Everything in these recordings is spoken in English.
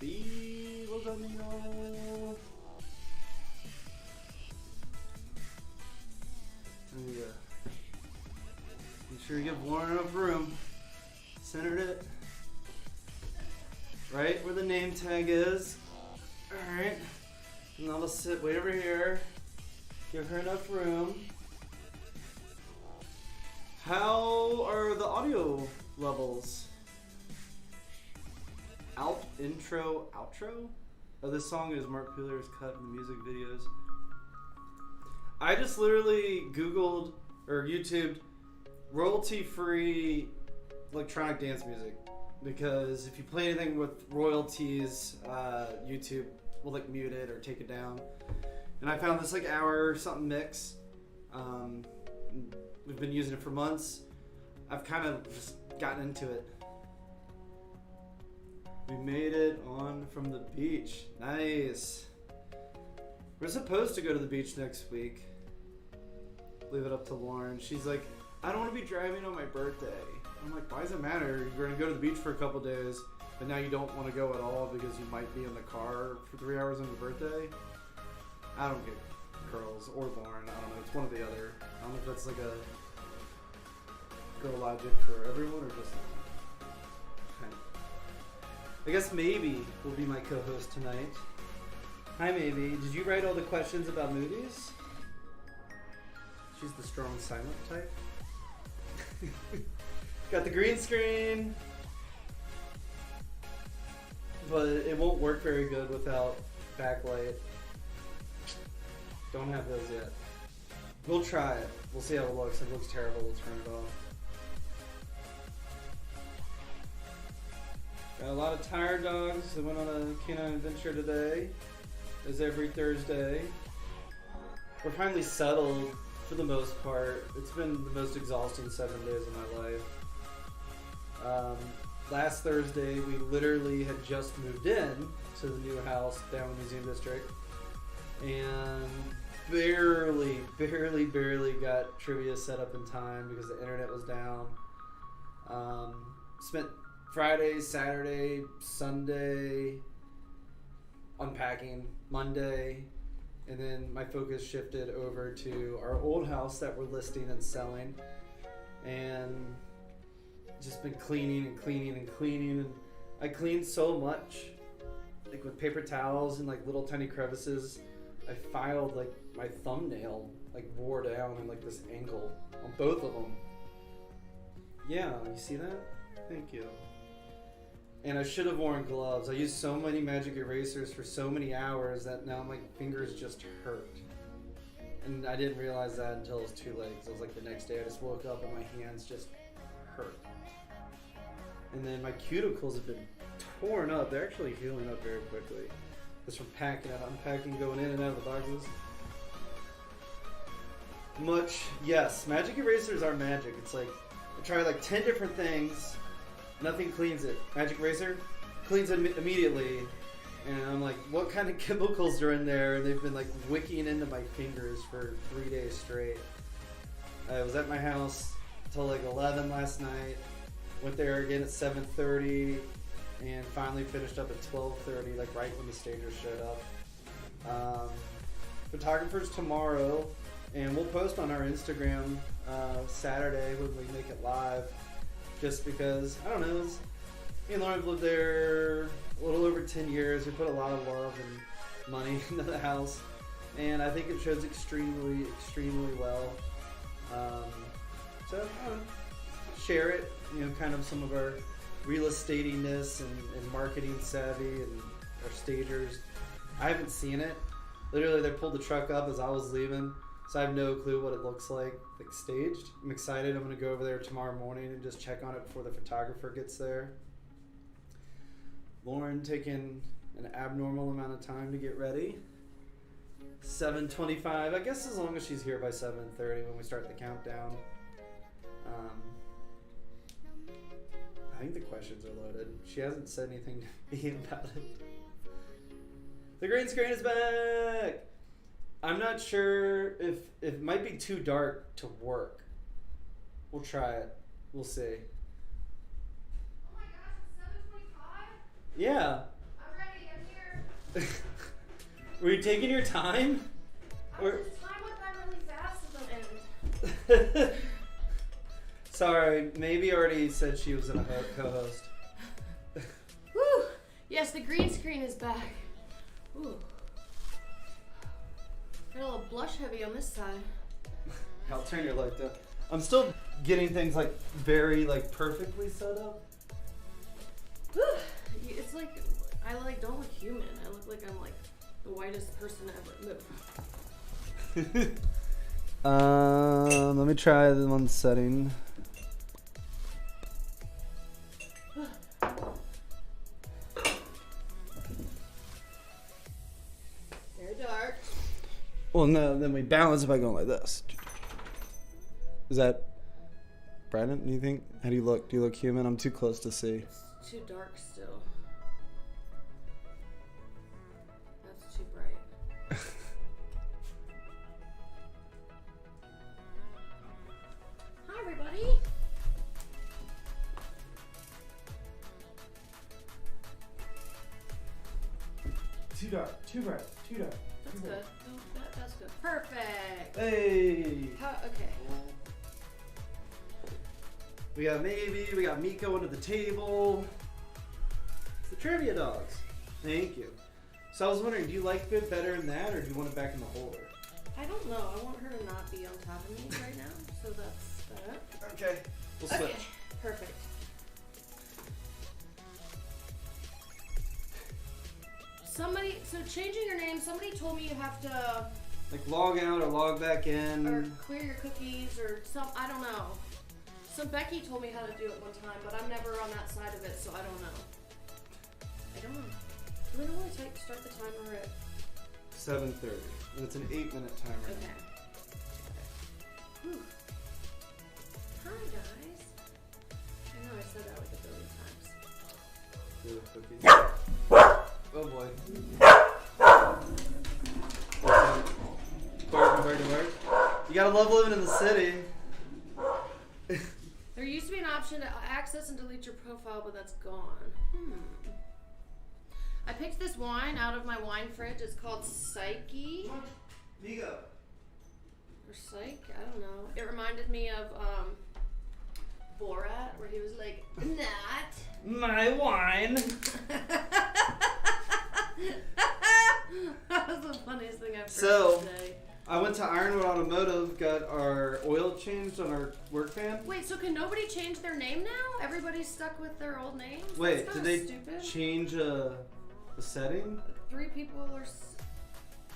B, what's up, y'all? Make sure you give Lauren enough room. Centered it. Right where the name tag is. Alright. And I'll just sit way over here. Give her enough room. How are the audio levels? Intro, outro? Oh, this song is Mark Pillar's cut in the music videos. I just literally Googled or YouTubed royalty-free electronic dance music, because if you play anything with royalties, YouTube will like mute it or take it down. And I found this like hour something mix. We've been using it for months. I've kind of just gotten into it. We made it on from the beach. Nice. We're supposed to go to the beach next week. Leave it up to Lauren. She's like, I don't want to be driving on my birthday. I'm like, why does it matter? You're going to go to the beach for a couple days, but now you don't want to go at all because you might be in the car for 3 hours on your birthday? I don't get girls or Lauren. I don't know. It's one or the other. I don't know if that's like a girl logic for everyone or just... I guess Maybe will be my co-host tonight. Hi, Maybe. Did you write all the questions about movies? She's the strong silent type. Got the green screen, but it won't work very good without backlight. Don't have those yet. We'll try it. We'll see how it looks. If it looks terrible, we'll turn it off. Got a lot of tired dogs that went on a canine adventure today, as every Thursday. We're finally settled for the most part. It's been the most exhausting 7 days of my life. Last Thursday, we literally had just moved in to the new house down in the Museum District, and barely got trivia set up in time because the internet was down. Spent Friday, Saturday, Sunday unpacking, Monday, and then my focus shifted over to our old house that we're listing and selling, and just been cleaning. And I cleaned so much, like with paper towels and like little tiny crevices. I filed like my thumbnail like wore down in like this angle on both of them. Yeah, you see that? Thank you. And I should have worn gloves. I used so many magic erasers for so many hours that now my fingers just hurt. And I didn't realize that until it was too late. So it was like the next day I just woke up and my hands just hurt. And then my cuticles have been torn up. They're actually healing up very quickly. Just from packing and unpacking, going in and out of the boxes. Yes, magic erasers are magic. It's like, I tried like 10 different things. Nothing cleans it. Magic eraser cleans it immediately. And I'm like, what kind of chemicals are in there? And they've been like wicking into my fingers for 3 days straight. I was at my house till like 11 last night. Went there again at 7:30. And finally finished up at 12:30, like right when the stagers showed up. Photographers tomorrow. And we'll post on our Instagram Saturday when we make it live. Just because, I don't know, me and Lauren have lived there a little over 10 years. We put a lot of love and money into the house, and I think it shows extremely well. So, I don't know, share it, kind of some of our real estatiness and marketing savvy and our stagers. I haven't seen it. Literally, they pulled the truck up as I was leaving. So I have no clue what it looks like staged. I'm excited. I'm going to go over there tomorrow morning and just check on it before the photographer gets there. Lauren taking an abnormal amount of time to get ready. 7:25. I guess as long as she's here by 7:30 when we start the countdown. I think the questions are loaded. She hasn't said anything to me about it. The green screen is back! I'm not sure if it might be too dark to work. We'll try it. We'll see. Oh my gosh, it's 7:25? Yeah. I'm ready. Were you taking your time? This time went by really fast at the end. Sorry, maybe already said she was a co-host. Woo! Yes, the green screen is back. Ooh. Got a little blush heavy on this side. I'll turn your light down. I'm still getting things like very like perfectly set up. Woo! It's like I don't look human. I look like I'm like the whitest person ever. Let me try the one setting. They're dark. Well, no, then we balance by going like this. Is that Brandon? Do you think? How do you look? Do you look human? I'm too close to see. It's too dark still. That's too bright. Hi, everybody. Too dark. Too bright. Too dark. That's good. Oh, that's good. Perfect. Hey. Okay. We got Maybe. We got Miko under the table. It's the trivia dogs. Thank you. So I was wondering, do you like it better than that, or do you want it back in the holder? I don't know. I want her to not be on top of me right now, so that's that. Okay. We'll switch. Okay. Perfect. So changing your name, somebody told me you have to... Like log out or log back in. Or clear your cookies or I don't know. So Becky told me how to do it one time, but I'm never on that side of it, so I don't know. Do we normally start the timer at... 7:30. And it's an 8-minute timer. Okay. Whew. Hi, guys. I know I said that like a billion times. Oh boy. Bark. You gotta love living in the city. There used to be an option to access and delete your profile, but that's gone. I picked this wine out of my wine fridge. It's called Psyche. Vigo. Or Psych? I don't know. It reminded me of Borat, where he was like, not. My wine. That was the funniest thing I've heard today. I went to Ironwood Automotive, got our oil changed on our work van. Wait, so can nobody change their name now? Everybody's stuck with their old names? Wait, That's did they stupid. change a setting? 3 people are...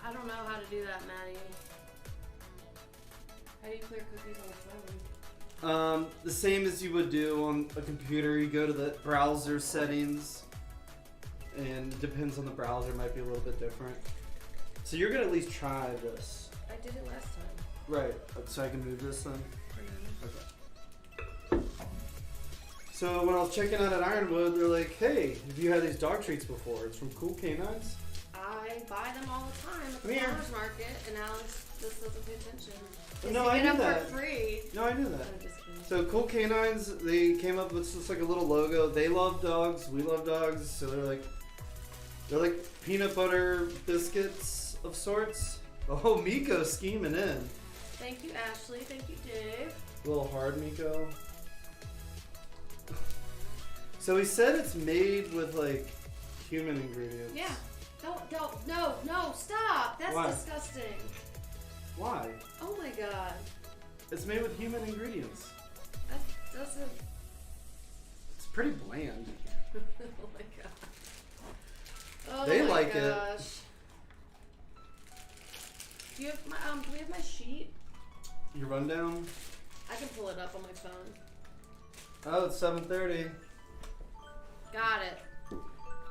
I don't know how to do that, Maddie. How do you clear cookies on the phone? The same as you would do on a computer. You go to the browser settings, and it depends on the browser. It might be a little bit different. So you're gonna at least try this. I did it last time. Right, so I can move this then? Okay. So when I was checking out at Ironwood, they're like, hey, have you had these dog treats before? It's from Cool Canines. I buy them all the time at the Come here. farmer's market, and Alex just doesn't pay attention. No, I knew them that. for free. No, I knew that. I'm just kidding. So Cool Canines, they came up with just like a little logo. They love dogs, we love dogs, so they're like peanut butter biscuits of sorts. Oh, Miko scheming in. Thank you, Ashley. Thank you, Dave. A little hard, Miko. So he said it's made with like human ingredients. Yeah. No, stop. That's Why? disgusting. Why? Oh my god. It's made with human ingredients. That doesn't... It's pretty bland. Oh my god. Oh They my like it. gosh. Do you have my do we have my sheet? Your rundown? I can pull it up on my phone. Oh, it's 7:30. Got it.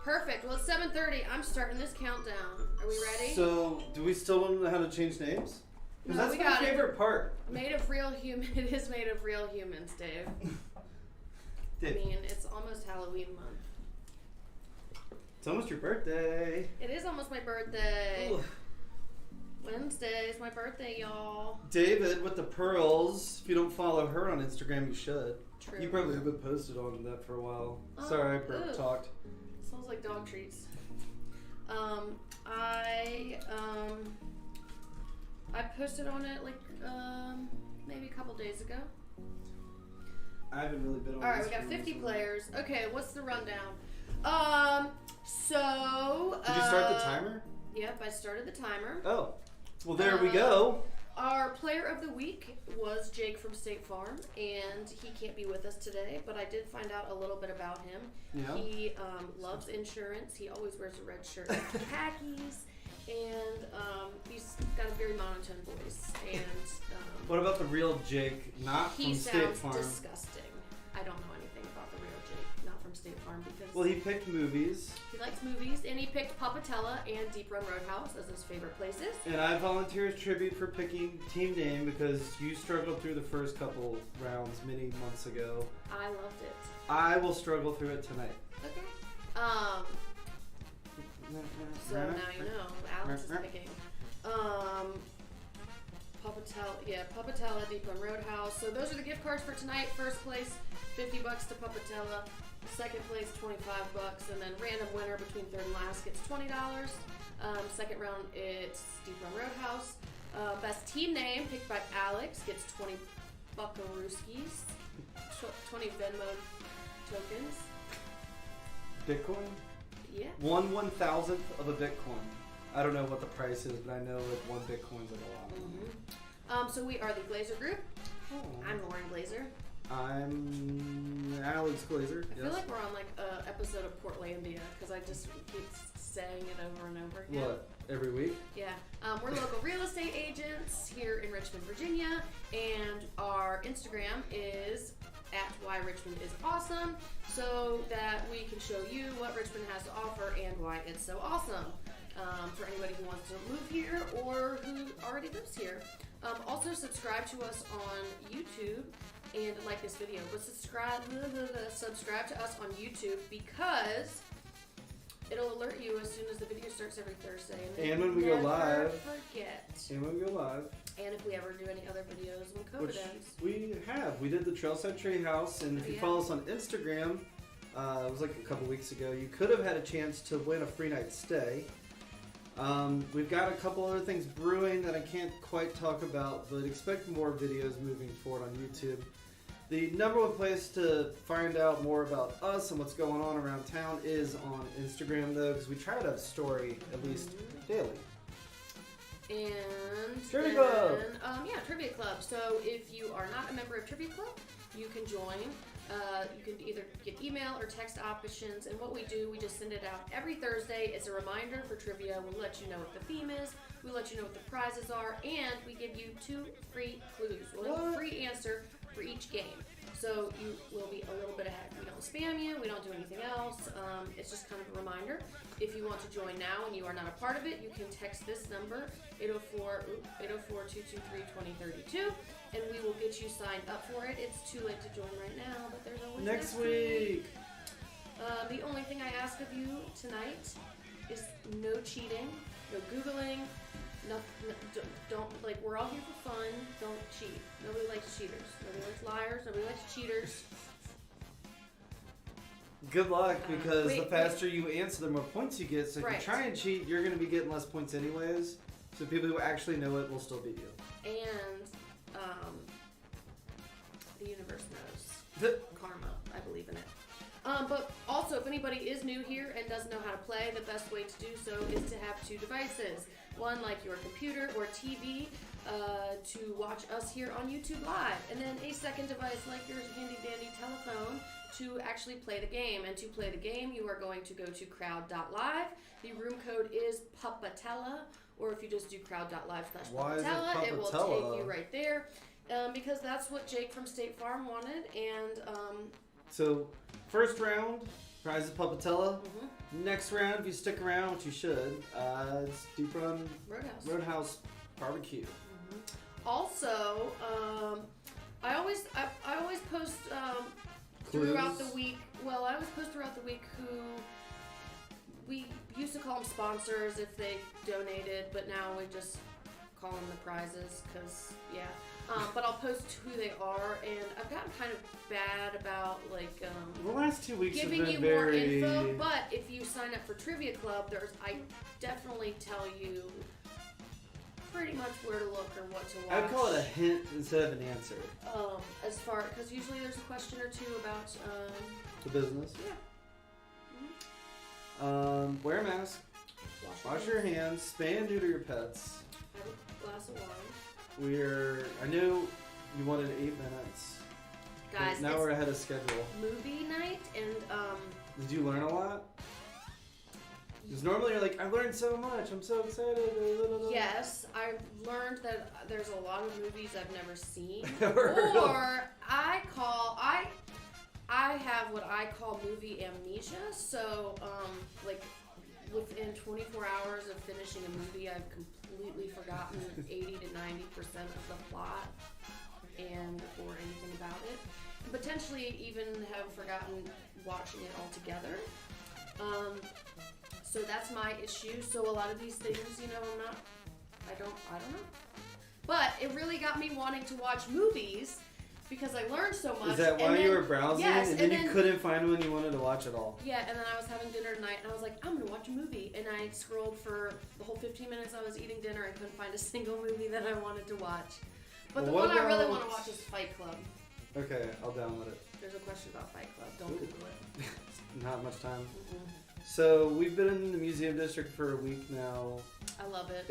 Perfect. Well, it's 7:30. I'm starting this countdown. Are we ready? So, do we still want to know how to change names? No, Because we that's got my it. favorite part. Made of real human. It is made of real humans, Dave. I mean, it's almost Halloween month. It's almost your birthday. It is almost my birthday. Ooh. Wednesday is my birthday, y'all. David with the pearls. If you don't follow her on Instagram, you should. True. You probably have been posted on that for a while. Oh, Sorry, I burp ew. talked. Smells like dog treats. I posted on it like maybe a couple days ago. I haven't really been on. All right, we got 50 players. Okay, what's the rundown? So. Did you start the timer? Yep, I started the timer. Oh, well, there we go. Our player of the week was Jake from State Farm, and he can't be with us today, but I did find out a little bit about him. Yeah. He loves insurance. He always wears a red shirt and khakis, and he's got a very monotone voice. And what about the real Jake, not from State Farm? He sounds disgusting. I don't know anything about the real Jake, not from State Farm, because... Well, he picked movies. He likes movies, and he picked Papatella and Deep Run Roadhouse as his favorite places. And I volunteer as tribute for picking team name because you struggled through the first couple rounds many months ago. I loved it. I will struggle through it tonight. Okay. So now you know. Alex is picking. Papatella, Deep Run Roadhouse. So those are the gift cards for tonight. First place, $50 to Papatella. Second place, $25, and then random winner between third and last gets $20. Second round, it's Deep Run Roadhouse. Best team name picked by Alex gets 20 buckarooskies, 20 Venmo tokens. Bitcoin? Yeah. 1/1000th of a Bitcoin. I don't know what the price is, but I know like one Bitcoin's like a lot. Mm-hmm. So we are the Glazer Group. Oh. I'm Lauren Glazer. I'm Alex Glazer. I feel like we're on like an episode of Portlandia because I just keep saying it over and over again. What? Every week? Yeah. We're local real estate agents here in Richmond, Virginia, and our Instagram is @whyRichmondIsAwesome, so that we can show you what Richmond has to offer and why it's so awesome. For anybody who wants to move here or who already lives here. Also subscribe to us on YouTube and like this video, but subscribe to us on YouTube because it'll alert you as soon as the video starts every Thursday. And when we go live. Forget. And when we go live. And if we ever do any other videos when COVID ends. We have. We did the Trailside Treehouse, and if you follow us on Instagram, it was like a couple weeks ago, you could have had a chance to win a free night stay. We've got a couple other things brewing that I can't quite talk about, but expect more videos moving forward on YouTube. The number one place to find out more about us and what's going on around town is on Instagram, though, because we try to have a story at least daily. And Trivia Club! Trivia Club. So if you are not a member of Trivia Club, you can join. You can either get email or text options, and what we do, we just send it out every Thursday. It's a reminder for trivia. We'll let you know what the theme is, we let you know what the prizes are, and we give you 2 free clues. We'll have a free answer for each game. So you will be a little bit ahead. We don't spam you, we don't do anything else. It's just kind of a reminder. If you want to join now and you are not a part of it, you can text this number, 804-223-2032, and we will get you signed up for it. It's too late to join right now, but there's always next week. The only thing I ask of you tonight is no cheating, no Googling, don't, like, we're all here for fun. Don't cheat. Nobody likes cheaters. Nobody likes liars. Nobody likes cheaters. Good luck, because the faster you answer, the more points you get. So if you try and cheat, you're going to be getting less points anyways. So people who actually know it will still beat you. And the universe knows. Karma. I believe in it. But also, if anybody is new here and doesn't know how to play, the best way to do so is to have 2 devices. One like your computer or TV to watch us here on YouTube Live. And then a second device like your handy dandy telephone to actually play the game. And to play the game, you are going to go to crowd.live. The room code is Papatella. Or if you just do crowd.live/Papatella, it will take you right there. Because that's what Jake from State Farm wanted. And so, first round, prize is Papatella. Next round, if you stick around, which you should, it's Deep Run Roadhouse Barbecue. Also, I always post throughout the week. Well, I always post throughout the week who we used to call them sponsors if they donated, but now we just call them the prizes because But I'll post who they are, and I've gotten kind of bad about like the last 2 weeks giving have been you very... more info. But if you sign up for Trivia Club, I definitely tell you pretty much where to look or what to watch. I'd call it a hint instead of an answer. Because usually there's a question or two about the business. Yeah. Wear a mask. Wash your hands. Spay and neuter your pets. Have a glass of wine. I knew you wanted 8 minutes. Guys, now we're ahead of schedule. Movie night, and Did you learn a lot? Because normally you're like, I learned so much. I'm so excited. Yes, I've learned that there's a lot of movies I've never seen. Or I have what I call movie amnesia. So, like, within 24 hours of finishing a movie, I've completely forgotten 80 to 90% of the plot or anything about it. And potentially even have forgotten watching it altogether. So that's my issue. So a lot of these things, I don't know. But it really got me wanting to watch movies because I learned so much. Is that why you were browsing? Yes, and then you couldn't find one you wanted to watch at all? Yeah, and then I was having dinner tonight and I was like, I'm going to watch a movie. And I scrolled for the whole 15 minutes I was eating dinner and couldn't find a single movie that I wanted to watch. But the one I really want to watch is Fight Club. Okay, I'll download it. There's a question about Fight Club. Don't Google it. Not much time. Mm-hmm. So we've been in the museum district for a week now. I love it.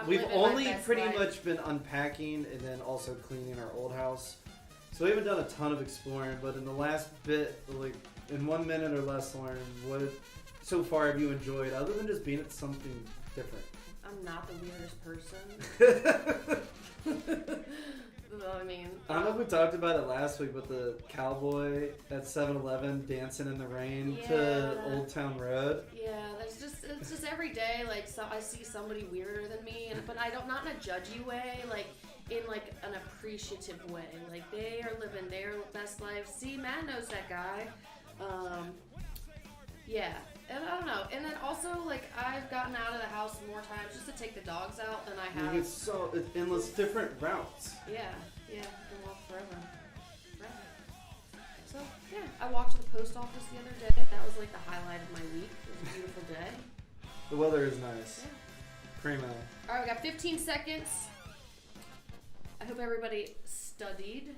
We've only pretty much been unpacking and then also cleaning our old house. So we haven't done a ton of exploring, but in the last bit, like in 1 minute or less, Lauren, what so far have you enjoyed other than just being at something different? I'm not the weirdest person. I don't know if we talked about it last week, but the cowboy at 7-Eleven dancing in the rain to Old Town Road. Yeah, it's just every day. Like, so I see somebody weirder than me, but I don't, not in a judgy way, like in like an appreciative way. Like they are living their best life. See, Matt knows that guy. Yeah. And I don't know. And then also, like, I've gotten out of the house more times just to take the dogs out than I have. It's endless different routes. Yeah. I can walk forever. So, yeah. I walked to the post office the other day. That was, like, the highlight of my week. It was a beautiful day. The weather is nice. Yeah. Primo. All right, we got 15 seconds. I hope everybody studied.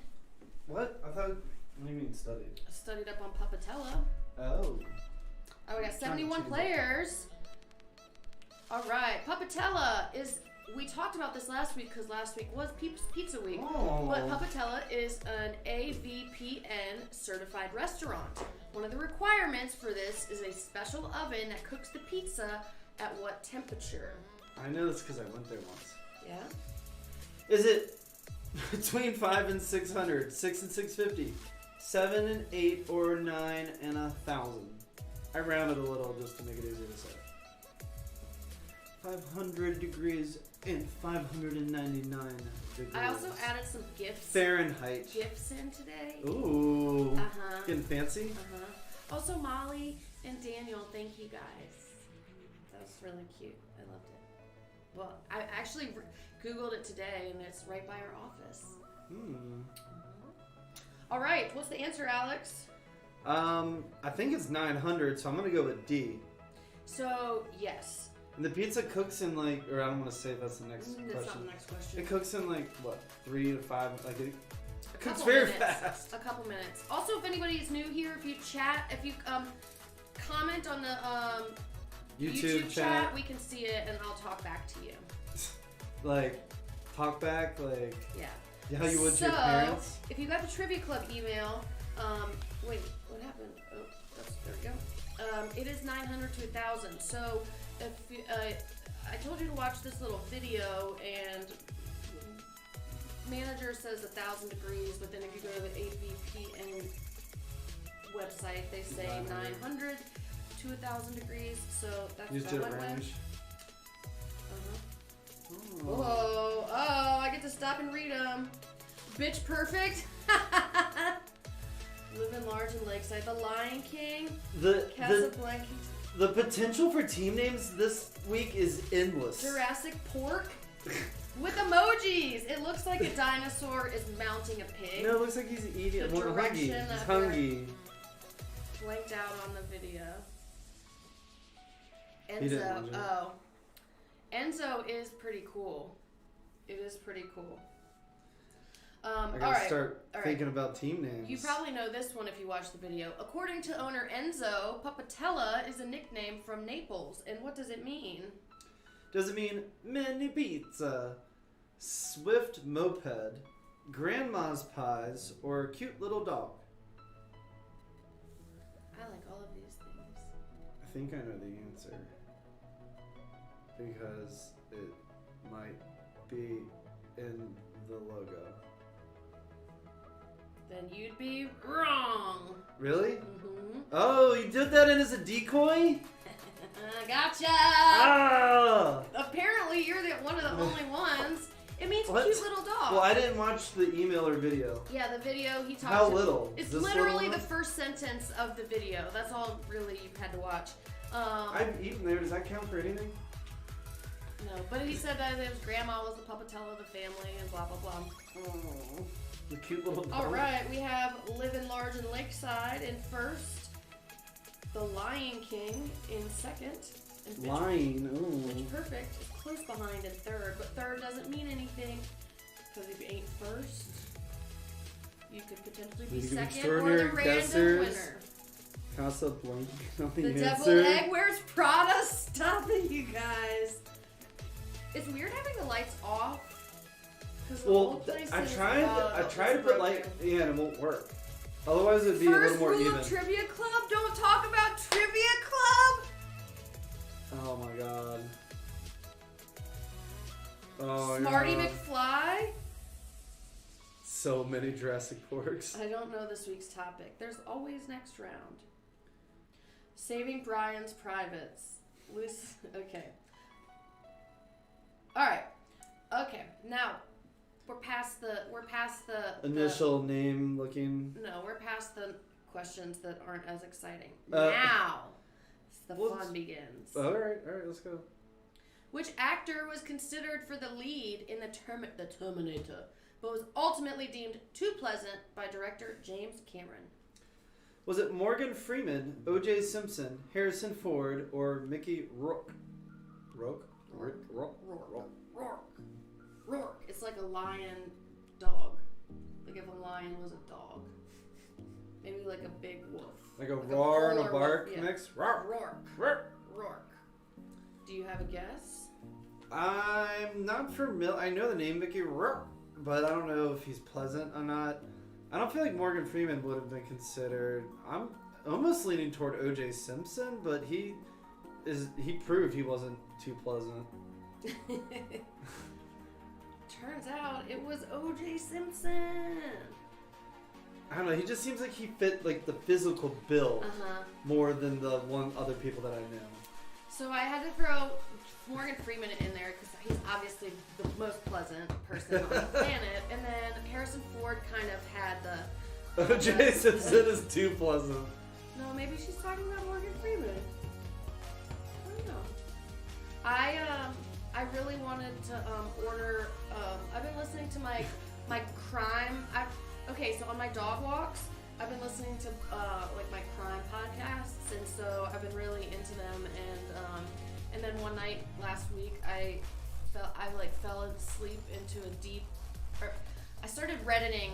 What? What do you mean studied? Studied up on Papatella. Oh. Oh, we got 71 players. All right, Papatella is. We talked about this last week because last week was Pizza Week. Oh. But Papatella is an AVPN certified restaurant. One of the requirements for this is a special oven that cooks the pizza at what temperature? I know this because I went there once. Yeah. Is it between 5 and 600, 6 and 650, 7 and 8, or 9 and 1,000? I rounded a little just to make it easier to say. 500 degrees and 599 degrees. I also added some gifts. Fahrenheit. Gifts in today. Ooh. Uh-huh. Getting fancy? Uh-huh. Also, Molly and Daniel, thank you guys. That was really cute. I loved it. Well, I actually Googled it today, and it's right by our office. All right. What's the answer, Alex? I think it's 900, so I'm going to go with D. So, yes. And the pizza cooks in like, or I don't want to say that's the next question. That's not the next question. It cooks in like, what, 3 to 5, like it cooks very fast. A couple minutes. Also, if anybody is new here, if you comment on the YouTube chat, we can see it and I'll talk back to you. Like, talk back, like, yeah. How you would to your parents? If you got the Trivia Club email, wait, what happened? Oh, there we go. It is 900 to 1,000. So, if I told you to watch this little video, and manager says 1,000 degrees, but then if you go to the AVPN website, they say 900 to 1,000 degrees. So that's Use what I it went range. with. Oh, I get to stop and read them. Bitch perfect. Living large in Lakeside. The Lion King. Casablanca. The potential for team names this week is endless. Jurassic Pork. With emojis! It looks like a dinosaur is mounting a pig. No, it looks like he's eating The more hungry. direction He's that hungry. Blanked out on the video. He didn't watch it. Oh. Enzo is pretty cool. It is pretty cool. I gotta start thinking about team names. You probably know this one if you watch the video. According to owner Enzo, Papatella is a nickname from Naples. And what does it mean? Does it mean mini pizza, swift moped, grandma's pies, or cute little dog? I like all of these things. I think I know the answer. Because it might be in the logo. Then you'd be wrong. Really? Mm-hmm. Oh, you did that in as a decoy? Gotcha! Ah! Apparently you're one of the only ones. It means What? cute little dog. Well, I didn't watch the email or video. Yeah, the video he talks. How little? It's This literally little the first sentence of the video. That's all really you've had to watch. I've eaten there. Does that count for anything? No, but he said that his grandma was the Papatella of the family and blah blah blah. Oh, the cute little dog. All right, we have Living Large in Lakeside in first. The Lion King in second. And Pitch Perfect is close behind in third, but third doesn't mean anything because if you ain't first, you could potentially be second or the random winner. Casa Blanca. The deviled egg wears Prada. Stop it, you guys. It's weird having the lights off. Well, I tried to put light, and it won't work. Otherwise, it'd be a little more even. First rule of Trivia Club: don't talk about Trivia Club. Oh my god. Oh Smarty god. McFly. So many Jurassic Parks. I don't know this week's topic. There's always next round. Saving Brian's Privates. Okay. All right. Okay. Now we're past the Initial name looking. No, we're past the questions that aren't as exciting. Now the fun begins. All right, let's go. Which actor was considered for the lead in the Terminator, but was ultimately deemed too pleasant by director James Cameron? Was it Morgan Freeman, O.J. Simpson, Harrison Ford, or Mickey Rourke? Rourke. It's like a lion dog. Like if a lion was a dog. Maybe like a big wolf. Like a roar and a bark wolf, yeah. mix? Rourke. Do you have a guess? I'm not familiar. I know the name Mickey Rourke, but I don't know if he's pleasant or not. I don't feel like Morgan Freeman would have been considered. I'm almost leaning toward O.J. Simpson, but he proved he wasn't too pleasant. Turns out it was O.J. Simpson. I don't know. He just seems like he fit like the physical build more than the other people that I know. So I had to throw Morgan Freeman in there because he's obviously the most pleasant person on the planet, and then Harrison Ford kind of had the. O.J. Simpson is too pleasant. No, maybe she's talking about Morgan Freeman. I don't know. I really wanted to order. I've been listening to my crime. Okay, so on my dog walks, I've been listening to like my crime podcasts, and so I've been really into them. And then one night last week, I fell asleep into a deep. I started Redditing.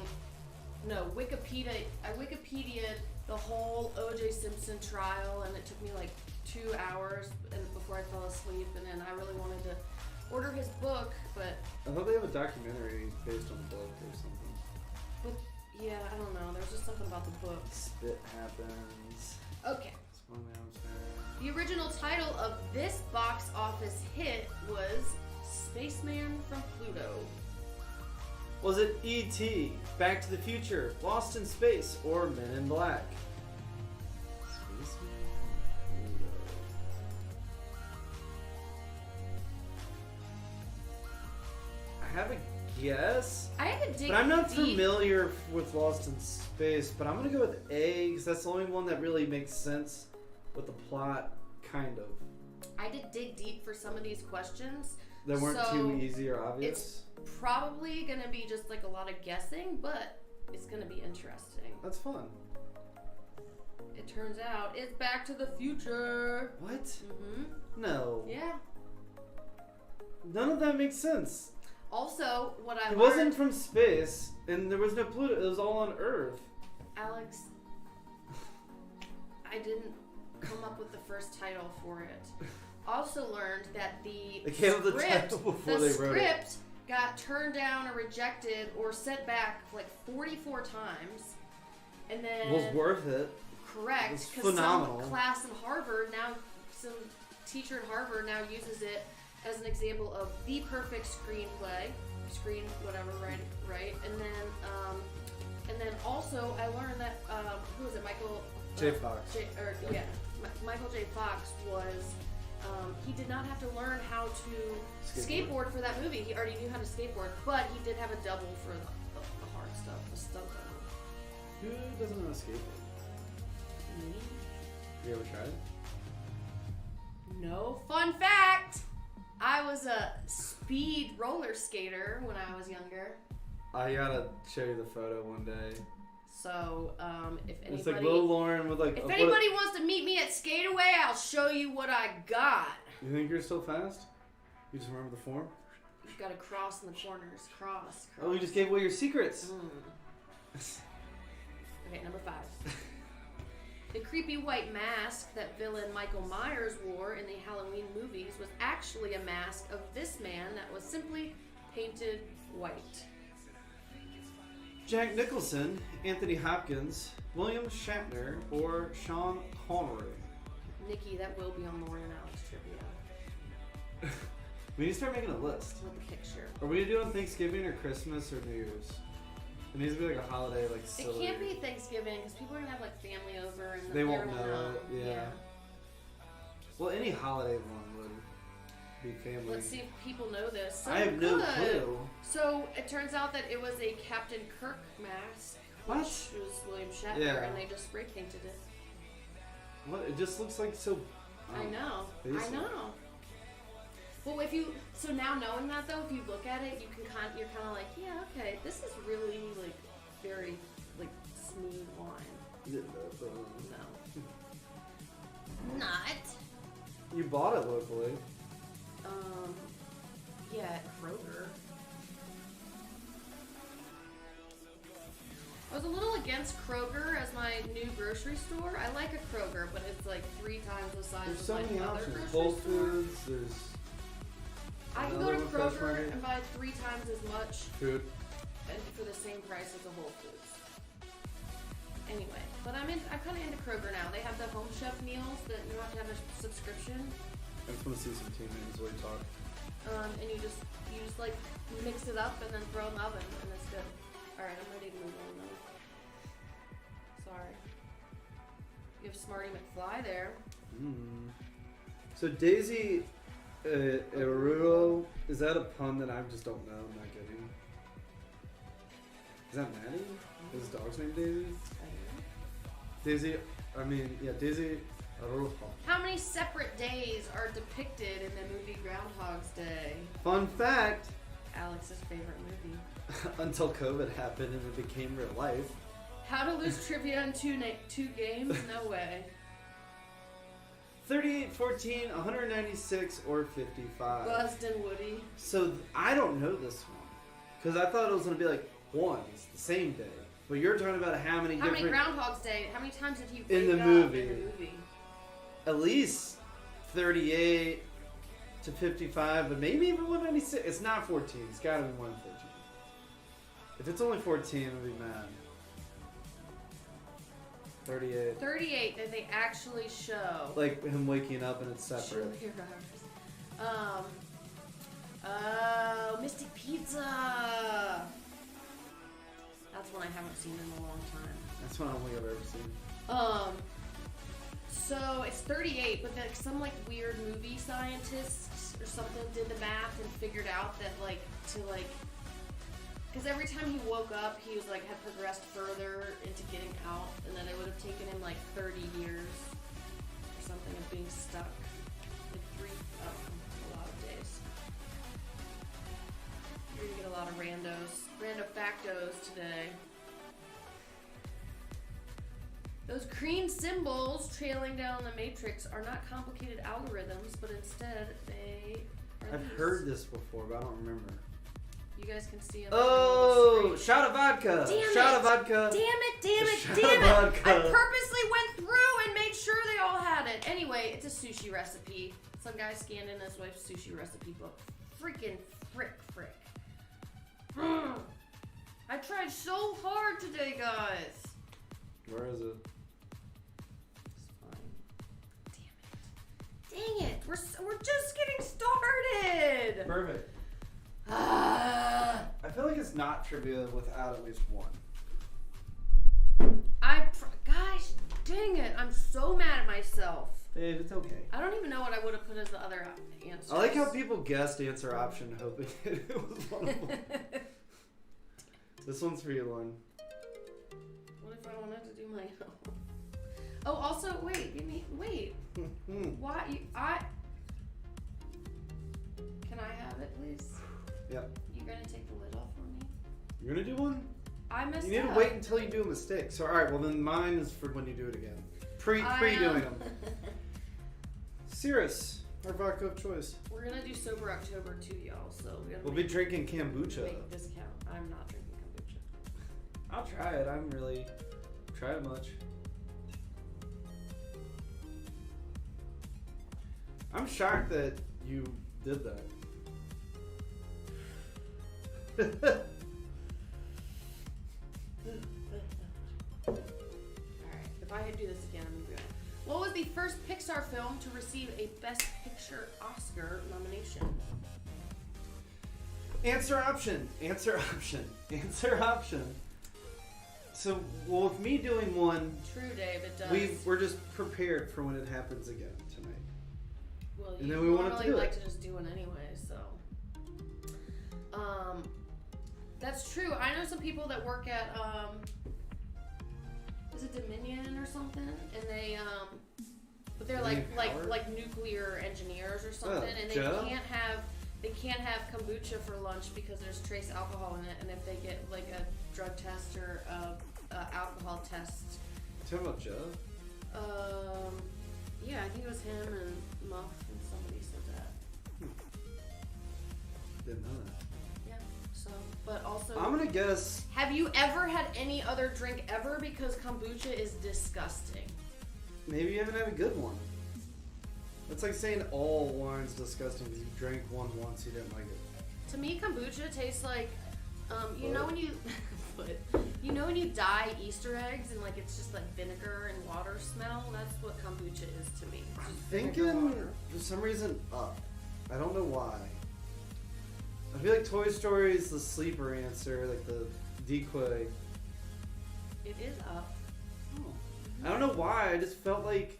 No, Wikipedia. I Wikipedia'd the whole O.J. Simpson trial, and it took me like 2 hours before I fell asleep. And then I really wanted to order his book, but I thought they have a documentary based on the book or something. But yeah, I don't know. There's just something about the book. Spit happens. Okay. The original title of this box office hit was Spaceman from Pluto. Was it E.T., Back to the Future, Lost in Space, or Men in Black? Spaceman from Pluto. I have a guess. I had to dig But I'm not deep. familiar with Lost in Space, but I'm going to go with A, because that's the only one that really makes sense with the plot, kind of. I did dig deep for some of these questions. That weren't too easy or obvious? It's probably going to be just like a lot of guessing, but it's going to be interesting. That's fun. It turns out it's Back to the Future. What? Mm-hmm. No. Yeah. None of that makes sense. Also, what I learned... It wasn't from space, and there was no Pluto. It was all on Earth. Alex, I didn't come up with the first title for it. Also learned that the script got turned down or rejected or sent back like 44 times. And then... Was worth it. Correct. Because some class in Harvard now, some teacher in Harvard now uses it as an example of the perfect screenplay. Right? And then also I learned that, who was it, Michael... J. Fox. Michael J. Fox was... he did not have to learn how to skateboard for that movie. He already knew how to skateboard, but he did have a double for the hard stuff, the stunt double. Who doesn't know how to skateboard? Me? You ever tried? No. Fun fact! I was a speed roller skater when I was younger. I gotta show you the photo one day. So, if anybody... It's like little Lauren with like... If anybody wants to meet me at Skateaway, I'll show you what I got. You think you're still fast? You just remember the form? You've got to cross in the corners. Cross. Oh, you just gave away your secrets. Okay, number 5. The creepy white mask that villain Michael Myers wore in the Halloween movies was actually a mask of this man that was simply painted white. Jack Nicholson, Anthony Hopkins, William Shatner, or Sean Connery. Nikki, that will be on Lauren and Alex trivia. We need to start making a list. With the picture. Are we gonna do it on Thanksgiving or Christmas or New Year's? It needs to be like a holiday, like silly. It can't be Thanksgiving because people are gonna have like family over and they won't know. Yeah. Well, any holiday one would be family. Let's see if people know this. I have no clue. So it turns out that it was a Captain Kirk mask, which was William Shatner, and they just spray painted it. What? It just looks like so. I know. Basic. I know. Well, so now knowing that though, if you look at it, you're kind of like, yeah, okay, this is really like very like smooth wine. No. Not. You bought it locally. Yeah, at Kroger. I was a little against Kroger as my new grocery store. I like a Kroger, but it's like 3 times the size There's of so my many other options. grocery Whole store. Foods, there's... I can go to Kroger and buy 3 times as much food and for the same price as a Whole Foods. Anyway, but I'm kind of into Kroger now. They have the Home Chef meals that you don't have to have a subscription. I just want to see some team names while you talk. And you just like mix it up and then throw it in the oven and it's good. Alright, I'm ready to move on though. Sorry. You have Smarty McFly there. So Daisy Aruro, is that a pun that I just don't know? I'm not getting. Is that Maddie? Is his dog's name Daisy? Daisy Aruro. How many separate days are depicted in the movie Groundhog's Day? Fun fact. Alex's favorite movie. Until COVID happened and it became real life. How to lose trivia in 2 games? No way. 38, 14, 196, or 55. Buzzed and Woody. So I don't know this one. Because I thought it was going to be like ones, the same day. But you're talking about how many many Groundhog's Day? How many times did he in the in the movie? At least 38 to 55, but maybe even 196. It's not 14. It's got to be 114. If it's only 14, I'll be mad. 38. 38 that they actually show. Like him waking up and it's separate. Mystic Pizza. That's one I haven't seen in a long time. That's one I don't think I've ever seen. So it's 38, but then some like weird movie scientists or something did the math and figured out that because every time he woke up, he was had progressed further into getting out, and then it would have taken him 30 years or something of being stuck. A lot of days. Green symbols trailing down the matrix are not complicated algorithms, but instead they are I've these. heard this before, but I don't remember. You guys can see them. Oh, shot of vodka. Damn Shot it. of vodka. Damn it. Shot Damn of it. vodka. I purposely went through and made sure they all had it. Anyway, it's a sushi recipe. Some guy scanned in his wife's sushi recipe book. Freaking frick. I tried so hard today, guys. Where is it? It's fine. Dang it. We're just getting started. Perfect. Ah. I feel like it's not trivia without at least one. Guys, dang it. I'm so mad at myself. Babe, it's okay. I don't even know what I would have put as the other answers. I like how people guessed answer option hoping it was one of them. This one's for you, Lauren. What if I wanted to do my own? Oh, also, wait. Why? Can I have it, please? Yep. You gonna take the lid off for me? You're gonna do one? I messed up. You need to wait until you do a mistake. So, alright, well then mine is for when you do it again. Pre doing them. Cirrus, our vodka of choice. We're gonna do Sober October too, y'all. So We'll be drinking kombucha. Make this count. I'm not drinking kombucha. I'll try it. I haven't really tried it much. I'm shocked that you did that. Alright, if I had to do this again, I'm gonna do it. What was the first Pixar film to receive a Best Picture Oscar nomination? Answer option. So, well, with me doing one, True, Dave, it does. we're just prepared for when it happens again tonight. Well, And you then we wanted to normally do like it. to just do one anyway, so. That's true. I know some people that work at, is it Dominion or something? And they, but they're Dominion Power? like nuclear engineers or something, and Joe? they can't have kombucha for lunch because there's trace alcohol in it, and if they get like a drug test or a alcohol test. Talking about Joe? Yeah, I think it was him and Muff and somebody said that. Didn't know that. Yeah. So, but also. I'm gonna guess. Have you ever had any other drink ever? Because kombucha is disgusting. Maybe you haven't had a good one. It's like saying all wine's disgusting because you drank one once, you didn't like it. To me, kombucha tastes like, you know when you, you know when you dye Easter eggs and like it's just like vinegar and water smell. That's what kombucha is to me. It's I'm just vinegar thinking water. for some reason Up. I don't know why. I feel like Toy Story is the sleeper answer, like the decoy. It is Up. Oh. I don't know why. I just felt like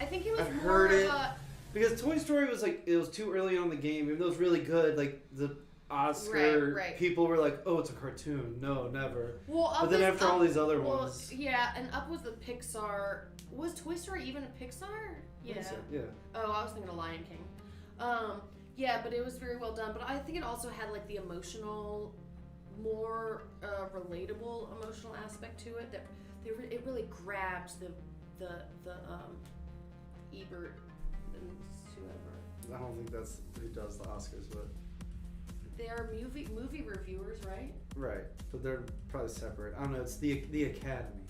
I think it was I've more heard of it. a. Because Toy Story was like, it was too early on in the game, even though it was really good. Like the Oscar Right. people were like, "Oh, it's a cartoon." No, never. Well, Up But then is after all these other ones, yeah, and Up was the Pixar. Was Toy Story even a Pixar? Yeah. yeah. Oh, I was thinking of Lion King. Yeah, but it was very well done. But I think it also had like the emotional, more relatable emotional aspect to it. That it really grabs the Ebert and whoever. I don't think that's who does the Oscars, but They're movie reviewers, right? right. But they're probably separate. I don't know. It's the Academy.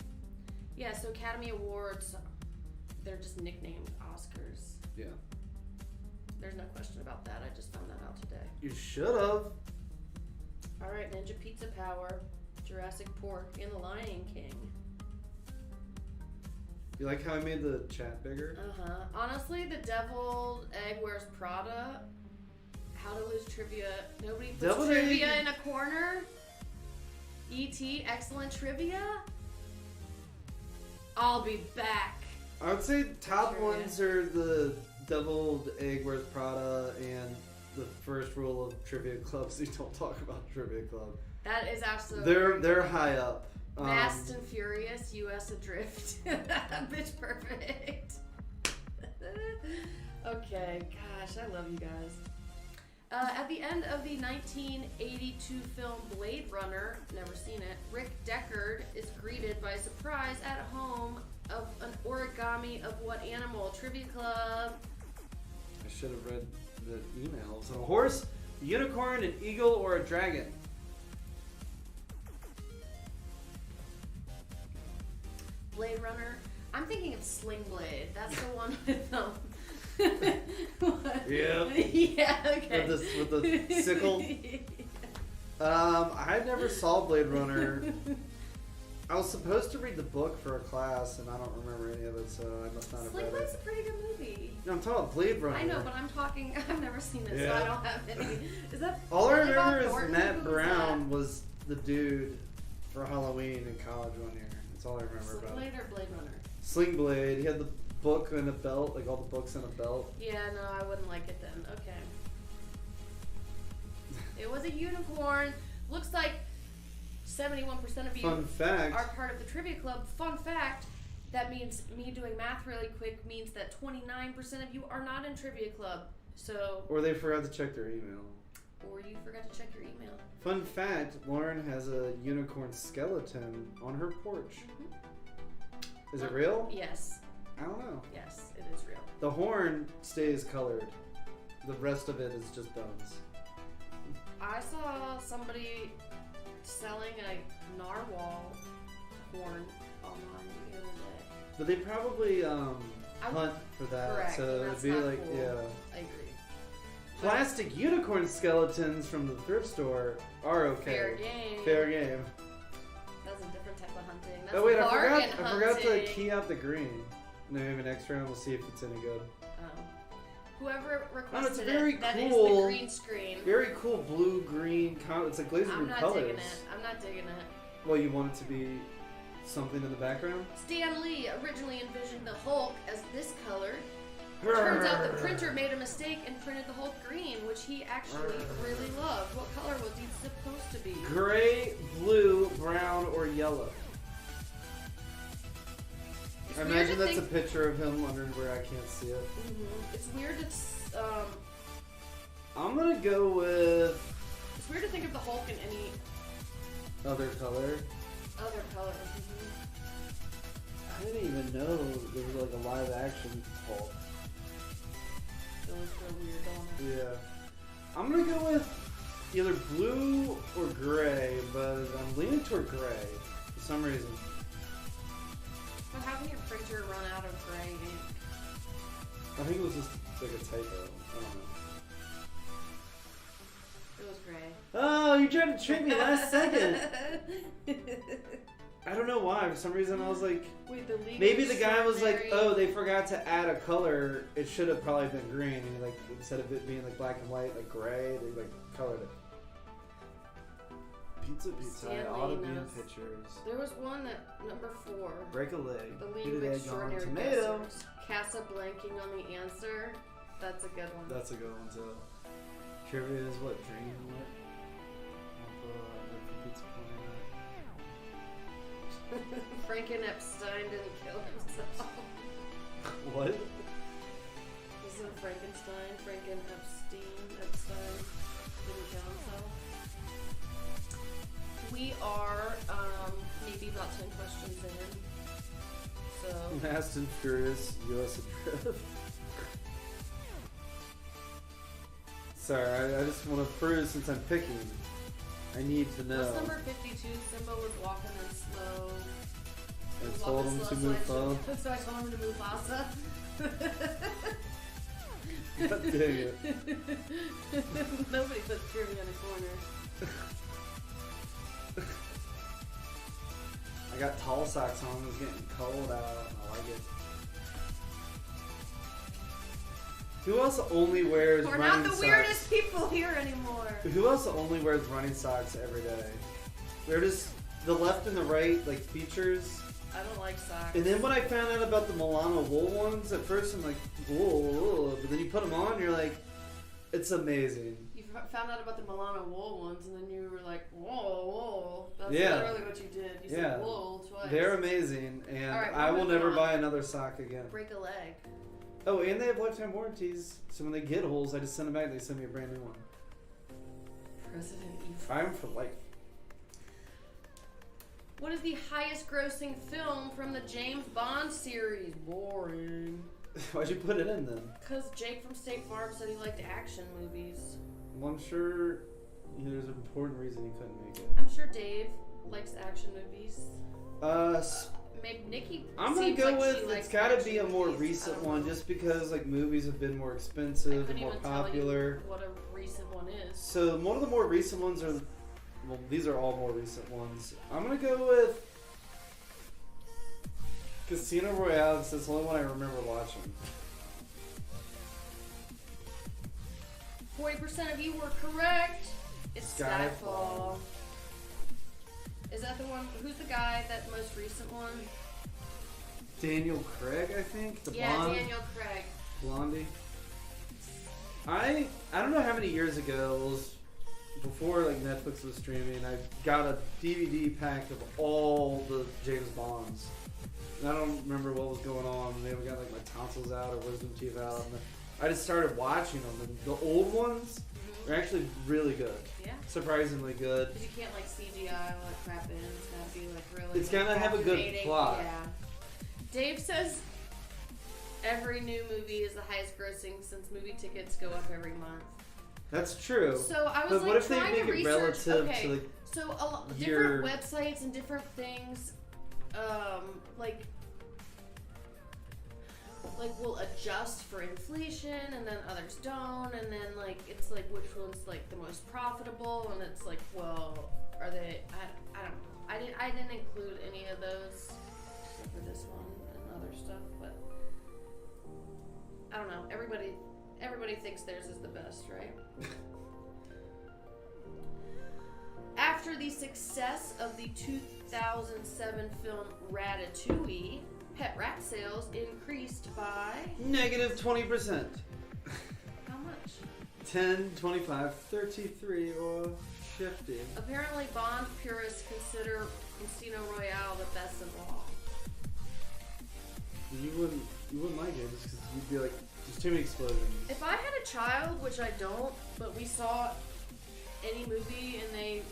Yeah. So Academy Awards, they're just nicknamed Oscars. Yeah. There's no question about that. I just found that out today. You should have. All right, Ninja Pizza Power, Jurassic Pork, and The Lion King. You like how I made the chat bigger? Honestly, The Deviled Egg Wears Prada. How to Lose Trivia. Nobody puts Deviled trivia Egg. in a corner. E.T. Excellent trivia. I'll be back. I would say top Sure, ones are the Deviled Egg Wears Prada and the first rule of Trivia Clubs: you don't talk about Trivia Club. That is absolutely. They're high up. Fast and Furious, U.S. Adrift. Bitch perfect. Okay, gosh, I love you guys. At the end of the 1982 film Blade Runner, never seen it, Rick Deckard is greeted by surprise at home of an origami of what animal? Trivia Club. I should have read the emails. A horse, a unicorn, an eagle, or a dragon? Blade Runner. I'm thinking of Sling Blade. That's the one with Yeah. Yeah. Okay. With the sickle. I never saw Blade Runner. I was supposed to read the book for a class, and I don't remember any of it, so I must not have Sling read Blade's it. a pretty good movie. No, I'm talking about Blade Runner. I know, but I'm talking. I've never seen it, so Yeah. I don't have any. Is that All I really Bob remember is Thornton? Matt Who Brown was the dude for Halloween in college one year. That's all I remember Sling about Blade it. or Blade Runner? Sling Blade. He had the book and a belt, like all the books and a belt. Yeah, no, I wouldn't like it then. Okay. It was a unicorn. Looks like 71% of you Fun fact. are part of the trivia club. Fun fact, that means me doing math really quick means that 29% of you are not in trivia club. So, Or they forgot to check their email. or you forgot to check your email. Fun fact, Lauren has a unicorn skeleton on her porch. Is it real? Yes. I don't know. Yes, it is real. The horn stays colored. The rest of it is just bones. I saw somebody selling a narwhal horn online the other day. But they probably hunt for that. Correct, So and it'd that's be not like, cool. yeah. I agree. Plastic unicorn skeletons from the thrift store are okay. Fair game. Fair game. That's a different type of hunting. That's Oh wait, I bargain forgot to hunting. key out the green. Maybe next round we'll see if it's any good. Whoever requested very it, that is cool. the green screen. Very cool blue green. It's like glaze I'm green not colors. digging it. I'm not digging it. Well, you want it to be something in the background? Stan Lee originally envisioned the Hulk as this color. Turns out the printer made a mistake and printed the Hulk green, which he actually really loved. What color was he supposed to be? Gray, blue, brown, or yellow. It's I weird imagine to that's a think- picture of him under where I can't see it. It's weird. I'm gonna go with It's weird to think of the Hulk in any other color. other color. I didn't even know there was like a live action Hulk. It was real weird, don't it? Yeah. I'm gonna go with either blue or gray, but I'm leaning toward gray for some reason. But how can your printer run out of gray ink? I think it was just like a typo. I don't know. It was gray. Oh, you tried to trick me last second. I don't know why. For some reason, I was like, Wait, the legal maybe the guy was like, extraordinary- oh, they forgot to add a color. It should have probably been green. And like instead of it being like black and white, like gray, they like colored it. Pizza. Stanley I ought to be in knows. pictures. There was one that number 4. Break a leg. The Eat League an of egg on a Extraordinary tomato. Guessers. Casablanking on the answer. That's a good one. That's a good one too. Trivia is what? Dream what? Pizza Franken Epstein didn't kill himself. What? Isn't Frankenstein? Franken Epstein didn't kill himself. We are maybe about 10 questions in. So Fast and Furious U.S. Drift. Sorry, I just want to prove since I'm picking. I need to know. what's number 52? Simba was walking in slow. I told him to move slow. So I told him to move Mufasa. God dang it. Nobody puts trivia in a corner. I got tall socks on. It's getting cold out. I like it. Who else only wears We're running not the socks? weirdest people here anymore. Who else only wears running socks every day? They're just the left and the right like features. I don't like socks. And then when I found out about the Milano wool ones, at first I'm like, whoa, but then you put them on, you're like, it's amazing. You found out about the Milano wool ones, and then you were like, whoa. That's Yeah. literally what you did. You Yeah. said wool twice. They're amazing, and All right, I we're will moving never on. buy another sock again. Break a leg. Oh, and they have lifetime warranties, so when they get holes, I just send them back and they send me a brand new one. President Evil. I'm for life. What is the highest grossing film from the James Bond series? Boring. Why'd you put it in then? Because Jake from State Farm said he liked action movies. Well, I'm sure there's an important reason he couldn't make it. I'm sure Dave likes action movies. Maybe Nikki. I'm gonna go with it's gotta be a more recent one, just because like movies have been more expensive and more popular. What a recent one is. So one of the more recent ones are, well, these are all more recent ones. I'm gonna go with Casino Royale. It's the only one I remember watching. 40% of you were correct. It's Skyfall. Is that the one? Who's the guy? That most recent one? Daniel Craig, I think. Daniel Craig. Blondie. I don't know how many years ago it was, before like Netflix was streaming. I got a DVD pack of all the James Bonds. And I don't remember what was going on. Maybe I got like my tonsils out or wisdom teeth out. And I just started watching them, and the old ones are actually really good. Yeah. Surprisingly good. Because you can't like CGI all that crap in. It's gotta be like really. It's gotta have a good plot. Yeah. Dave says every new movie is the highest grossing since movie tickets go up every month. That's true. So I was but like what if they trying make to it research. relative Okay, to like so different websites and different things, like will adjust for inflation, and then others don't, and then like it's like which one's like the most profitable, and it's like, well, are they? I don't know. I didn't include any of those except for this one and other stuff, but I don't know. Everybody thinks theirs is the best, right? After the success of the 2007 film Ratatouille, pet rat sales increased by negative 20%. how much? 10, 25, 33, or 50. Apparently, Bond purists consider Casino Royale the best of all. You wouldn't like it just because you'd be like, there's too many explosions. If I had a child, which I don't, but we saw any movie and if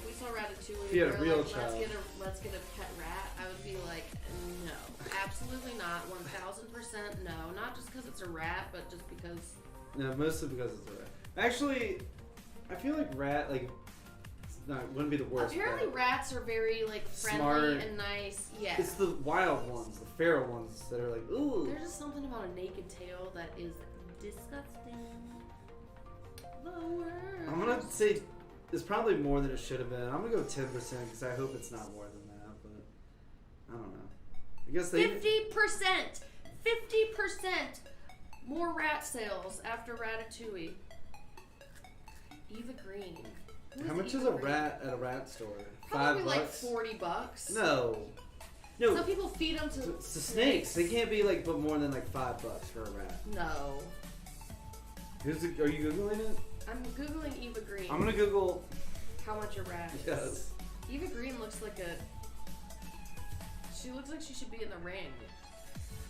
we saw Ratatouille, if you had a real like, child, let's get a pet rat, I would be like, no, absolutely not, 1000% no, not just because it's a rat, but just because. No, mostly because it's a rat. Actually, I feel like rat wouldn't be the worst. Apparently, rats are very like friendly smart and nice. Yeah. It's the wild ones, the feral ones that are like, ooh. There's just something about a naked tail that is disgusting. The worst. I'm gonna say it's probably more than it should have been. I'm gonna go 10% because I hope it's not more than that, but I don't know. I guess 50% more rat sales after Ratatouille. Eva Green. How much is a rat at a rat store? Probably $5? like $40. No. Some people feed them to it's the snakes. They can't be like but more than like $5 for a rat. No. Are you Googling it? I'm Googling Eva Green. I'm gonna Google how much a rat is. Yes. Eva Green looks like she looks like she should be in the ring.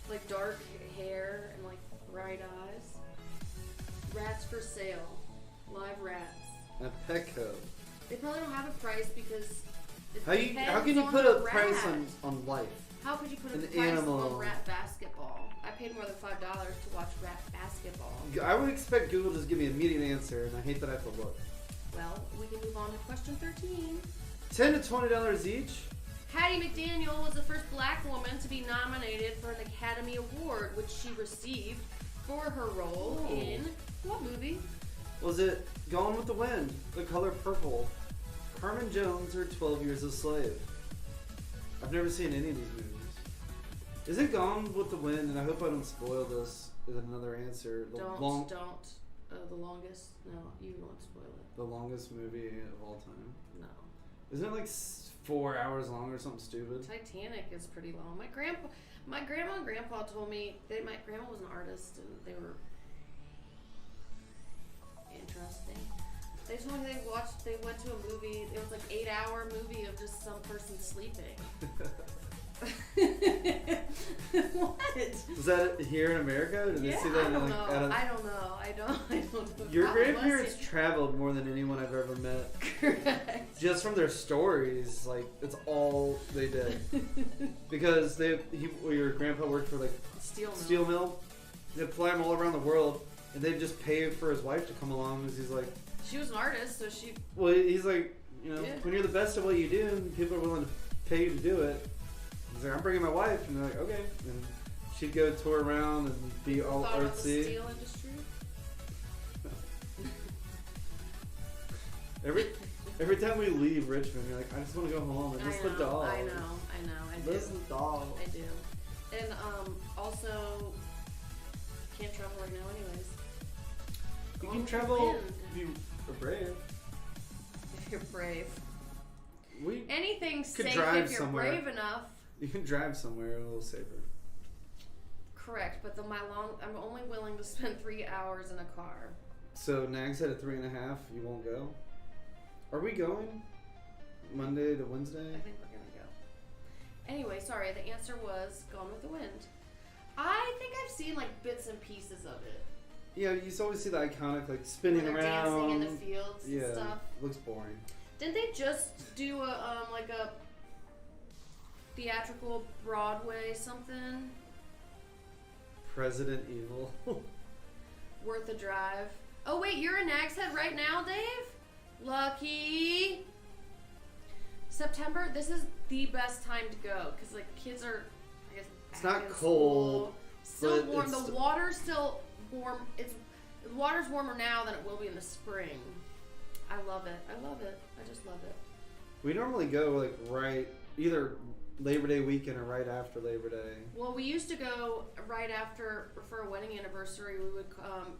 Like dark hair and like bright eyes. Rats for sale. Live rats. At Petco. They probably don't have a price because How can you put a price on life? How could you put a An price animal. on rat basketball? I paid more than $5 to watch rat basketball. I would expect Google to just give me an immediate answer, and I hate that I have to look. Well, we can move on to question 13. $10 to $20 each? Hattie McDaniel was the first black woman to be nominated for an Academy Award, which she received for her role in what movie? Was it Gone with the Wind, The Color Purple, Carmen Jones, or 12 Years a Slave? I've never seen any of these movies. Is it Gone with the Wind? And I hope I don't spoil this with another answer. The longest? No, you won't spoil it. The longest movie of all time? No. Isn't it like 4 hours long or something stupid? Titanic is pretty long. My grandma and grandpa told me my grandma was an artist and they were interesting. They told me they went to a movie. It was like 8-hour movie of just some person sleeping. What? Was that here in America? Or did they see that I don't know. out of... I don't know. Your grandparents traveled more than anyone I've ever met. Correct. Just from their stories, like it's all they did. Because your grandpa worked for like steel mill. They'd fly him all around the world, and they'd just pay for his wife to come along because he's like. She was an artist, so she. Well, he's like, when you're the best at what you do, and people are willing to pay you to do it. He's like, I'm bringing my wife, and they're like, okay. And she'd go tour around and be all artsy. About the steel industry. Every time we leave Richmond, you're like, I just want to go home and miss the dog. I know. I do. Miss the dog. I do. And also, can't travel right now, anyways. You can travel if you are brave. If you're brave. Anything's could safe drive if you're somewhere. brave enough. You can drive somewhere a little safer. Correct, but I'm only willing to spend 3 hours in a car. So Nags Head at 3.5. You won't go. Are we going? Monday to Wednesday? I think we're gonna go. Anyway, sorry. The answer was Gone with the Wind. I think I've seen like bits and pieces of it. Yeah, you always see the iconic like spinning around, dancing in the fields and stuff. Looks boring. Didn't they just do a theatrical Broadway something? President Evil. Worth a drive. Oh wait, you're in Nags Head right now, Dave? Lucky. September. This is the best time to go because like kids are, I guess. It's not cold. Still warm. The water's still warm. The water's warmer now than it will be in the spring. I love it. I just love it. We normally go like right either Labor Day weekend or right after Labor Day. Well, we used to go right after for a wedding anniversary.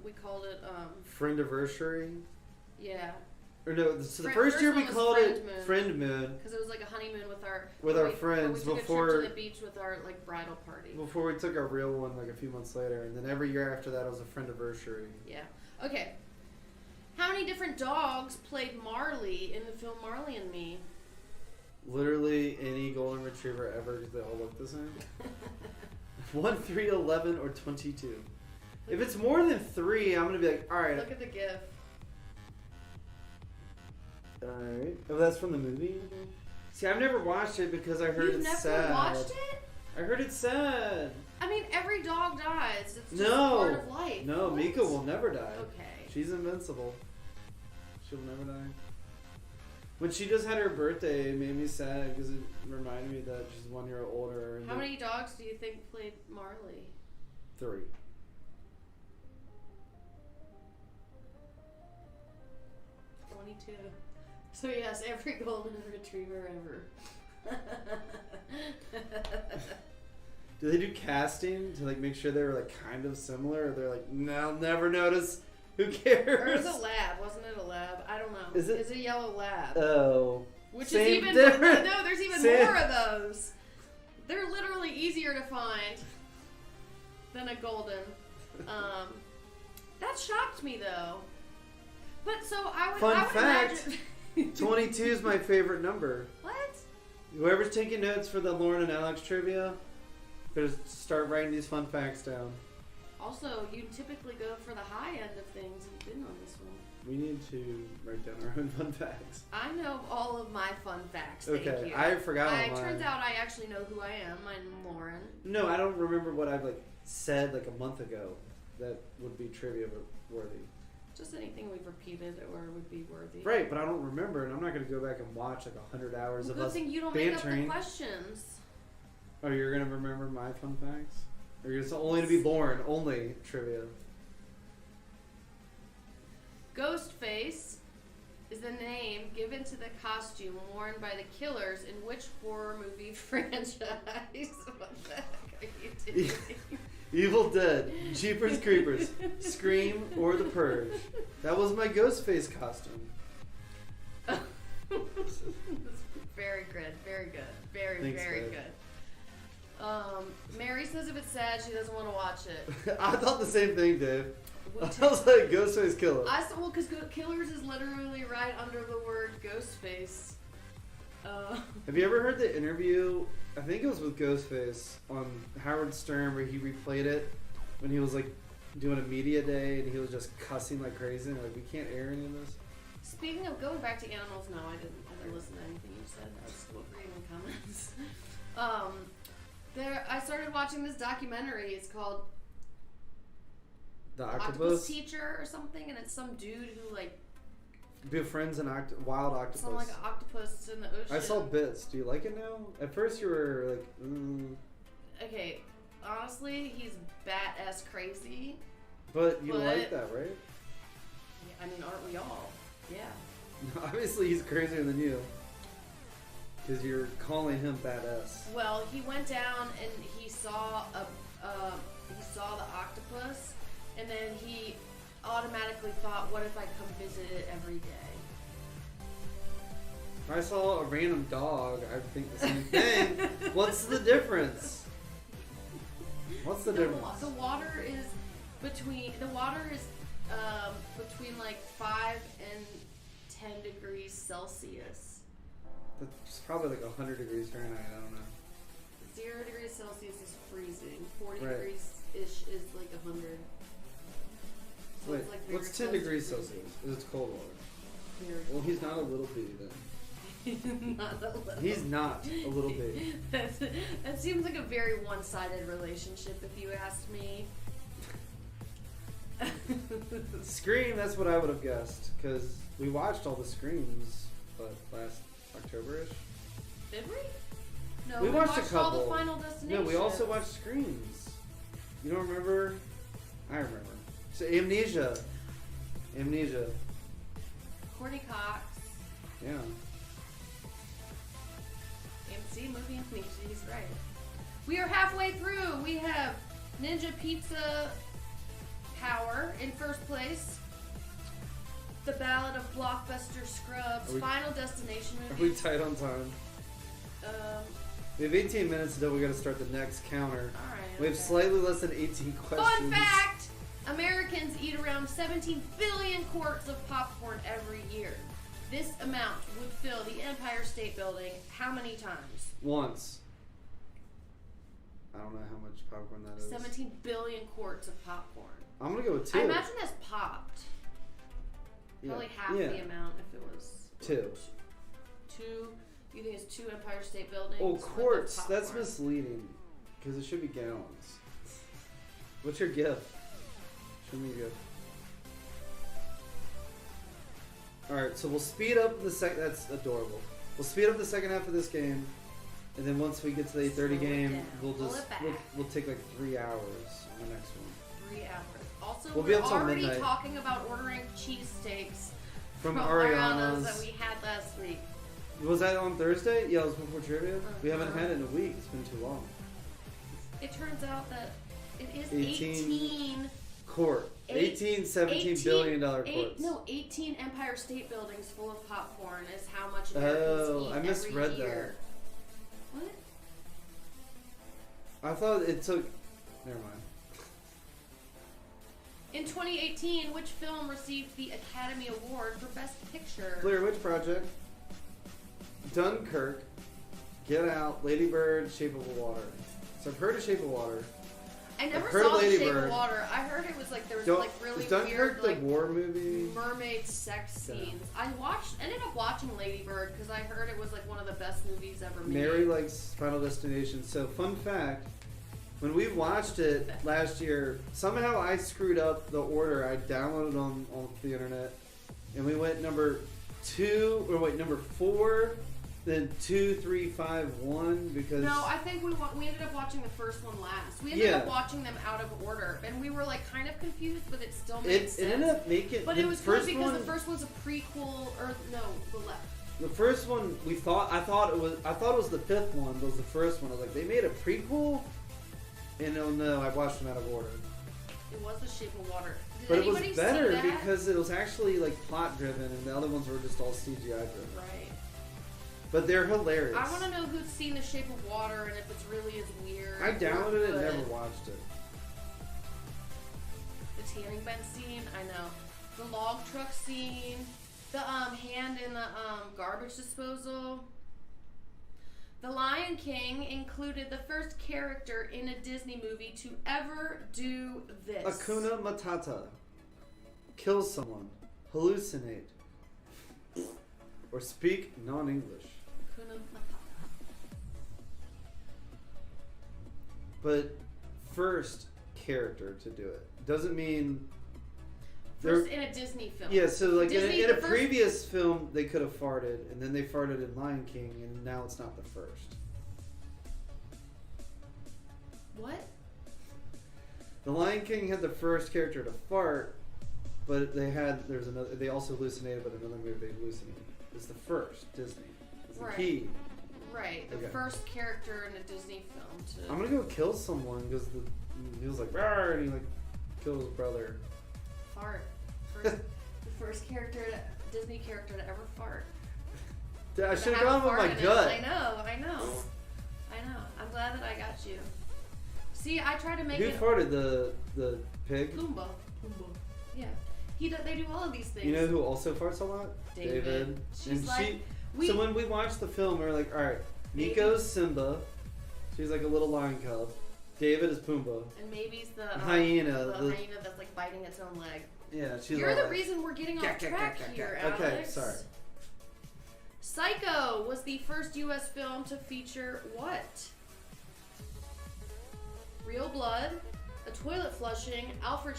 We called it Friendiversary. Yeah. Or no, so the first year we called it Friend Moon because it was like a honeymoon with our friends we took before a trip to the beach with our like bridal party. Before we took our real one like a few months later, and then every year after that it was a Friendiversary. Yeah. Okay. How many different dogs played Marley in the film Marley and Me? Literally any golden retriever ever, because they all look the same. 1, 3, 11, or 22. If it's more than 3, I'm gonna be like, all right. Look at the GIF. All right. Oh, that's from the movie. See, I've never watched it because I heard it's sad. You've never watched it? I heard it's sad. I mean, every dog dies. It's just part of life. No, what? Mika will never die. Okay. She's invincible. She'll never die. When she just had her birthday, it made me sad because it reminded me that she's 1 year older. How many dogs do you think played Marley? 3. So yes, every golden retriever ever. Do they do casting to like make sure they were like kind of similar, or they're like, no, I'll never notice. Who cares? Or it was a lab, wasn't it a lab? I don't know. Is it? It's a yellow lab. Oh. Which Same is even difference. no. There's even more of those. They're literally easier to find than a golden. That shocked me though. But so I would. Fun I would fact: imagine 22 is my favorite number. What? Whoever's taking notes for the Lauren and Alex trivia, better start writing these fun facts down. Also, you typically go for the high end of things, and you didn't on this one. We need to write down our own fun facts. I know all of my fun facts. Okay, thank you. I forgot all mine. Turns out I actually know who I am. I'm Lauren. No, I don't remember what I've like said like a month ago that would be trivia worthy. Just anything we've repeated or would be worthy. Right, but I don't remember, and I'm not going to go back and watch like 100 hours of us good thing you don't bantering. make up the questions. Oh, you're going to remember my fun facts? Or it's only to be born, only trivia. Ghostface is the name given to the costume worn by the killers in which horror movie franchise? What the heck are you doing? Evil Dead, Jeepers Creepers, Scream, or The Purge. That was my Ghostface costume. Very good, very good, Thanks, very babe. good. Mary says if it's sad, she doesn't want to watch it. I thought the same thing, Dave. I was like, Ghostface Killer. Well, because Killers is literally right under the word Ghostface. Have you ever heard the interview? I think it was with Ghostface on Howard Stern, where he replayed it when he was like doing a media day and he was just cussing like crazy. And like, we can't air any of this. Speaking of going back to animals, no, I didn't listen to anything you said. I was just reading the comments. I started watching this documentary. It's called The Octopus Teacher or something, and it's some dude who like befriends an wild octopus. Something like an octopus in the ocean. I saw bits. Do you like it now? At first you were like, Okay, honestly, he's bat-ass crazy. But you like that, right? Yeah, I mean, aren't we all? Yeah. Obviously he's crazier than you. Because you're calling him badass. Well, he went down and he saw the octopus, and then he automatically thought, what if I come visit it every day? If I saw a random dog, I'd think the same thing. What's the difference? What's the difference? The water is between like 5 and 10 degrees Celsius. That's probably like 100 degrees Fahrenheit. I don't know. 0 degrees Celsius is freezing. 40 Right. degrees ish is like 100. So Wait, it's like what's 10 degrees Celsius? It's cold water. Well, he's not a little bitty then. Not a little. He's not a little bitty. That seems like a very one-sided relationship, if you asked me. Scream, that's what I would have guessed. Because we watched all the Screams, last October-ish? Did we? No, we watched a couple. All the Final Destination. No, we also watched Screams. You don't remember? I remember. So Amnesia. Courtney Cox. Yeah. AMC movie Amnesia, he's right. We are halfway through. We have Ninja Pizza Power in first place. The Ballad of Blockbuster Scrubs. Final Destination Are we movie. tight on time? We have 18 minutes until we got to start the next counter. Alright. We have slightly less than 18 questions. Fun fact! Americans eat around 17 billion quarts of popcorn every year. This amount would fill the Empire State Building how many times? Once. I don't know how much popcorn that is. 17 billion quarts of popcorn. I'm going to go with 2. I imagine that's popped. Yeah. Probably half the amount if it was... 2. 2? You think it's 2 Empire State Buildings? Oh, quarts. That's misleading. Because it should be gallons. What's your gift? Show me your gift. Alright, so we'll speed up the second... That's adorable. We'll speed up the second half of this game. And then once we get to the 8:30 game, we'll take like 3 hours on the next one. 3 hours. Also, we'll be up till already midnight. talking about ordering cheesesteaks from Ariana's that we had last week. Was that on Thursday? Yeah, it was before trivia. We haven't had it in a week. It's been too long. It turns out that it is 18 quart. 17 billion dollar quarts. 18 Empire State Buildings full of popcorn is how much Americans eat I misread every year. that. What? I thought it took... Never mind. In 2018, which film received the Academy Award for Best Picture? Blair Witch Project, Dunkirk, Get Out, Lady Bird, Shape of Water. So I've heard of Shape of Water. I never heard saw of The Lady Shape Bird. of Water. I heard it was like there was like really is Dunkirk weird like the war movie? mermaid sex scenes. I ended up watching Lady Bird because I heard it was like one of the best movies ever made. Mary likes Final Destination. So fun fact, when we watched it last year, somehow I screwed up the order. I downloaded on the internet, and we went number 4, then 2, 3, 5, 1 because... No, I think we ended up watching the first one last. We ended up watching them out of order, and we were like kind of confused, but it still made sense. It ended up making... But it was good because the first one's a prequel, or no, the left. The first one I thought it was the 5th one, but it was the first one. I was like, they made a prequel? And oh no, I watched them out of order. It was The Shape of Water. But it was better because it was actually like plot driven, and the other ones were just all CGI driven. Right. But they're hilarious. I want to know who's seen The Shape of Water and if it's really as weird. I downloaded it and never watched it. The tanning bed scene, I know. The log truck scene, the hand in the garbage disposal. The Lion King included the first character in a Disney movie to ever do this. Hakuna Matata. Kill someone. Hallucinate. Or speak non-English. Hakuna Matata. But first character to do it. Doesn't mean... First in a Disney film. Yeah, so like Disney, in a previous film, they could have farted, and then they farted in Lion King, and now it's not the first. What? The Lion King had the first character to fart, but they also hallucinated, but another movie they hallucinated. It's the first Disney. It's the key. Right, the first character in a Disney film to... I'm gonna go kill someone because he was like, "Rawr," and he like killed his brother. Fart. The first Disney character to ever fart. I should have gone with my gut. I know. I'm glad that I got you. See, I tried to make it... Who farted? The pig? Pumbaa. Yeah. They do all of these things. You know who also farts a lot? David. She's so when we watched the film, we were like, alright, Nico's Simba. She's like a little lion cub. David is Pumbaa. And maybe's the hyena. The hyena that's like biting its own leg. Yeah, she's You're the reason we're getting off track here, Alex. Okay, sorry. Psycho was the first U.S. film to feature what? Real blood, a toilet flushing, Alfred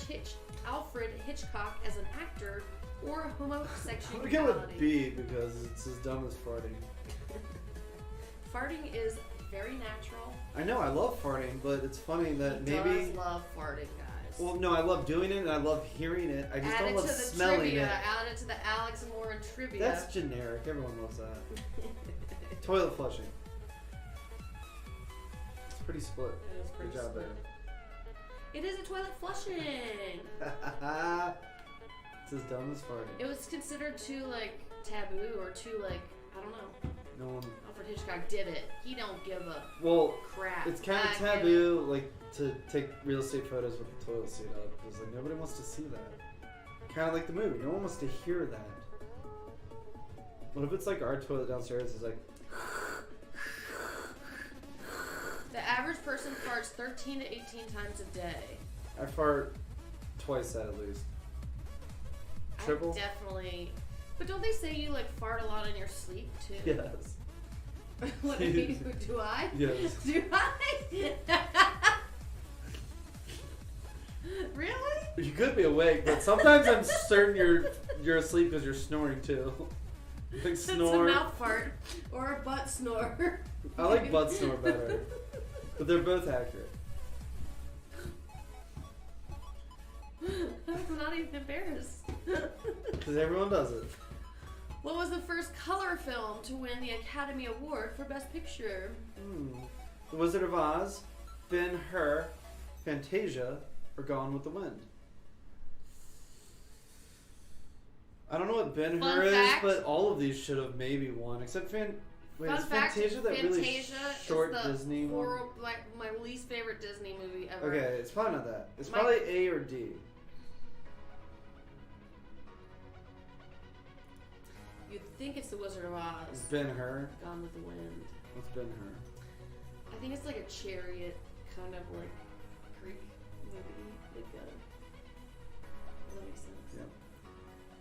Hitchcock as an actor, or homosexuality. I'm gonna go with B because it's as dumb as farting. Farting is very natural. I know, I love farting, but it's funny that he maybe... does love farting, guys. Well, no, I love doing it and I love hearing it. I just don't love smelling it. Add it to the Alex and Lauren trivia. That's generic. Everyone loves that. Toilet flushing. It's pretty split. It is pretty Good job split. there. It is a toilet flushing. It's as dumb as farting. It was considered too like taboo or too like I don't know. No one. Alfred Hitchcock did it. He don't give a crap. It's kind of taboo, like to take real estate photos with the toilet seat up because like nobody wants to see that. Kind of like the movie. No one wants to hear that. What if it's like our toilet downstairs is like. The average person farts 13 to 18 times a day. I fart twice that at least. Triple? I definitely. But don't they say you like fart a lot in your sleep too? Yes. What do I? Yes. Do I? Really? You could be awake, but sometimes I'm certain you're asleep because you're snoring too. Like snore. It's a mouth fart or a butt snore. I like butt snore better, but they're both accurate. I'm not even embarrassed. Because everyone does it. What was the first color film to win the Academy Award for Best Picture? The Wizard of Oz, Ben-Hur, Fantasia, or Gone with the Wind? I don't know what Ben-Hur is, but all of these should have maybe won, except Fantasia, that really short Disney one? Like my least favorite Disney movie ever. Okay, it's probably not that. It's probably A or D. You'd think it's The Wizard of Oz. It's Ben-Hur. Gone with the Wind. What's Ben-Hur? I think it's like a chariot kind of like Greek movie. Like a, does that make sense? Yeah.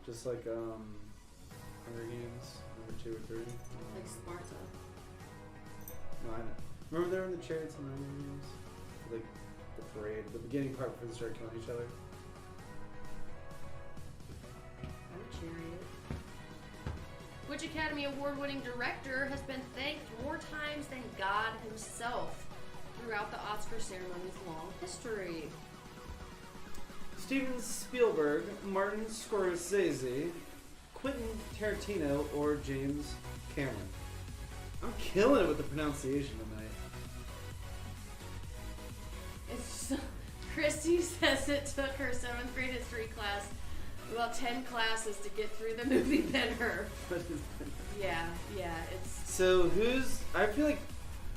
Just like Hunger Games, number 2 or 3. Like Sparta. No, I know. Remember they were in the chariots in the Hunger Games? Like the parade, the beginning part before they started killing each other. I'm a chariot. Which Academy Award-winning director has been thanked more times than God himself throughout the Oscar ceremony's long history? Steven Spielberg, Martin Scorsese, Quentin Tarantino, or James Cameron? I'm killing it with the pronunciation tonight. It's Christy says it took her 7th grade history class about 10 classes to get through the movie Ben-Hur. Yeah, it's... So I feel like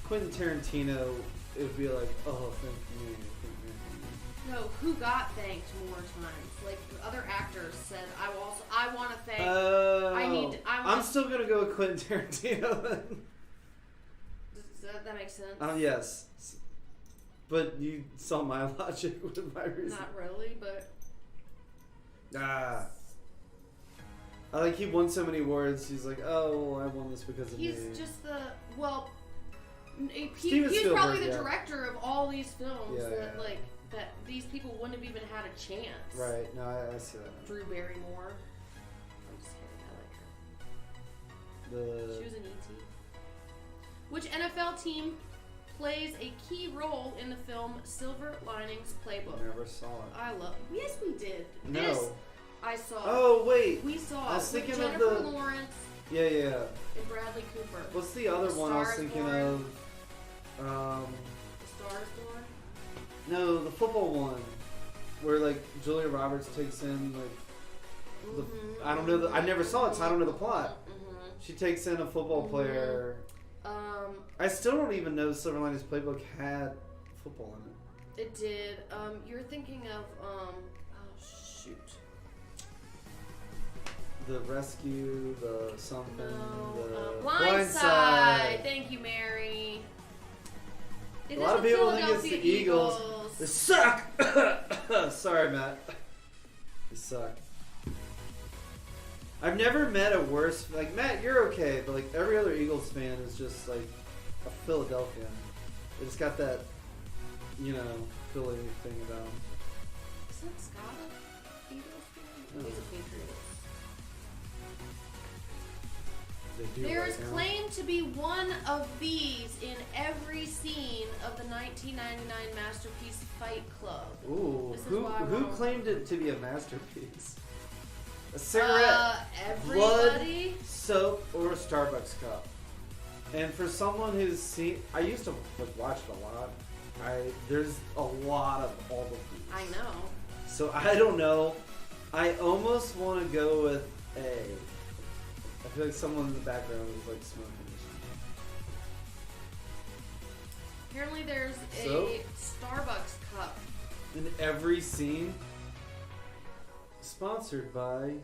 Quentin Tarantino, it would be like, oh, thank me. No, who got thanked more times? Like, other actors said, I want to thank... I'm still going to go with Quentin Tarantino then. make sense. Yes. But you saw my logic with my reason. Not really, but... I like he won so many awards. He's like, oh, well, I won this because of me. He's just the... Well, he's Spielberg, probably the director of all these films Yeah. that these people wouldn't have even had a chance. Right. No, I see that. Drew Barrymore. I'm just kidding. I like her. She was in E.T. Which NFL team plays a key role in the film Silver Linings Playbook? Never saw it. I love. Yes, we did. No. This I saw. Oh wait. We saw. I was thinking Jennifer of the Lawrence Yeah. and Bradley Cooper. What's the other one I was thinking Born. of? The Stars Born. No, the football one, where like Julia Roberts takes in like the I don't know. I never saw it, so I don't know the plot. She takes in a football player. I still don't even know Silver Linings Playbook had football in it. It did. You're thinking of oh shoot. The Rescue, the something, the Blindside. Thank you, Mary. It a lot of the people think it's the Philadelphia Eagles. They suck! Sorry, Matt. They suck. I've never met a worse... Like, Matt, you're okay, but like every other Eagles fan is just like a Philadelphian. They just got that, you know, Philly thing about them. Isn't Scott a Eagles fan? No. He's a Patriot. They do There is right now. claimed to be one of these in every scene of the 1999 masterpiece Fight Club. Ooh, This is who why I who won't- claimed it to be a masterpiece? A cigarette, Everybody. blood, soap, or a Starbucks cup. And for someone who's seen, I used to like, watch it a lot. There's a lot of all of these. I know. So I don't know. I almost want to go with A. I feel like someone in the background is like smoking. Apparently, there's So? a Starbucks cup. In every scene, sponsored by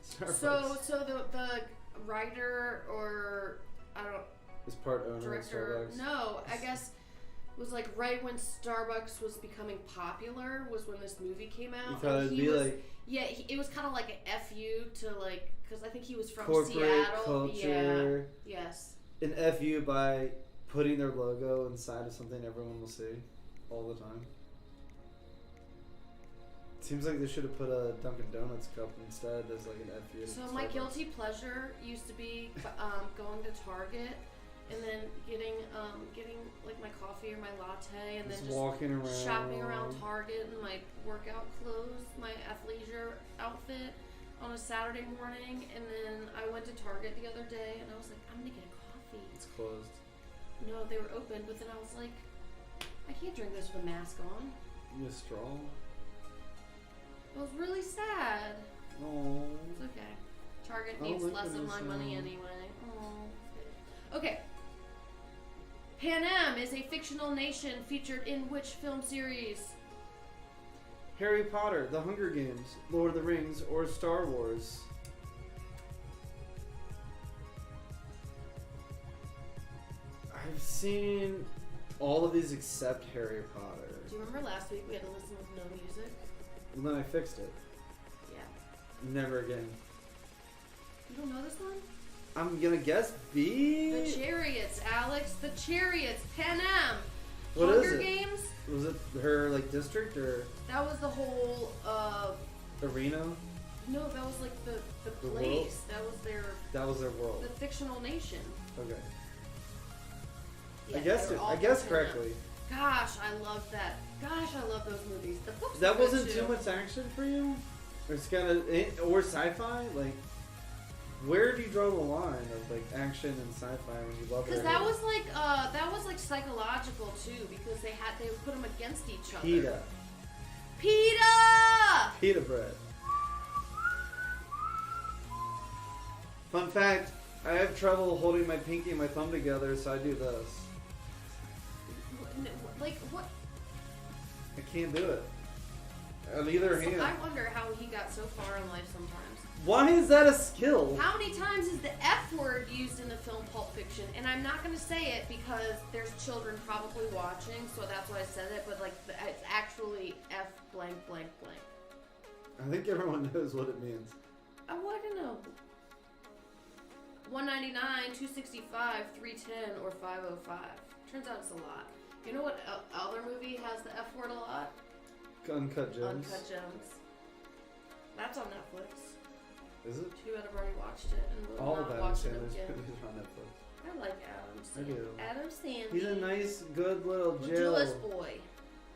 Starbucks. So the writer or I don't is part owner director. of Starbucks. No, I guess it was like right when Starbucks was becoming popular was when this movie came out. You thought and it'd he be was, like yeah, it was kind of like a FU to like because I think he was from corporate Seattle. culture. Yeah. Yes. An FU by putting their logo inside of something everyone will see all the time. Seems like they should have put a Dunkin' Donuts cup instead as like an FU. So Starbucks. my guilty pleasure used to be going to Target and then getting like my coffee or my latte and then just walking around, shopping around Target in my workout clothes, my athleisure outfit on a Saturday morning, and then I went to Target the other day and I was like, I'm gonna get a coffee. It's closed. No, they were open, but then I was like, I can't drink this with a mask on. You a straw? It was really sad. Oh. It's okay. Target I don't needs like less when of you my say money that. anyway. Oh. Okay. Panem is a fictional nation featured in which film series? Harry Potter, The Hunger Games, Lord of the Rings, or Star Wars? I've seen all of these except Harry Potter. Do you remember last week we had to listen with no music? And then I fixed it. Yeah. Never again. You don't know this one? I'm gonna guess B. The Chariots, Alex. The Chariots. Panem. What is Hunger it? Games. Was it her like district or That was the whole. arena? No, that was like the The place. world? That was That was their world. the fictional nation. Okay. Yeah, I guessed they it. were all I guessed from Panem. correctly. Gosh, I love that. Gosh, I love those movies. The books. That were good, wasn't too much action for you? Or it's kind of or sci-fi? Like, where do you draw the line of like action and sci-fi when you love it? Because that was like psychological too. Because they would put them against each other. Pita. Pita. Pita bread. Fun fact: I have trouble holding my pinky and my thumb together, so I do this. Like what? I can't do it. on either hand. I wonder how he got so far in life sometimes. Why is that a skill? How many times is the F word used in the film Pulp Fiction? And I'm not going to say it because there's children probably watching, so that's why I said it, but like it's actually F blank blank blank. I think everyone knows what it means. I want to know. 199, 265, 310, or 505. Turns out it's a lot. You know what other movie has the F word a lot? Uncut Gems. Uncut Gems. That's on Netflix. Is it? You would have already watched it and will All not of Adam watch it Sandler's again. movies are on Netflix. I like Adam Sandler. I do. Adam Sandler. He's a nice, good little Jill. Jewish boy.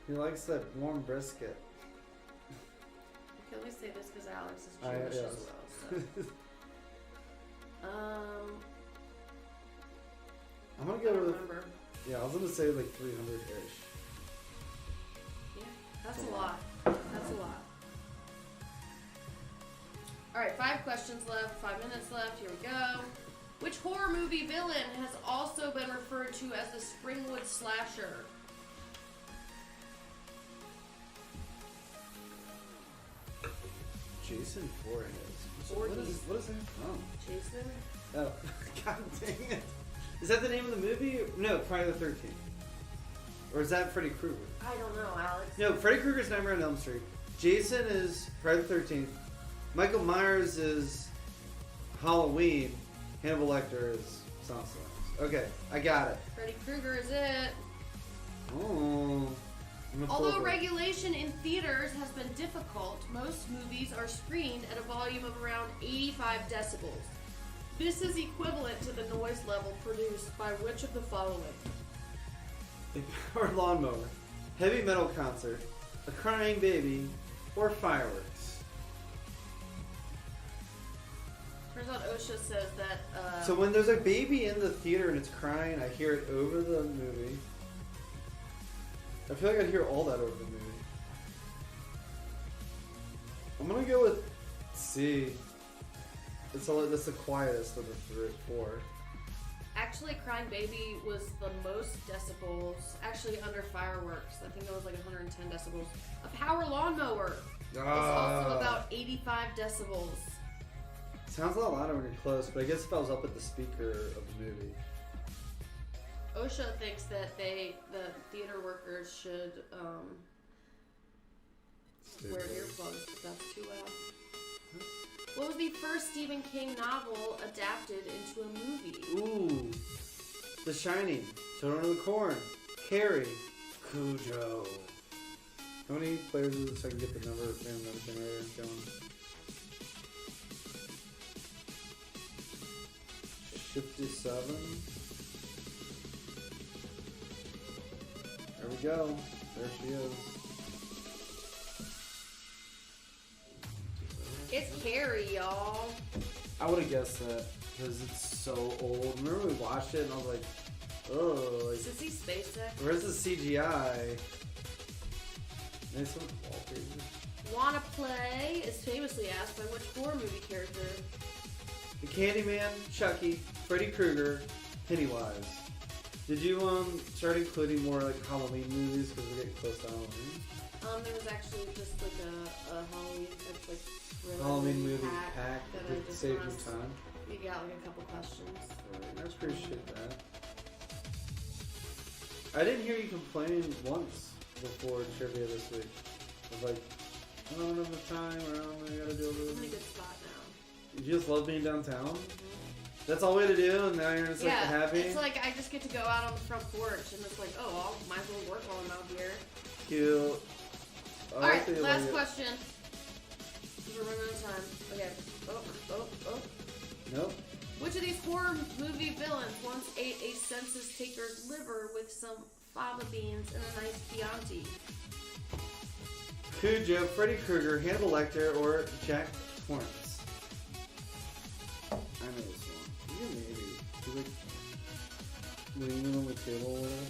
He likes that warm brisket. I can only say this because Alex is Jewish as well. So. I'm gonna I go don't with. remember. Yeah, I was gonna say like 300-ish. Yeah, that's a lot. That's a lot. Alright, 5 questions left, 5 minutes left. Here we go. Which horror movie villain has also been referred to as the Springwood Slasher? Jason Voorhees. Voorhees. What is that from? Jason? Oh, god dang it. Is that the name of the movie? No, Friday the 13th. Or is that Freddy Krueger? I don't know, Alex. No, Freddy Krueger's Nightmare on Elm Street. Jason is Friday the 13th. Michael Myers is Halloween. Hannibal Lecter is Silence of the Lambs. Okay, I got it. Freddy Krueger is it. Oh. Although regulation in theaters has been difficult, most movies are screened at a volume of around 85 decibels. This is equivalent to the noise level produced by which of the following? A powered lawnmower, heavy metal concert, a crying baby, or fireworks. Turns out OSHA says that... So when there's a baby in the theater and it's crying, I hear it over the movie. I feel like I'd hear all that over the movie. I'm gonna go with C. That's the quietest of the 4. Actually, Crying Baby was the most decibels. Actually, under fireworks. I think it was like 110 decibels. A power lawnmower is also about 85 decibels. Sounds a lot louder when you're close, but I guess if I was up at the speaker of the movie. OSHA thinks that the theater workers should wear earplugs if that's too loud. What was the first Stephen King novel adapted into a movie? Ooh. The Shining. Children of the Corn. Carrie. Cujo. How many players is it so I can get the number of random number generator going? 57. There we go. There she is. It's Carrie, y'all. I would have guessed that because it's so old. Remember we watched it and I was like, oh, like, Sissy Spacek. where's the CGI? Nice one. Wanna Play is famously asked by which horror movie character? The Candyman, Chucky, Freddy Krueger, Pennywise. Did you start including more like Halloween movies because we're getting close to Halloween? There was actually just like a Halloween, like Halloween movie pack that I would just save wanna- you time. We got like a couple questions. I appreciate that. I didn't hear you complain once before trivia this week. Of like, I don't have the time or I gotta do I'm in a it. good spot now. You just love being downtown? Mm-hmm. That's all we had to do and now you're just like Yeah, happy? it's like I just get to go out on the front porch and it's like, oh, well, might as well work while I'm out here. Cute. Alright, last question. We're running out of time. Okay. Oh. Nope. Which of these horror movie villains once ate a census taker's liver with some fava beans and a nice Chianti? Cujo, Freddy Krueger, Hannibal Lecter, or Jack Torrance? I know this one. You maybe. He's like leaning on the table a little.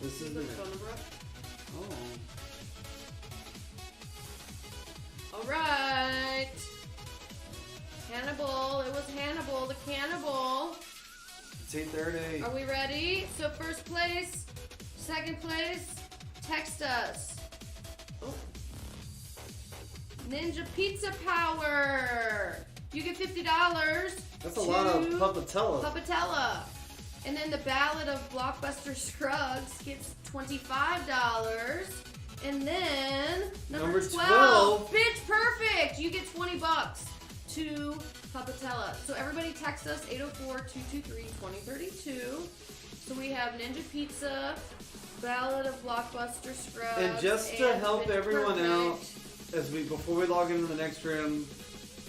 This is the phone number up. Oh. Alright. Hannibal. It was Hannibal, the cannibal. It's 8:30. Are we ready? So first place, Second place, text us. Oh. Ninja Pizza Power. You get $50. That's a lot of Pupatella. Pupatella. And then the Ballad of Blockbuster Scruggs gets $25. And then number 12, Bitch Perfect. You get $20 to Pupatella. So everybody text us 804-223-2032. So we have Ninja Pizza, Ballad of Blockbuster Scrubs. And just to help everyone out, before we log into the next room,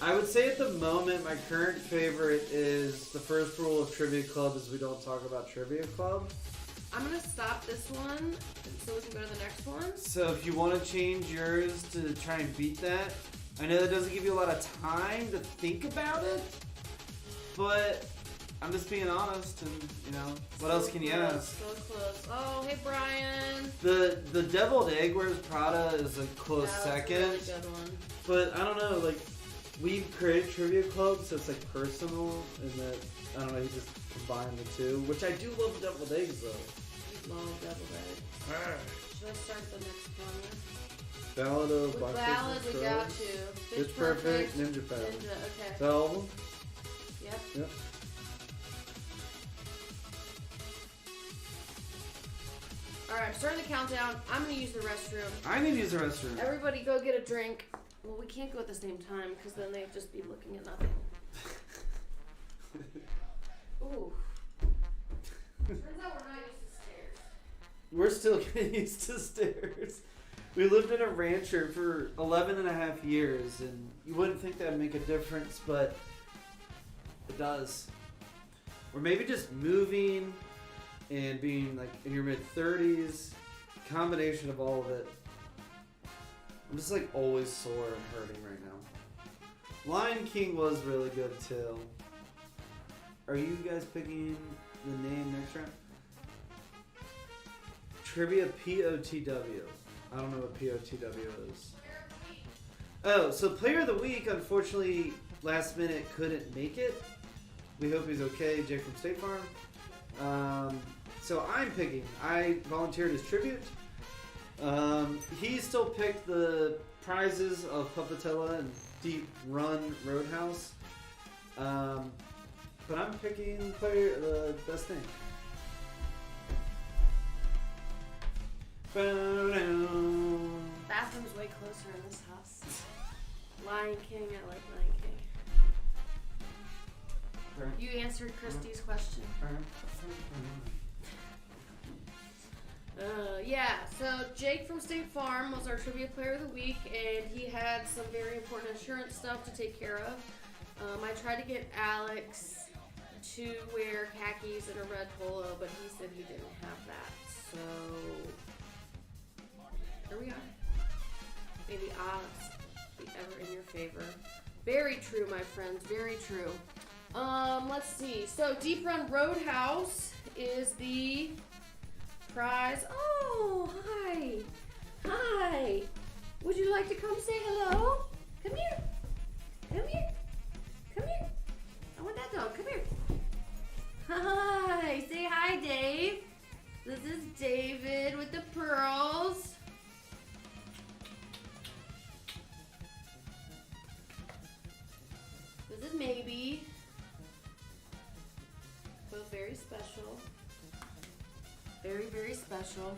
I would say at the moment my current favorite is the first rule of Trivia Club is we don't talk about Trivia Club. I'm gonna stop this one so we can go to the next one. So if you want to change yours to try and beat that, I know that doesn't give you a lot of time to think about it, but I'm just being honest, and what else can you ask? So close. Oh, hey Brian. The deviled egg wears Prada is a close second. A really good one. But I don't know, like we've created Trivia Club, so it's like personal, and that I don't know, you just combine the two, which I do love deviled eggs though. I love deviled eggs. Should I start the next one? Ballad of Ballad, we got to. Bitch Perfect, Ninja Power. Ninja, okay. Is that all of them? Yep. Alright, I'm starting the countdown. I'm going to use the restroom. I need to use the restroom. Everybody go get a drink. Well, we can't go at the same time because then they'd just be looking at nothing. Ooh. Turns out we're not used to stairs. We're still getting used to stairs. We lived in a rancher for 11 and a half years, and you wouldn't think that would make a difference, but it does. Or maybe just moving and being like in your mid-30s, combination of all of it. I'm just like always sore and hurting right now. Lion King was really good too. Are you guys picking the name next round? Trivia POTW. I don't know what POTW is. Oh, so Player of the Week, unfortunately, last minute couldn't make it. We hope he's okay, Jake from State Farm. So I'm picking. I volunteered as tribute. He still picked the prizes of Pupatella and Deep Run Roadhouse. But I'm picking the best thing. Bathroom's way closer in this house. Lion King, I like Lion King. You answered Christy's question. Yeah, so Jake from State Farm was our Trivia Player of the Week, and he had some very important insurance stuff to take care of. I tried to get Alex to wear khakis and a red polo, but he said he didn't have that. So here we are. May the odds be ever in your favor. Very true, my friends. Very true. Let's see. So Deep Run Roadhouse is the prize. Oh, hi. Hi. Would you like to come say hello? Come here. Come here. Come here. I want that dog. Come here. Hi. Say hi, Dave. This is David with the pearls. This is Maybe. Both very special. Very, very special.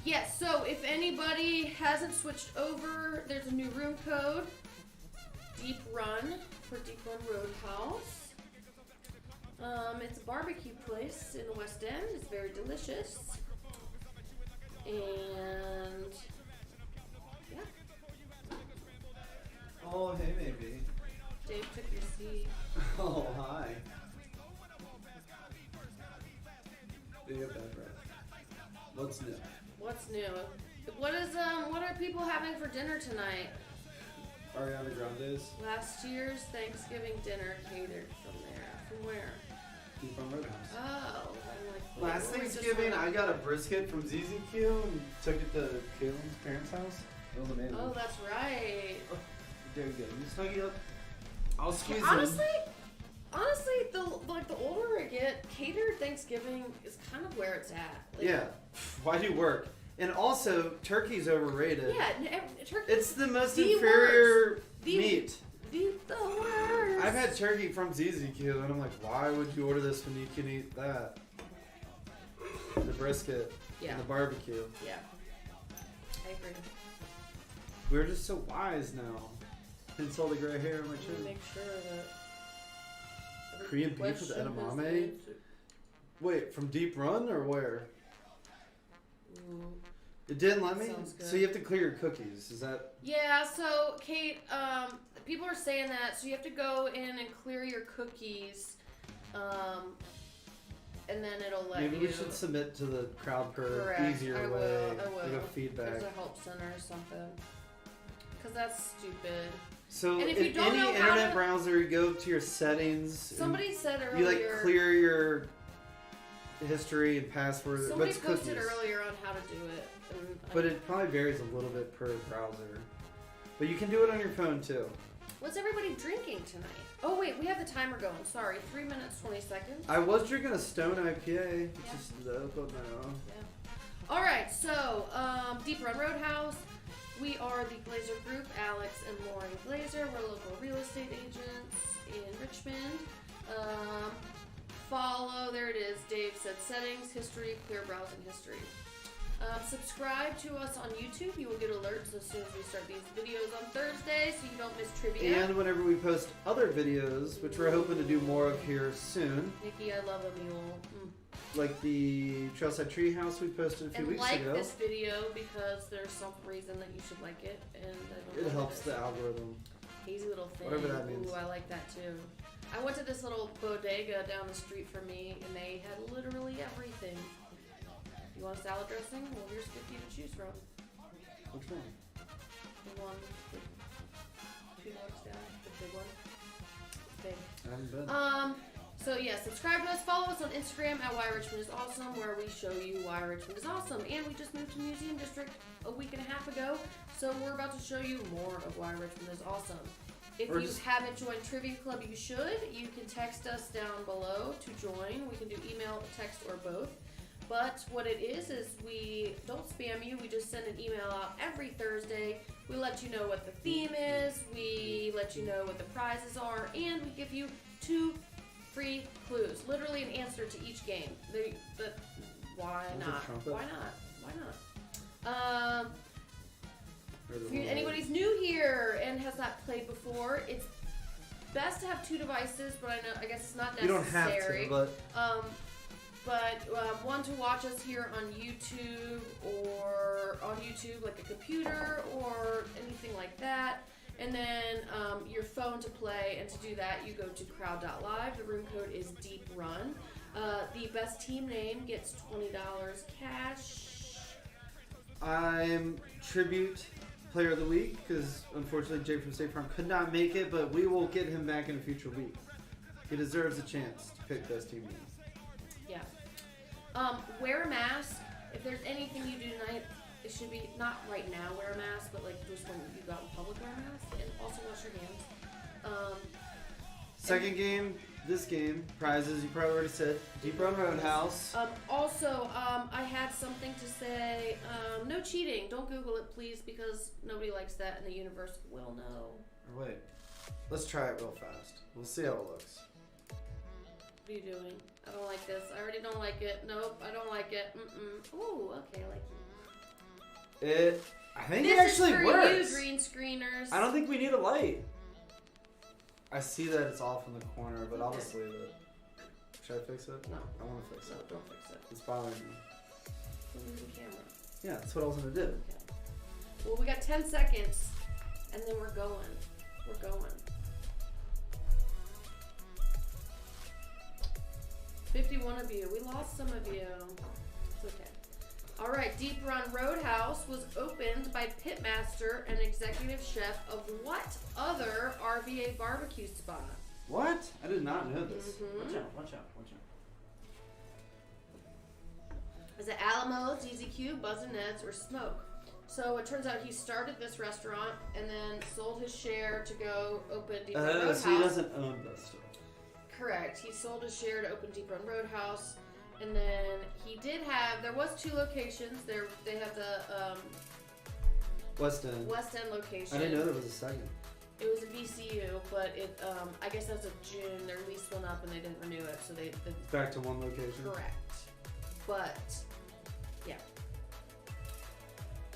Yes, so if anybody hasn't switched over, there's a new room code. Deep Run for Deep Run Roadhouse. It's a barbecue place in the West End. It's very delicious. And yeah. Oh, hey, maybe. Dave took your seat. Oh, hi. Big bad breath. What's new? What's new? What are people having for dinner tonight? Ariana Grande's. Last year's Thanksgiving dinner catered from there. From where? Deep Run Roadhouse. Oh, I'm like, Last Thanksgiving, I got a brisket from ZZQ and took it to Kaylin's parents' house. It was amazing. Oh, that's right. Oh, there you go. You snuggie up. I'll squeeze Honestly, Honestly, the older I get, catered Thanksgiving is kind of where it's at. Like, yeah. Why do you work? And also, turkey's overrated. Yeah, turkey. It's the most inferior meat. The worst. I've had turkey from ZZQ, and I'm like, why would you order this when you can eat that? The brisket and the barbecue. Yeah, I agree. We're just so wise now. Hence all the gray hair on my chin. Make sure that Korean beef with edamame? Wait, from Deep Run or where? Ooh. It didn't let me? Sounds good. So you have to clear your cookies, is that? Yeah, so Kate, people are saying that, so you have to go in and clear your cookies, and then it'll let you. Maybe we should submit to the crowd per easier I way. will. Like a feedback. There's a help center or something. Because that's stupid. So and if in you don't any know internet browser, you go to your settings. Somebody said earlier. You like clear your history and password. Somebody What's posted cookies? earlier on how to do it. But it probably varies a little bit per browser. But you can do it on your phone too. What's everybody drinking tonight? Oh wait, we have the timer going. Sorry, 3 minutes 20 seconds. I was drinking a Stone IPA. It's just open now. Yeah. All right, so Deep Run Roadhouse. We are the Glazer Group, Alex and Lauren Glazer. We're local real estate agents in Richmond. Follow, there it is. Dave said settings, history, clear browsing history. Subscribe to us on YouTube. You will get alerts as soon as we start these videos on Thursday, so you don't miss trivia. And whenever we post other videos, which we're hoping to do more of here soon. Nikki, I love a mule. Like the Trailside Treehouse we posted a few weeks ago. And like this video because there's some reason that you should like it, and I don't it helps the algorithm. Easy little thing. Whatever that means. Ooh, I like that too. I went to this little bodega down the street from me, and they had literally everything. You want salad dressing? Well, here's 50 to choose from. Which one? The one with 2 notes down, the big one. Big. I haven't been. So yeah, subscribe to us. Follow us on Instagram at Why Richmond is Awesome, where we show you why Richmond is awesome. And we just moved to Museum District a week and a half ago, so we're about to show you more of why Richmond is awesome. If you haven't joined Trivia Club, you should. You can text us down below to join. We can do email, text, or both. But what it is we don't spam you. We just send an email out every Thursday. We let you know what the theme is. We let you know what the prizes are. And we give you 2 free clues. Literally an answer to each game. Why not? Why not? Why not? If anybody's new here and has not played before, it's best to have 2 devices, but I guess it's not necessary. You don't have to, but one to watch us here on YouTube or on YouTube, like a computer or anything like that. And then your phone to play, and to do that, you go to crowd.live. The room code is Deep Run. The best team name gets $20 cash. I'm Tribute Player of the Week, because unfortunately Jake from State Farm could not make it, but we will get him back in a future week. He deserves a chance to pick best team name. Yeah. Wear a mask. If there's anything you do tonight, it should be not right now wear a mask, but like just when you go out in public wear a mask, and also wash your hands. Second game, this game, prizes, you probably already said. Deep Run Roadhouse. Also, I had something to say. No cheating. Don't Google it, please, because nobody likes that, and the universe will know. Or wait, let's try it real fast. We'll see how it looks. What are you doing? I don't like this. I already don't like it. Nope, I don't like it. Ooh, okay, I like it. I think it actually works. This is for you, green screeners. I don't think we need a light. I see that it's off in the corner, but I'll just leave it. Should I fix it? No. I want to fix it. No, don't fix it. It's bothering me. Move the camera. Yeah, that's what I was going to do. Okay. Well, we got 10 seconds, and then we're going. We're going. 51 of you. We lost some of you. It's okay. All right. Deep Run Roadhouse was opened by pitmaster and executive chef of what other RVA barbecue spot? What? I did not know this. Mm-hmm. Watch out. Is it Alamo, ZZQ, Buzz and Ned's, or Smoke? So it turns out he started this restaurant and then sold his share to go open Deep Run Roadhouse. So he doesn't own this stuff. Correct. He sold his share to open Deep Run Roadhouse, and then he did have. There was 2 locations. They have the West End location. I didn't know there was a second. It was a VCU, but it I guess as of June their lease went up and they didn't renew it, so they back to one location. Correct. But yeah.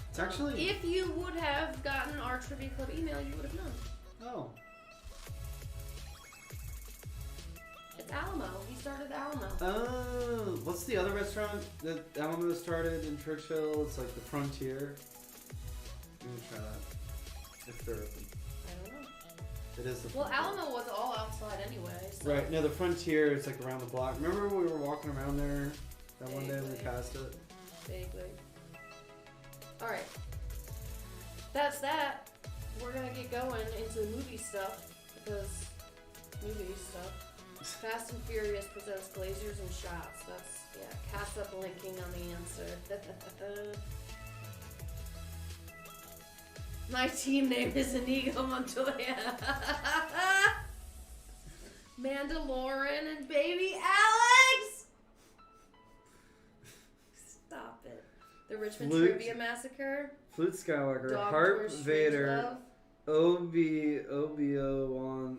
It's actually if you would have gotten our Trivia Club email, you would have known. Oh. It's Alamo. He started Alamo. Oh, what's the other restaurant that Alamo started in Churchill? It's like the Frontier. I'm gonna try that if they're open. I don't know. It is the Frontier. Alamo was all outside anyway. So. Right. No, the Frontier is like around the block. Remember when we were walking around there that one day when we passed it? Vaguely. All right. That's that. We're gonna get going into movie stuff because movie stuff. Fast and Furious presents Glazers and Shots. That's Casa blinking on the answer. My team name is Inigo Montoya. Mandalorian and baby Alex. Stop it. The Richmond Trivia Massacre. Flute Skywalker. Dog Harp Vader. Obi-Wan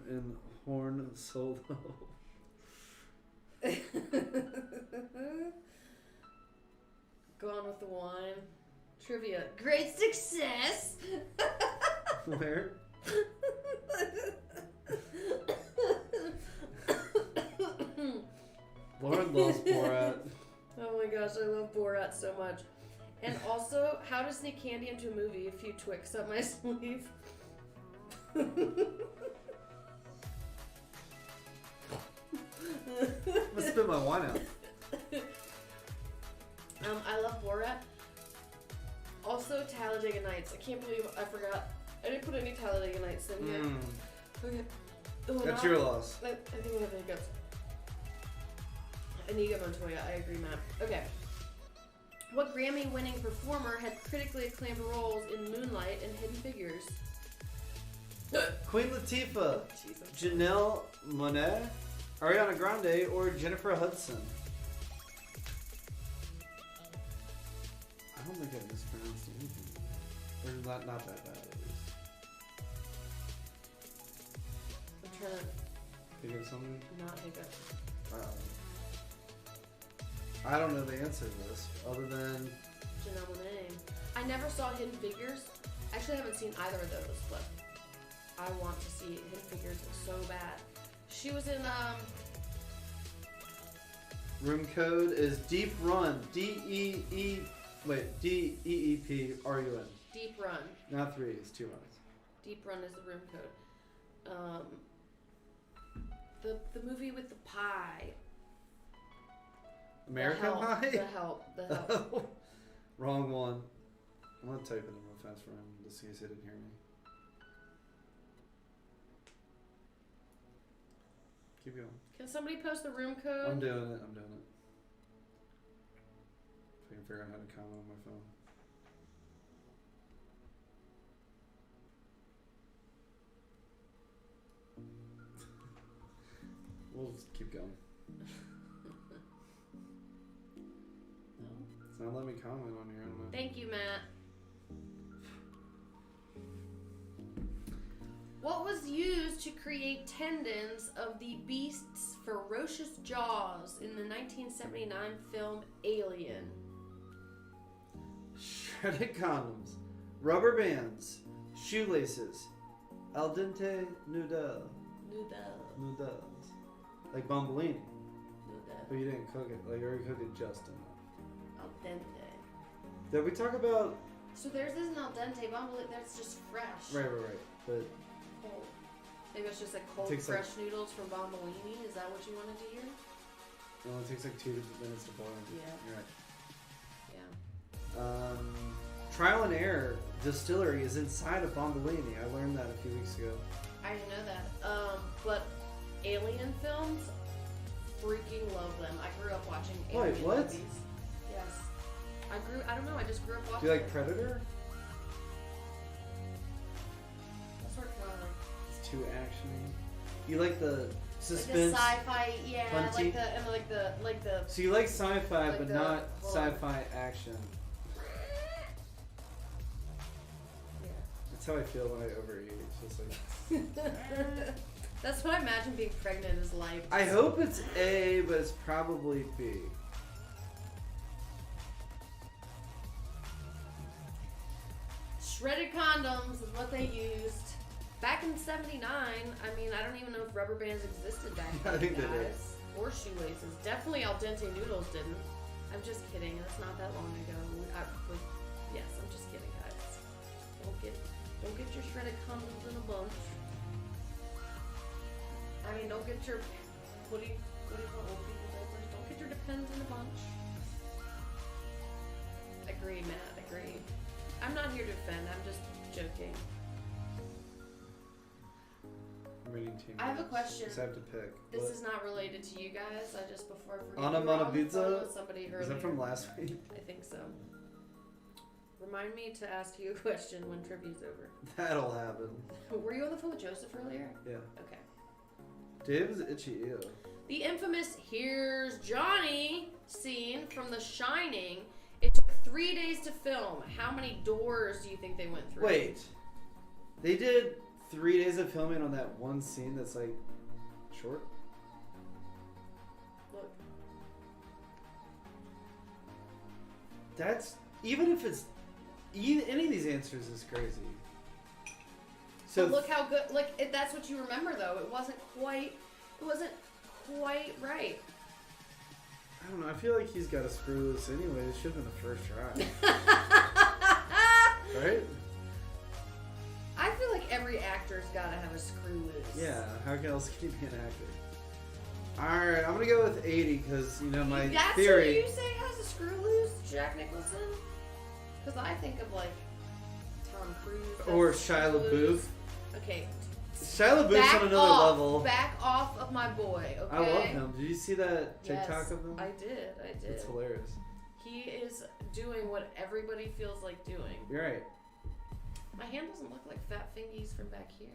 and Horn Solo. Go on with the wine. Trivia. Great success! Where? Lauren loves Borat. Oh my gosh, I love Borat so much. And also, how to sneak candy into a movie, a few Twix up my sleeve. I'm gonna spit my wine out. I love Borat. Also, Talladega Nights. I can't believe I forgot. I didn't put any Talladega Nights in here. Okay. That's your loss. I think we have hiccups. Inigo Montoya, I agree, Matt. Okay. What Grammy-winning performer had critically acclaimed roles in Moonlight and Hidden Figures? Queen Latifah, Janelle Monáe, Ariana Grande, or Jennifer Hudson? I don't think I mispronounced anything. Or not that bad, at least. I'm trying to... Think of something? Not hiccup. I don't know the answer to this, other than... Janelle Monáe. I never saw Hidden Figures. Actually, I haven't seen either of those, but I want to see Hidden Figures so bad. She was in, Room code is Deep Run. D-E-E... Wait, D-E-E-P-R-U-N. Deep Run. Not 3, it's 2 runs. Deep Run is the room code. The movie with the pie. American Pie? The Help. Wrong one. I'm gonna type it in real fast for him just in case he didn't hear me. Keep going. Can somebody post the room code? I'm doing it. If I can figure out how to comment on my phone. We'll just keep going. It's not letting me comment on your own. Thank you, Matt. What was used to create tendons of the beast's ferocious jaws in the 1979 film Alien? Shredded condoms, rubber bands, shoelaces, al dente noodles. Like bombolini. But you didn't cook it. Like, you already cooked it just enough. Al dente. Did we talk about... So theirs isn't al dente bombolini, that's just fresh. Right. But... Cold. Maybe it's just like cold, fresh noodles from bombolini? Is that what you wanted to hear? It only takes like 2 minutes to boil. Yeah. You're right. Yeah. Trial and Error Distillery is inside of Bombolini. I learned that a few weeks ago. I didn't know that. But Alien films, freaking love them. I grew up watching Alien movies. Yes. I just grew up watching Do you like them. Predator? That's what I like. It's too actiony. You like the suspense. Like the sci-fi, yeah, punchy. like the. So you like sci-fi, like but the- not hold on. sci-fi action. Yeah. That's how I feel when I overeat. It's just like. That's what I imagine being pregnant is like. I hope it's A, but it's probably B. Shredded condoms is what they used back in '79. I mean, I don't even know if rubber bands existed back then, I think they did. guys. Or shoelaces. Definitely al dente noodles didn't. I'm just kidding. That's not that long ago. Yes, I'm just kidding, guys. Don't get your shredded condoms in a bunch. I mean, don't get your what do you call old people diapers? Don't get your Depends in a bunch. Agreed, Matt. Agreed. I'm not here to defend. I'm just joking. I'm reading team. I have a question. Because I have to pick. This What? is not related to you guys. I just before I forget. Anna we were on the Pizza? phone with somebody earlier. Is that from last week? I think so. Remind me to ask you a question when trivia's over. That'll happen. Were you on the phone with Joseph earlier? Yeah. Okay. Dave's itchy ew. The infamous "Here's Johnny" scene from The Shining. It took 3 days to film. How many doors do you think they went through? Wait. They did 3 days of filming on that one scene that's like short? Look. That's even if it's any of these answers is crazy. So But look how good. Like that's what you remember though. It wasn't quite right. I don't know. I feel like he's got to screw this anyway. It should have been the first try, right? I feel like every actor's gotta have a screw loose. Yeah. How else can he be an actor? All right, I'm gonna go with 80 because my That's theory. who you say has a screw loose, Jack Nicholson? Because I think of like Tom Cruise Or has a Shia screw LaBeouf. loose. Okay. Shia LaBeouf's on another level. Back off of my boy. Okay. I love him. Did you see that TikTok Yes, of him? I did. It's hilarious. He is doing what everybody feels like doing. You're right. My hand doesn't look like fat fingies from back here.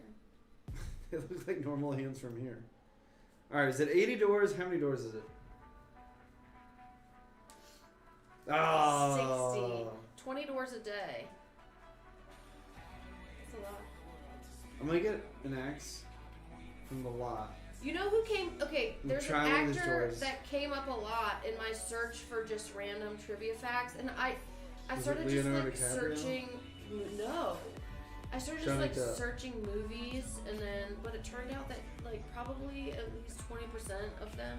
It looks like normal hands from here. All right, is it 80 doors? How many doors is it? Oh. 60. 20 doors a day. That's a lot. I'm gonna get an X from the lot. You know who came? Okay, I'm there's an trying these actor doors. that came up a lot in my search for just random trivia facts, and I Is started it just Leonardo like DiCaprio? searching. No, I started just Johnny like Depp. searching movies, and then but it turned out that like probably at least 20% of them,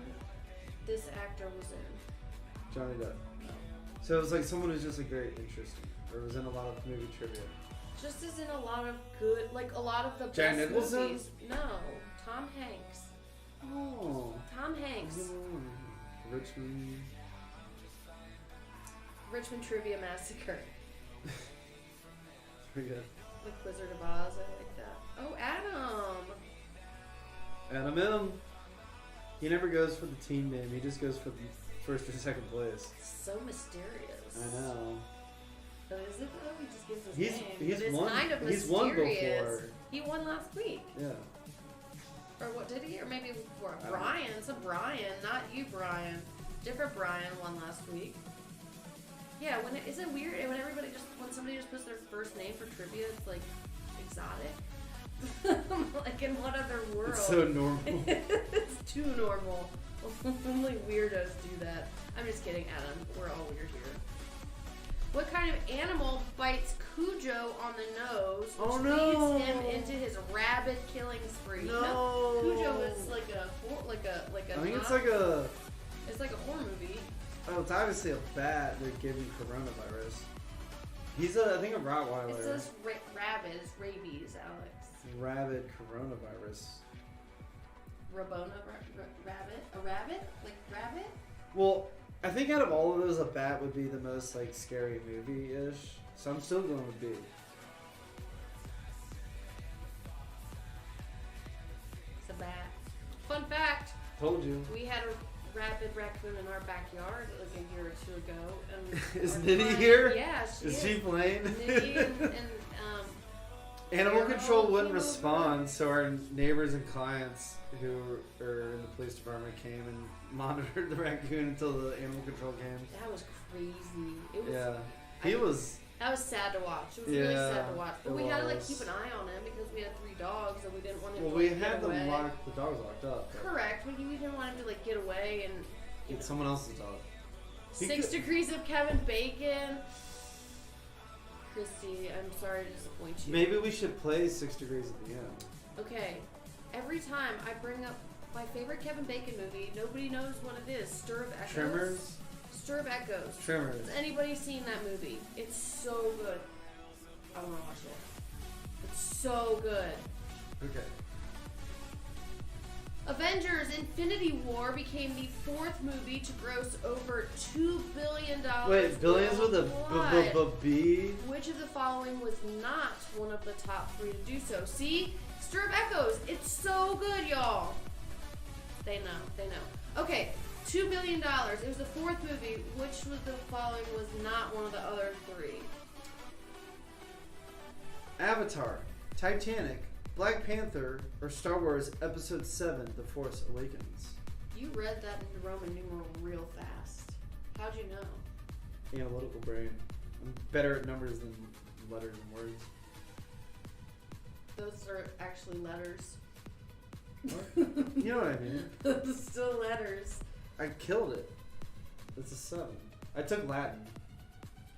this actor was in. Johnny Depp. So it was like someone who's just like very interesting, or was in a lot of movie trivia. Just as in a lot of good, like a lot of the Jack best Nicholson? movies. No, Tom Hanks. Oh. Tom Hanks. Richmond. Richmond Trivia Massacre. Pretty good. Like Wizard of Oz, I like that. Oh, Adam! Adam M. He never goes for the team name. He just goes for the first or second place. So mysterious. I know. But is it though? He just gives his He's- name. he's but it's won- kind of he's won mysterious. before. He won last week. Yeah. Or what did he? Or maybe before. I don't Brian. It's a Brian, not you, Brian. Different Brian won last week. Yeah, is it weird when when somebody just puts their first name for trivia, it's like exotic? Like in what other world? It's so normal. It's too normal. Only weirdos do that. I'm just kidding, Adam. We're all weird here. What kind of animal bites Cujo on the nose, which Oh, no. leads him into his rabid killing spree? No. Cujo is like a I think it's like a. it's like a horror movie. Oh, it's obviously a bat that gave me coronavirus. He's I think a Rottweiler. It says rabid. It's rabies, Alex. Rabid coronavirus. Rabona rabbit? A rabbit? Like rabbit? Well, I think out of all of those, a bat would be the most like scary movie-ish. So I'm still going with B. It's a bat. Fun fact. Told you. We had a rabid raccoon in our backyard like a year or two ago. And Is our Nitty client- here? Yeah, she Is is. she playing? Nitty and Animal control wouldn't came respond, over. so our neighbors and clients who are in the police department came and monitored the raccoon until the animal control came. That was crazy. It was. Yeah, he was. That was sad to watch. It was really Yeah, sad to watch. But it we had to like was. keep an eye on him because we had 3 dogs and we didn't want him Well, to we like, had get away. them locked. The dogs locked up. But Correct. We didn't want him to like get away and. get someone else's dog. He 6 could- Degrees of Kevin Bacon. Christy, I'm sorry to disappoint you. Maybe we should play 6 Degrees at the end. Okay. Every time I bring up my favorite Kevin Bacon movie, nobody knows what it is. Stir of Echoes. Tremors. Stir of Echoes. Tremors. Has anybody seen that movie? It's so good. I want to watch it. It's so good. Okay. Avengers Infinity War became the 4th movie to gross over $2 billion. Wait, billions with a worldwide. B? Which of the following was not one of the top 3 to do so? See? Stir of Echoes. It's so good, y'all. They know. Okay, $2 billion. It was the 4th movie. Which of the following was not one of the other 3? Avatar, Titanic, Black Panther, or Star Wars Episode 7, The Force Awakens? You read that into Roman numeral real fast. How'd you know? Analytical brain. I'm better at numbers than letters and words. Those are actually letters. What? You know what I mean? Those still letters. I killed it. It's a 7. I took Latin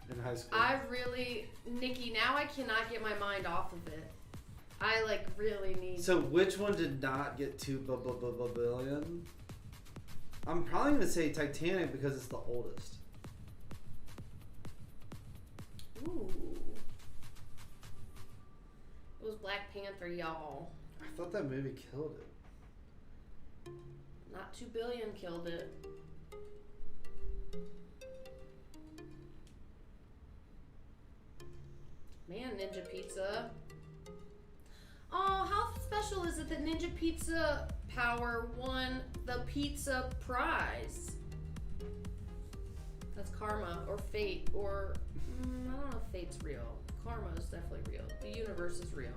in high school. Nikki, now I cannot get my mind off of it. I really need. So which one did not get 2 billion? I'm probably gonna say Titanic because it's the oldest. Ooh. It was Black Panther, y'all. I thought that movie killed it. Not 2 billion killed it. Man, Ninja Pizza. Oh, how special is it that Ninja Pizza Power won the pizza prize? That's karma or fate or I don't know if fate's real. Karma is definitely real. The universe is real.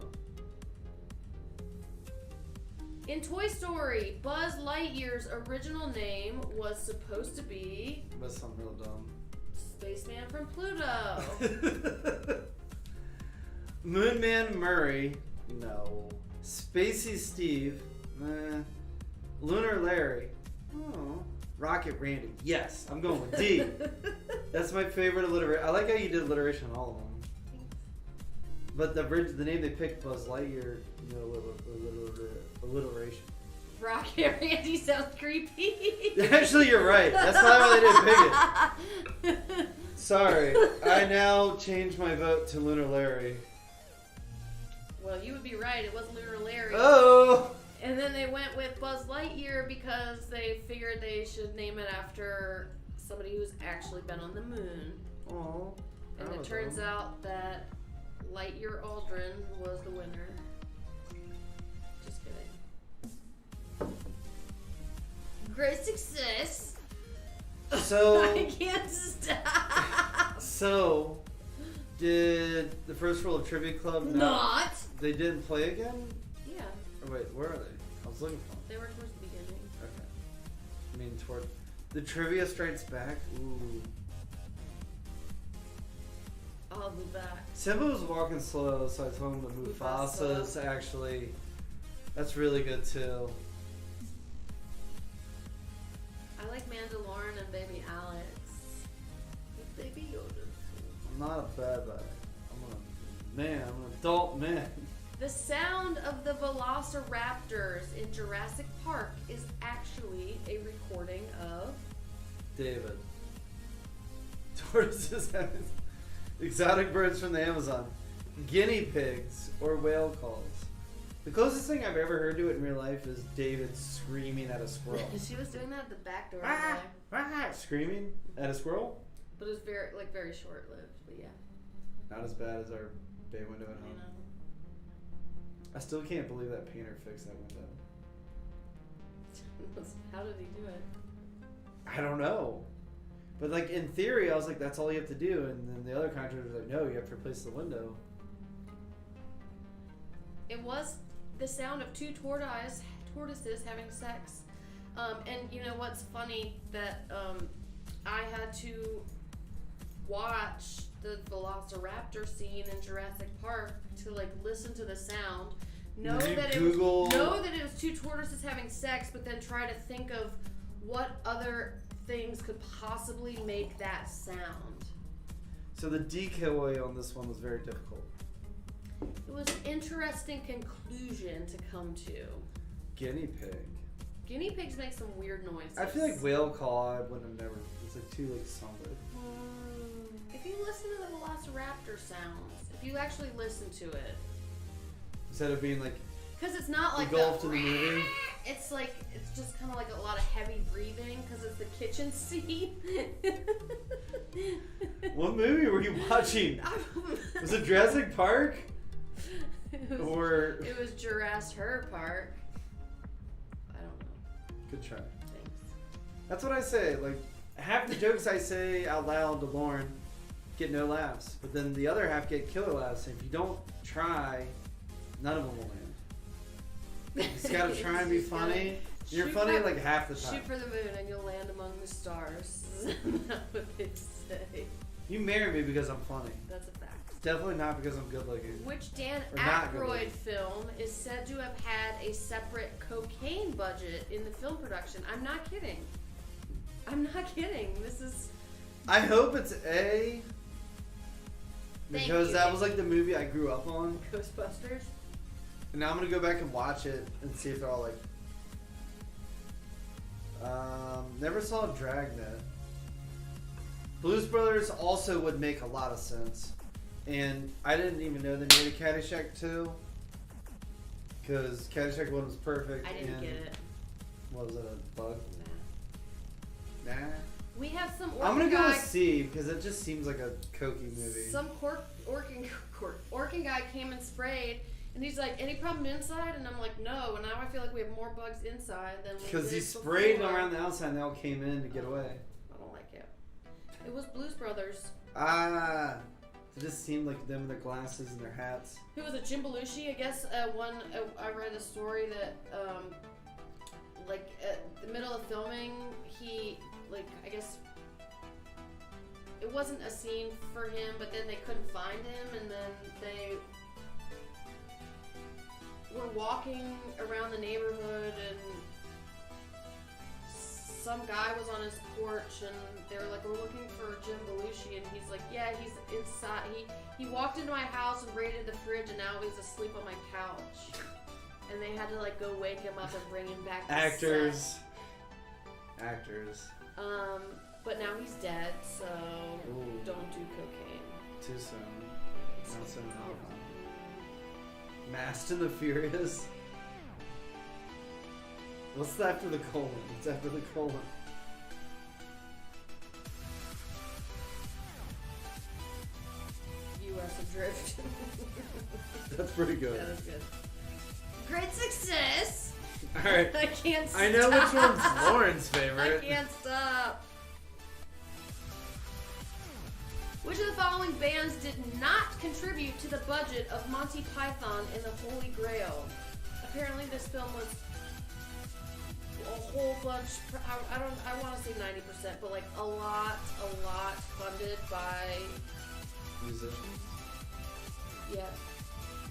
In Toy Story, Buzz Lightyear's original name was supposed to be That sounds real dumb. Spaceman from Pluto. Moonman Murray, no. Spacey Steve, Lunar Larry, oh. Rocket Randy, yes, I'm going with D. That's my favorite alliteration. I like how you did alliteration on all of them. But the name they picked, Buzz Lightyear, alliteration. Rocket Randy sounds creepy. Actually, you're right. That's probably why they didn't pick it. Sorry, I now change my vote to Lunar Larry. Well, you would be right. It was Lunar Larry. Oh! And then they went with Buzz Lightyear because they figured they should name it after somebody who's actually been on the moon. Oh. And it turns out that Lightyear Aldrin was the winner. Just kidding. Great success. So I can't stop. So, did the first rule of Trivia Club Not. They didn't play again? Yeah, Or wait, where are they? I was looking for them. they were towards the beginning. Okay. I mean, toward the Trivia Strikes Back. Ooh. I'll be back. Simba was walking slow, so I told him the Mufasa's actually. That's really good too. I like Mandalorian and Baby Alex. With Baby Yoda. I'm not a bad guy. I'm an adult man. The sound of the velociraptors in Jurassic Park is actually a recording of David. Tortoises have exotic birds from the Amazon. Guinea pigs or whale calls. The closest thing I've ever heard to it in real life is David screaming at a squirrel. She was doing that at the back door. Screaming at a squirrel? But it was very short lived. But yeah. Not as bad as our bay window at home. I still can't believe that painter fixed that window. How did he do it? I don't know. But like in theory, I was like, that's all you have to do. And then the other contractor was like, no, you have to replace the window. It was the sound of two tortoises having sex. And you know what's funny? That I had to watch the Velociraptor scene in Jurassic Park to like listen to the sound. Know that it was two tortoises having sex, but then try to think of what other things could possibly make that sound. So the decoy on this one was very difficult. It was an interesting conclusion to come to. Guinea pig. Guinea pigs make some weird noises. I feel like whale call, I wouldn't have never. It's like too like somber. If you listen to the Velociraptor sounds, if you actually listen to it. Instead of being like. Because it's not like engulfed in the movie. It's like, it's just kind of like a lot of heavy breathing because it's the kitchen scene. What movie were you watching? Was it Jurassic Park? It was Jurassic Park. I don't know. Good try. Thanks. That's what I say. Like, half the jokes I say out loud to Lauren get no laughs, but then the other half get killer laughs. And if you don't try, none of them will land. You just gotta try and be funny. You're funny like half the time. Shoot for the moon and you'll land among the stars. That's what they say. You marry me because I'm funny. That's a fact. Definitely not because I'm good looking. Which Dan Aykroyd film is said to have had a separate cocaine budget in the film production? I'm not kidding. I'm not kidding. This is... I hope it's A. Because that was like the movie I grew up on. Ghostbusters? And now I'm going to go back and watch it and see if they're all like... never saw Dragnet. Blues Brothers also would make a lot of sense. And I didn't even know they made a Caddyshack 2. Because Caddyshack 1 was perfect. I didn't get it. What was it, a bug? Nah. We have some I'm going to go with C because it just seems like a cokey movie. Some Orkin guy came and sprayed. And he's like, any problem inside? And I'm like, no. And now I feel like we have more bugs inside than we did because he sprayed them around the outside and they all came in to get away. I don't like it. It was Blues Brothers. It just seemed like them with their glasses and their hats. Who was it? Jim Belushi? I guess I read a story that like at the middle of filming, he I guess it wasn't a scene for him, but then they couldn't find him, and then they were walking around the neighborhood, and some guy was on his porch, and they were like, we're looking for Jim Belushi, and he's like, yeah, he's inside. He walked into my house and raided the fridge, and now he's asleep on my couch. And they had to like go wake him up and bring him back to Actors. But now he's dead, so Ooh. don't do cocaine. Too soon. Not soon. Fast and the Furious. What's after the colon? What's after the colon? U.S. Adrift. That's pretty good. That is good. Great success. All right. I can't stop. I know which one's Lauren's favorite. I can't stop. Which of the following bands did not contribute to the budget of Monty Python and the Holy Grail? Apparently, this film was a whole bunch. I want to say 90%, but like a lot funded by musicians. Yeah,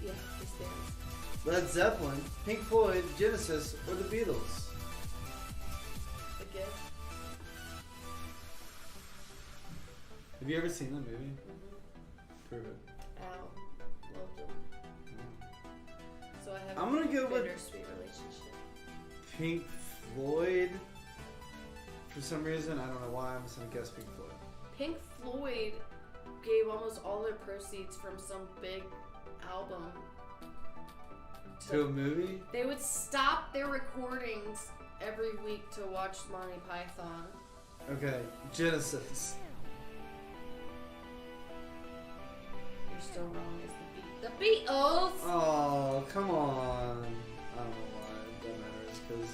these bands. Led Zeppelin, Pink Floyd, Genesis, or the Beatles. The Gift. Have you ever seen that movie? Mm-hmm. Prove it. Out. Loved them. So I have I'm gonna go with bittersweet relationship. Pink Floyd. For some reason, I don't know why, I'm just gonna guess Pink Floyd. Pink Floyd gave almost all their proceeds from some big album to a movie? They would stop their recordings every week to watch Monty Python. Okay, Genesis. You're still wrong. It's the Beatles. Oh, come on. I don't know why it doesn't matter. It's because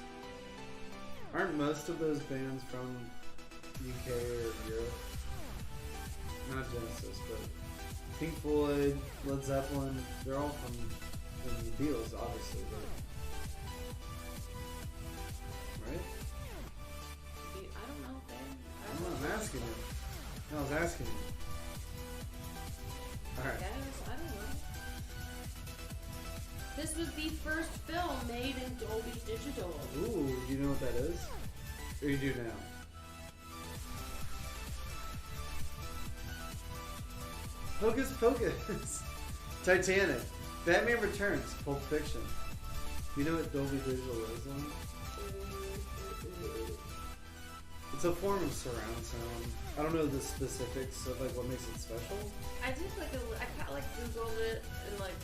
aren't most of those bands from UK or Europe? Not Genesis, but Pink Floyd, Led Zeppelin, they're all from than the Beatles, obviously. But, right? I don't know, Ben. I'm asking you. No, I was asking you. Alright. Guys, I don't know. This was the first film made in Dolby Digital. Ooh, do you know what that is? Or you do now? Hocus Pocus. Titanic. Batman Returns. Pulp Fiction. You know what Dolby Digital is, huh? It's a form of surround sound. I don't know the specifics of like what makes it special. I did I kind of like Googled it and like,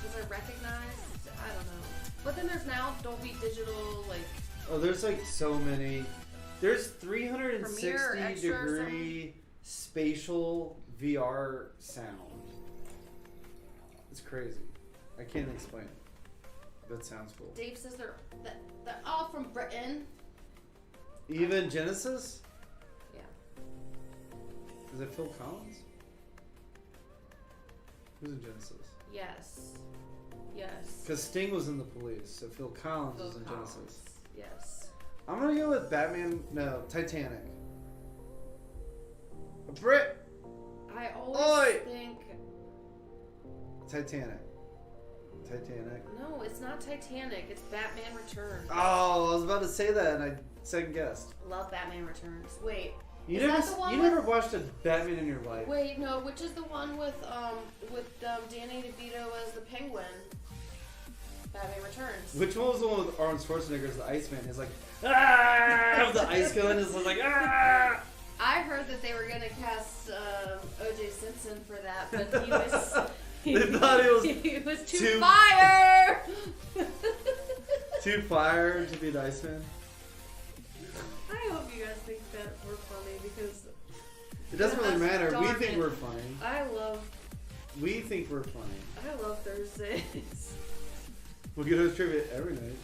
was I recognized? I don't know. But then there's now Dolby Digital, like. Oh, there's like so many. There's 360 degree spatial VR sound. It's crazy. I can't explain it. That sounds cool. Dave says they're all from Britain. Even Genesis? Yeah. Is it Phil Collins? Who's in Genesis? Yes. Yes. Because Sting was in the Police, so Phil Collins was in Genesis. Yes. I'm gonna go with Titanic. A Brit! I always think... Titanic. No, it's not Titanic. It's Batman Returns. Oh, I was about to say that and I second guessed. Love Batman Returns. Wait. You never watched a Batman in your life. Wait, no, which is the one with Danny DeVito as the Penguin? Batman Returns. Which one was the one with Arnold Schwarzenegger as the Iceman? He's like, ah! The ice gun is like, ah! I heard that they were gonna cast O.J. Simpson for that, but he was. They thought it was too fire. Too fire to be the Iceman. I hope you guys think that we're funny because it doesn't really matter. We think we're funny. We think we're funny. I love Thursdays. We'll get host trivia every night.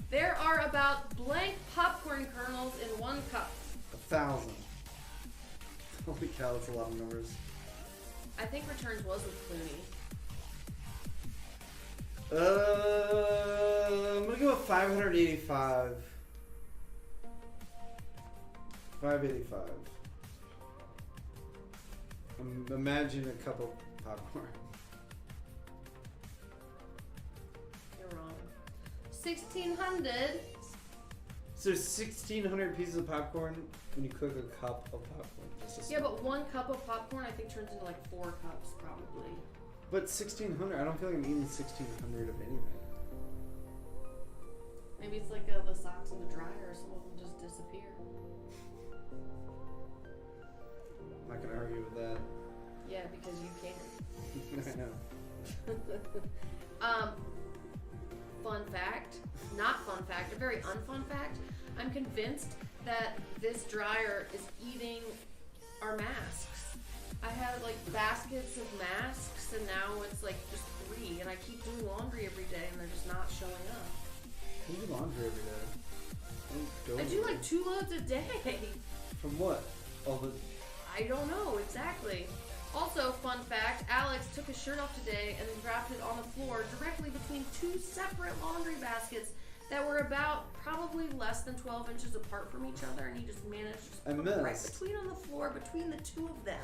There are about blank popcorn kernels in 1 cup. 1,000. Holy cow, that's a lot of numbers. I think Returns was with Clooney. I'm gonna go with 585. 585. Imagine a cup of popcorn. You're wrong. 1,600. So 1,600 pieces of popcorn when you cook a cup of popcorn. Yeah, but 1 cup of popcorn I think turns into like 4 cups probably. But 1,600, I don't feel like I'm eating 1,600 of anything. Maybe it's like the socks in the dryer, some of them just disappear. I'm not gonna argue with that. Yeah, because you can. I know. Fun fact, not fun fact, a very unfun fact. I'm convinced that this dryer is eating our masks. I had like baskets of masks and now it's like just 3 and I keep doing laundry every day and they're just not showing up. You do laundry every day. I do like 2 loads a day. From what? I don't know exactly. Also, fun fact, Alex took his shirt off today and dropped it on the floor directly between 2 separate laundry baskets that were about probably less than 12 inches apart from each other, and he just managed to put it right between on the floor between the 2 of them.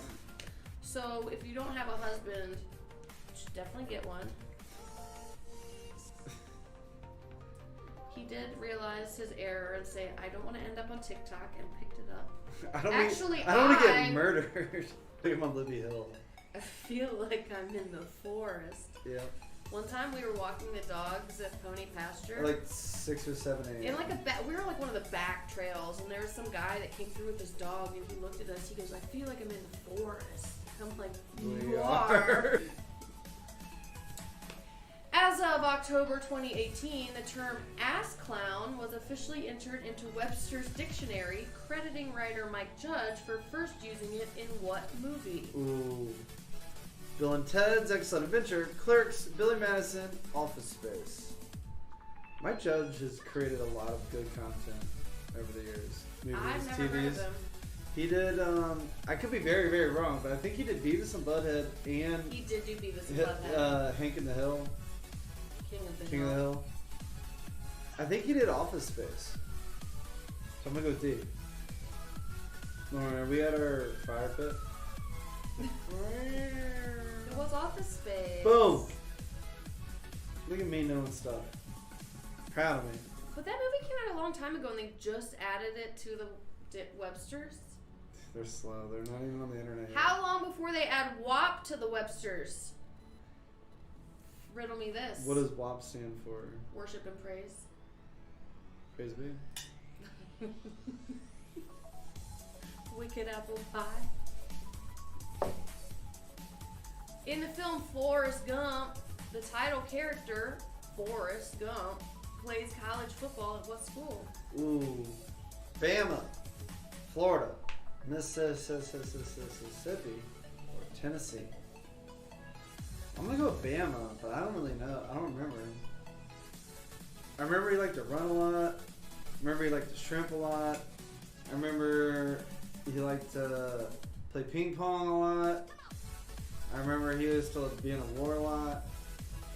So if you don't have a husband, you should definitely get one. He did realize his error and say, I don't want to end up on TikTok, and picked it up. I don't want to get murdered. I'm on Libby Hill. I feel like I'm in the forest. Yeah. One time we were walking the dogs at Pony Pasture. Like 6 or 7 a.m. In like we were like one of the back trails, and there was some guy that came through with his dog, and he looked at us. He goes, "I feel like I'm in the forest." I'm like, "You are." As of October 2018, the term ass clown was officially entered into Webster's dictionary, crediting writer Mike Judge for first using it in what movie? Ooh. Bill and Ted's Excellent Adventure, Clerks, Billy Madison, Office Space. Mike Judge has created a lot of good content over the years. Movies, I've never heard of him. He did, I could be very, very wrong, but I think he did Beavis and Butthead and... He did do Beavis and Butthead. Hank in the Hill. King of the Hill. I think he did Office Space. So I'm gonna go with D. Lauren, are we at our fire pit? It was Office Space. Boom! Look at me knowing stuff. Proud of me. But that movie came out a long time ago and they just added it to the Websters. They're slow. They're not even on the internet yet. How long before they add WAP to the Websters? Riddle me this. What does WAP stand for? Worship and praise. Praise be. Wicked apple pie. In the film Forrest Gump, the title character, Forrest Gump, plays college football at what school? Ooh. Bama. Florida. Mississippi. Or Tennessee. I'm gonna go with Bama, but I don't really know. I don't remember him. I remember he liked to run a lot. I remember he liked to shrimp a lot. I remember he liked to play ping pong a lot. I remember he used to be in a war a lot.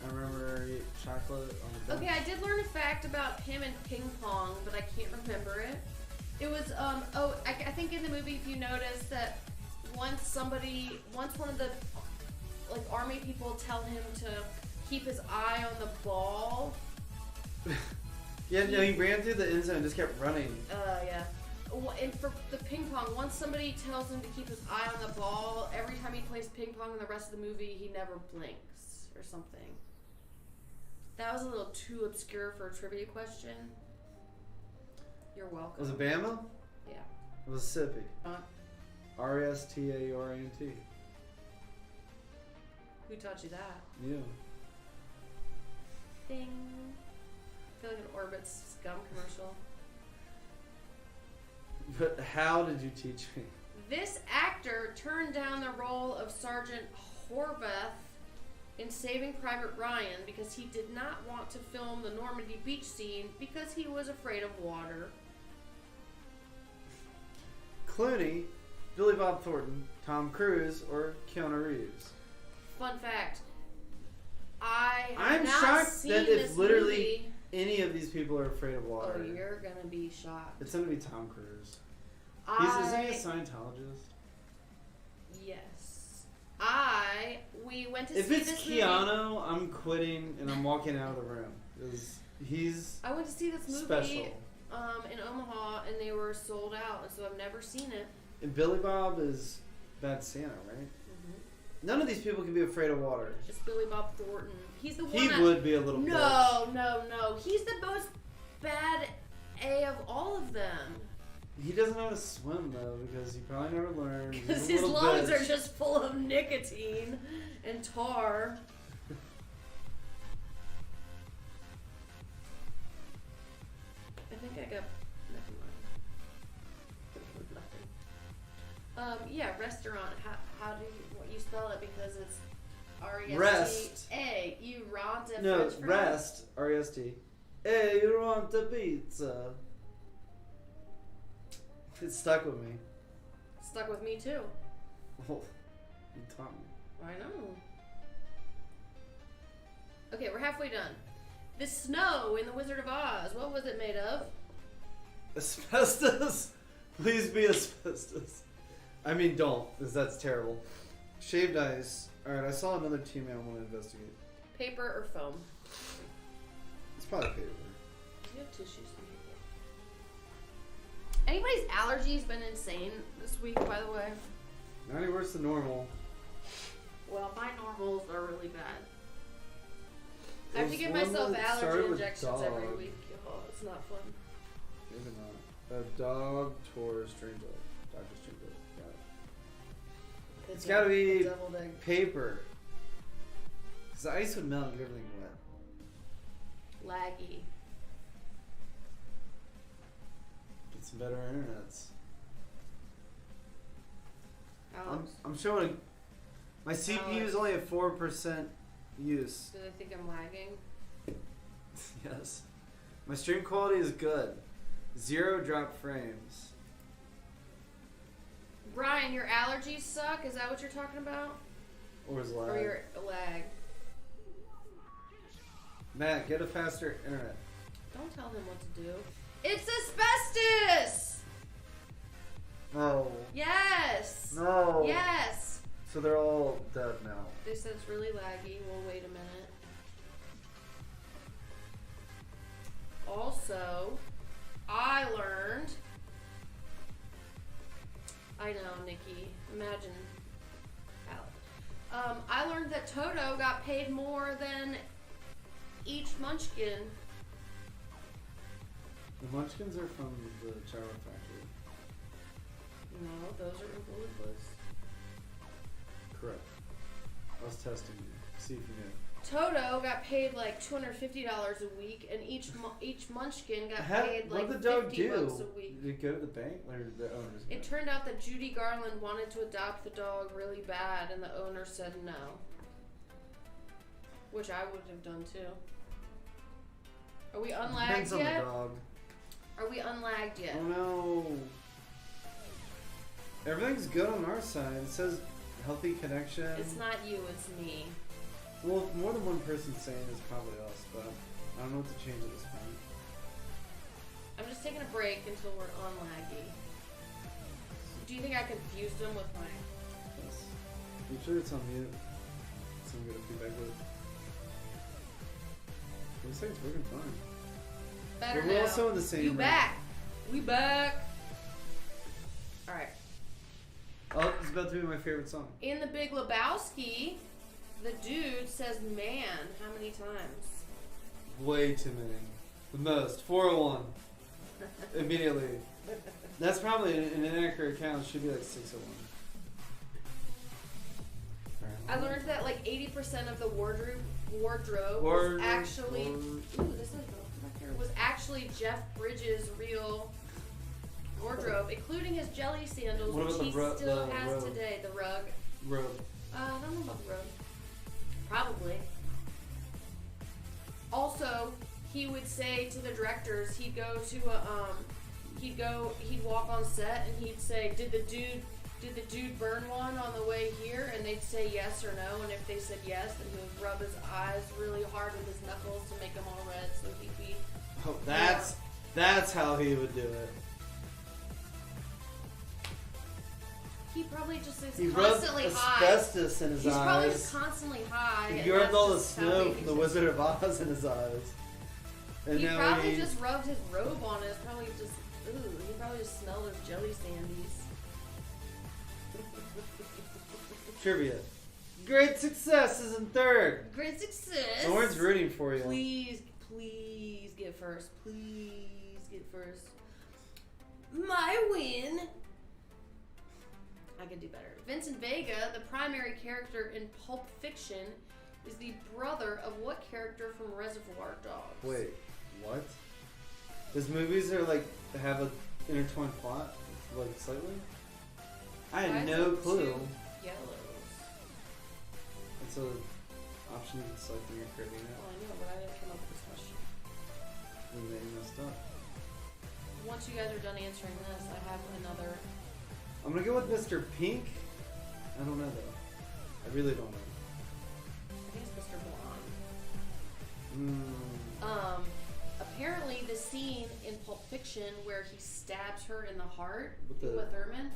I remember he ate chocolate on the bench. Okay, I did learn a fact about him and ping pong, but I can't remember it. It was, I think in the movie, if you notice that once one of the, like, army people tell him to keep his eye on the ball. Yeah, no, he ran through the end zone and just kept running. Yeah. And for the ping pong, once somebody tells him to keep his eye on the ball, every time he plays ping pong in the rest of the movie, he never blinks or something. That was a little too obscure for a trivia question. You're welcome. Was it Bama? Yeah. Mississippi. R-E-S-T-A-U-R-A-N-T. Who taught you that? You. Ding. I feel like an Orbit's gum commercial. But how did you teach me? This actor turned down the role of Sergeant Horvath in Saving Private Ryan because he did not want to film the Normandy beach scene because he was afraid of water. Clooney, Billy Bob Thornton, Tom Cruise, or Keanu Reeves? Fun fact. I'm I'm not shocked seen that this if literally movie. any of these people are afraid of water. Oh, you're gonna be shocked. It's gonna be Tom Cruise. Isn't he a Scientologist? Yes. We went to if see it's this Keanu, movie. I'm quitting and I'm walking out of the room. He's I went to see this movie special. In Omaha, and they were sold out, and so I've never seen it. And Billy Bob is Bad Santa, right? Mm-hmm. None of these people can be afraid of water. Just Billy Bob Thornton. He's the one. He would be a little. No. He's the most bad A of all of them. He doesn't know how to swim though, because he probably never learned. Because his lungs are just full of nicotine and tar. I think I got never mind. Nothing. Yeah, restaurant. How do you spell it? Because it's R-E-S-T. Rest. A. You want a No, French fry? rest. R-E-S-T. Hey, you want the pizza? It stuck with me. Stuck with me too. Well, you taught me. I know. Okay, we're halfway done. The snow in The Wizard of Oz, what was it made of? Asbestos? Please be asbestos. I mean, don't, because that's terrible. Shaved ice. Alright, I saw another team I want to investigate. Paper or foam? It's probably paper. Do you have tissues? Anybody's allergies been insane this week, by the way? Not any worse than normal. Well, my normals are really bad. I have to give myself allergy injections every week. Oh, it's not fun. Maybe not. A dog tore string dog. Dr. String dog. Got it. It's gotta be paper. Because the ice would melt and get everything wet. Laggy. Get some better internets. Alex? I'm showing. My CPU is only at 4% use. Do they think I'm lagging? Yes. My stream quality is good. 0 drop frames. Brian, your allergies suck? Is that what you're talking about? Or is lag? Or your lag? Matt, get a faster internet. Don't tell him what to do. It's asbestos! No. Yes! No. Yes! So they're all dead now. They said it's really laggy. We'll wait a minute. Also, I learned... I know, Nikki. Imagine. I learned that Toto got paid more than each Munchkin. The Munchkins are from the Chocolate Factory. No, those are Oompa Loompas. Correct. I was testing you. See if you knew. Toto got paid like $250 a week, and each Munchkin got paid like what did the dog $50 do? a week. Did it go to the bank or the owners? It turned out that Judy Garland wanted to adopt the dog really bad, and the owner said no. Which I would have done too. Are we unlagged Depends on yet? the dog. Are we unlagged yet? Oh no. Everything's good on our side. It says healthy connection. It's not you, it's me. Well, if more than one person saying it's probably us, but I don't know what to change at this point. I'm just taking a break until we're unlaggy. Do you think I confused them with my... Yes. I'm sure it's on mute. So I'm gonna feedback with. Looks like it's working fine. Better But now. we're also in the same You room. back. We back. Alright. Oh, it's about to be my favorite song. In The Big Lebowski, the dude says man how many times? Way too many. The most. 401. Immediately. That's probably an inaccurate count. It should be like 601. I learned that like 80% of the wardrobe was actually was actually Jeff Bridges' real wardrobe, including his jelly sandals, What which about he the still the has robe? today. The rug. Robe. I don't know about the rug. Probably. Also, he would say to the directors, he'd go to a he'd walk on set and he'd say, did the dude burn one on the way here? And they'd say yes or no, and if they said yes, then he would rub his eyes really hard with his knuckles to make them all red, so he'd be... Oh, that's how he would do it. He probably just is He constantly rubbed high. asbestos in his He's eyes. probably just constantly high. He and rubbed that's all the just how snow he from the just- Wizard of Oz in his eyes. And He now probably he's... just rubbed his robe on it. Probably just, ooh, he probably just smelled his jelly sandies. Trivia. Great success is in third. Great success. Lauren's rooting for you. Please get first. Please get first. My win. I could do better. Vincent Vega, the primary character in Pulp Fiction, is the brother of what character from Reservoir Dogs? Wait, what? His movies are like have a intertwined plot, like slightly. I Why had is no it clue. two Yellows. It's an option you can select when you're creating it. Oh, I know, but I didn't come up with this question. And they messed up. Once you guys are done answering this, I have another. I'm gonna go with Mr. Pink. I don't know though. I really don't know. I think it's Mr. Mm. Blonde. Apparently the scene in Pulp Fiction where he stabs her in the heart With the- Uma Thurman,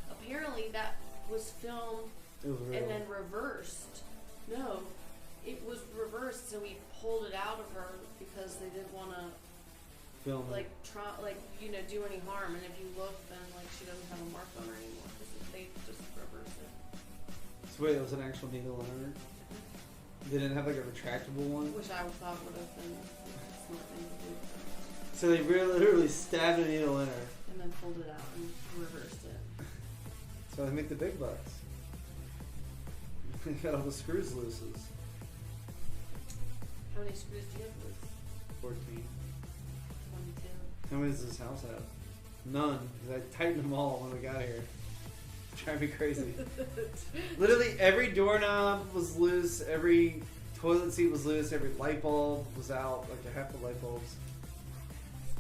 apparently that was filmed It was real. and then reversed. No, it was reversed, so he pulled it out of her because they didn't want to Film. do any harm. And if you look, then like she doesn't have a mark on her anymore because they just reversed it. So wait, it was an actual needle in her? They didn't have like a retractable one? Which I thought would have been a smart thing to do. So they really, literally stabbed a needle in her. And then pulled it out and reversed it. So they make the big bucks. They got all the screws looses. How many screws do you have loose? 14. 22. How many does this house have? None, because I tightened them all when we got here. Driving me crazy. Literally every doorknob was loose, every toilet seat was loose, every light bulb was out, like half the light bulbs.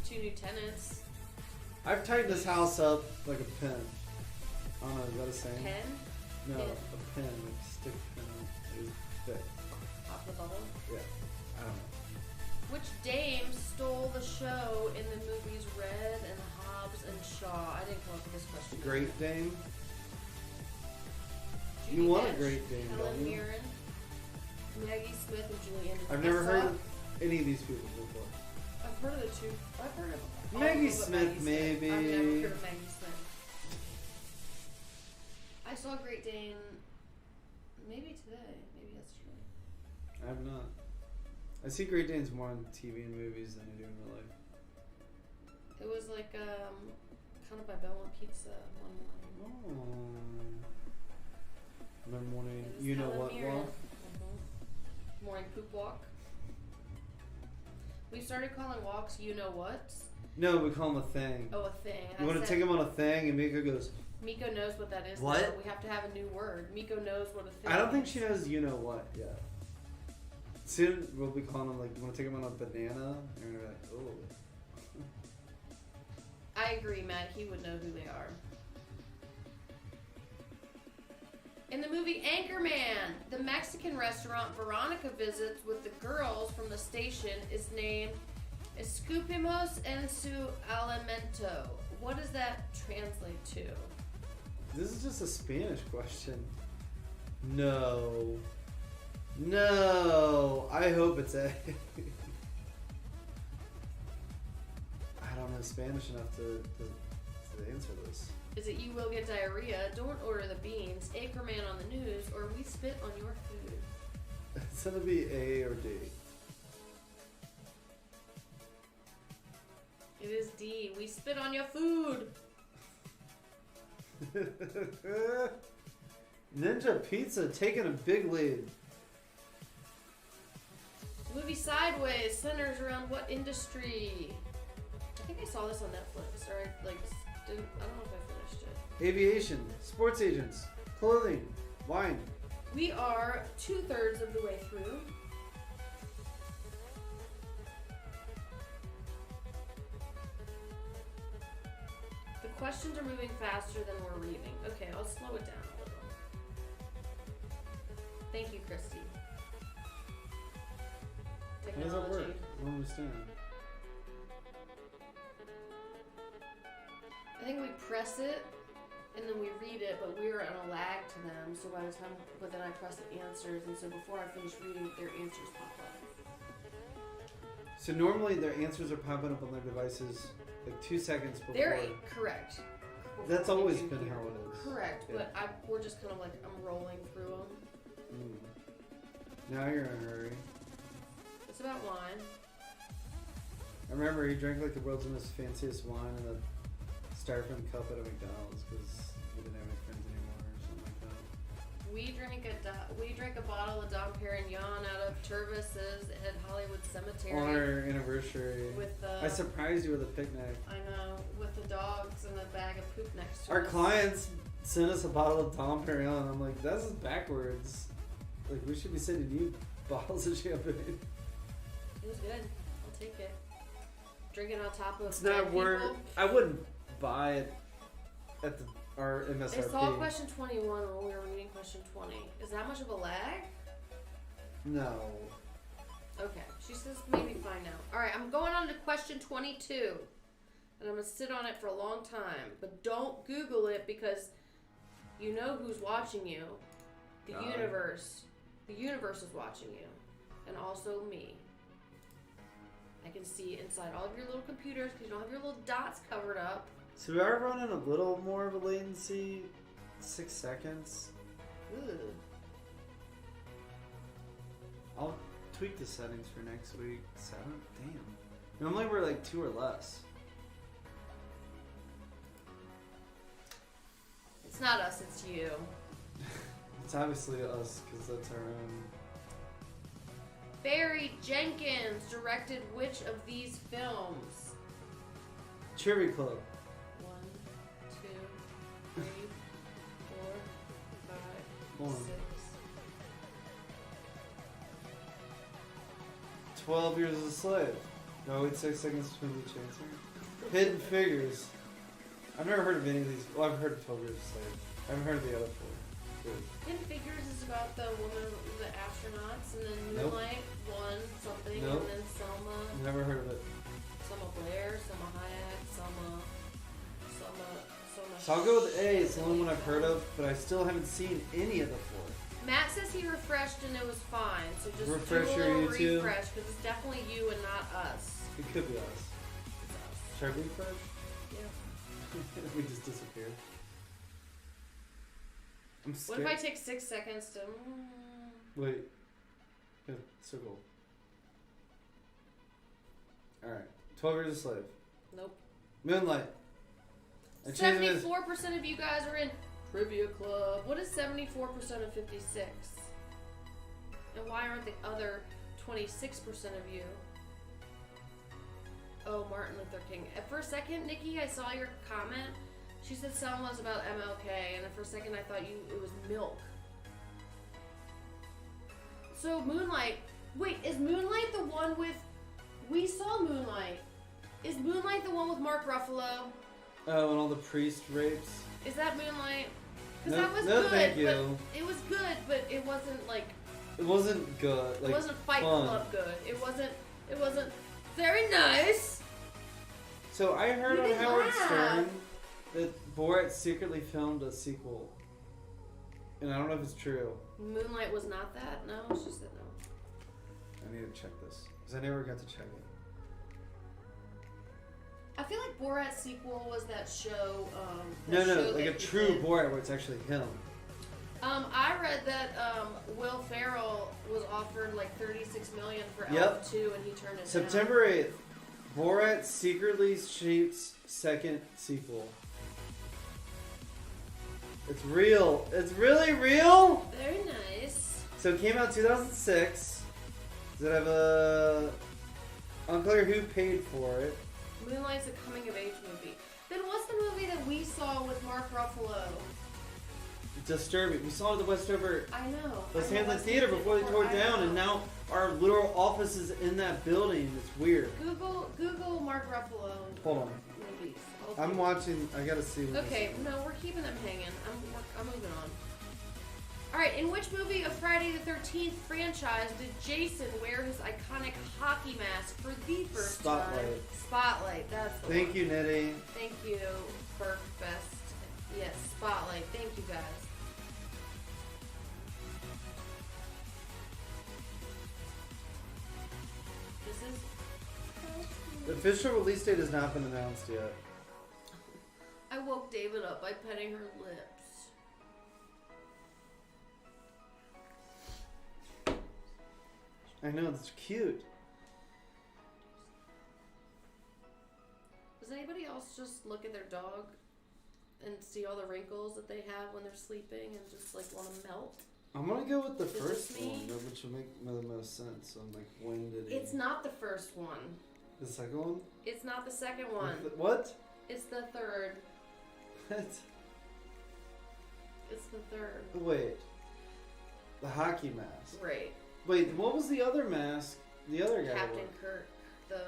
2 new tenants. I've tightened this house up like a pin. I don't know, is that a saying? Pen? No, Pin. a pin, like a stick pin. It was thick. Off the bubble. Yeah, I don't know. Which dame stole the show in the movies Red and Hobbs and Shaw? I didn't come up with this question. Great Dane. Judy You want a Dench, Great Dane, Helen don't you? Mirren, Maggie Smith, and Julie Anderson. I've never heard of any of these people before. I've heard of the two. I've heard of all Maggie of them, but Smith, Maggie maybe. I've never heard of Maggie Smith. I saw Great Dane maybe today, maybe yesterday. I have not. I see Great Danes more on TV and movies than I do in real life. It was like kind of by Belmont Pizza one morning. Oh. Remember morning, It was you know Helen what Mirren. walk? Morning poop walk. We started calling walks you know what? No, we call them a thing. Oh, a thing. You want to take them on a thing, and Mika goes, Miko knows what that is. What? Though. We have to have a new word. Miko knows what a thing I don't think is. she knows you know what yet. Soon we'll be calling them, like, you want to take them on a banana? And we're going to be like, oh. I agree, Matt. He would know who they are. In the movie Anchorman, the Mexican restaurant Veronica visits with the girls from the station is named Escupimos en su alimento. What does that translate to? This is just a Spanish question. No. No. I hope it's A. I don't know Spanish enough to answer this. Is it you will get diarrhea, don't order the beans, Anchorman on the news, or we spit on your food? It's gonna be A or D. It is D. We spit on your food. Ninja Pizza taking a big lead. The movie Sideways centers around what industry? I think I saw this on Netflix, or I don't know if I finished it. Aviation, sports agents, clothing, wine. We are 2/3 of the way through. The questions are moving faster than we're reading. Okay, I'll slow it down a little. Thank you, Christy. How does that work? Technology. I don't understand. I think we press it and then we read it, but we're on a lag to them. So by the time, but then I press the answers, and so before I finish reading, their answers pop up. So normally their answers are popping up on their devices like 2 seconds before. They're correct. That's always been how it is. Correct, Yeah. but we're just kind of like I'm rolling through them. Now you're in a hurry. It's about wine. I remember he drank like the world's most fanciest wine in a styrofoam cup at a McDonald's because he didn't have any friends anymore or something like that. We drank a bottle of Dom Perignon out of Tervis's at Hollywood Cemetery. On our anniversary. With the, I surprised you with a picnic. I know, with the dogs and a bag of poop next to Our us. clients sent us a bottle of Dom Perignon. I'm like, this is backwards. Like, we should be sending you bottles of champagne. It was good. I'll take it. Drinking on top of It's not dead worth. people. I wouldn't buy it at our MSRP. They saw question 21 when we were reading question 20. Is that much of a lag? No. Okay. She says maybe fine now. Alright, I'm going on to question 22. And I'm going to sit on it for a long time. But don't Google it because you know who's watching you. The God. universe. The universe is watching you. And also me. I can see inside all of your little computers because you don't have your little dots covered up. So we are running a little more of a latency. 6 seconds. Ooh. I'll tweak the settings for next week. 7? Damn. Normally we're like 2 or less. It's not us, it's you. It's obviously us because that's our own. Barry Jenkins directed which of these films? Cherry Club. 1, 2, 3, 4, 5, 1. 6. 12 Years a Slave. No, wait 6 seconds between each answer. Hidden Figures. I've never heard of any of these. Well, I've heard of 12 Years a Slave. I haven't heard of the other 4. Good. Hidden Figures is about the woman, the astronauts, and then Nope. Moonlight 1, something, Nope. and then Selma. Never heard of it. Selma Blair, Selma Hayek, Selma. So I'll go with A. It's the only one I've heard of, but I still haven't seen any of the four. Matt says he refreshed and it was fine, so just Refresh do a your little YouTube. refresh because it's definitely you and not us. It could be us. It's us. Should I refresh? Yeah. We just disappeared. I'm What scared. if I take 6 seconds to? Wait. Yeah, circle. Alright. 12 Years a Slave. Nope. Moonlight. I changed it. 74% of you guys are in Trivia Club. What is 74% of 56? And why aren't the other 26% of you? Oh, Martin Luther King. For a second, Nikki, I saw your comment. She said Selma was about MLK, and for a second I thought it was milk. So Moonlight. Wait, is Moonlight the one with? We saw Moonlight. Is Moonlight the one with Mark Ruffalo? Oh, and all the priest rapes. Is that Moonlight? Because No, that was no, good. thank you. But it was good, but it wasn't like. It wasn't good. Like, It wasn't Fight fun. Club good. It wasn't very nice. So I heard You on didn't Howard laugh. Stern that Borat secretly filmed a sequel. And I don't know if it's true. Moonlight was not that? No, she said no. I need to check this. Because I never got to check it. I feel like Borat's sequel was that show. No, that show like that a he true did. Borat where it's actually him. I read that Will Ferrell was offered like $36 million for Yep. Elf 2, and he turned it down. September 8th. Borat secretly shoots second sequel. It's real. It's really real? Very nice. So it came out 2006. Does it have a... Unclear who paid for it. Moonlight's a coming of age movie. Then what's the movie that we saw with Mark Ruffalo? Disturbing. We saw it at the Westover I know. West I know, Hamlin West Theater Hamlin before they tore it I down, know. and now our literal office is in that building. It's weird. Google Mark Ruffalo Hold on. movies. I'm watching. I gotta see what Okay, this is. no, we're keeping them hanging. I'm moving on. All right, in which movie of Friday the 13th franchise did Jason wear his iconic hockey mask for the first time? Spotlight. Spotlight. That's the Thank one. you, Nitty. Thank you, Burkfest. Yes, Spotlight. Thank you, guys. This is. The official release date has not been announced yet. I woke David up by petting her lips. I know, it's cute. Does anybody else just look at their dog and see all the wrinkles that they have when they're sleeping and just like want to melt? I'm gonna go with the Is this first me? one, which will make the most sense. So I'm like, when did he? It's not the first one. The second one? It's not the second one. What? It's the third. What? It's the third. Wait. The hockey mask. Right. Wait, what was the other mask? The other guy Captain wore? Kirk. The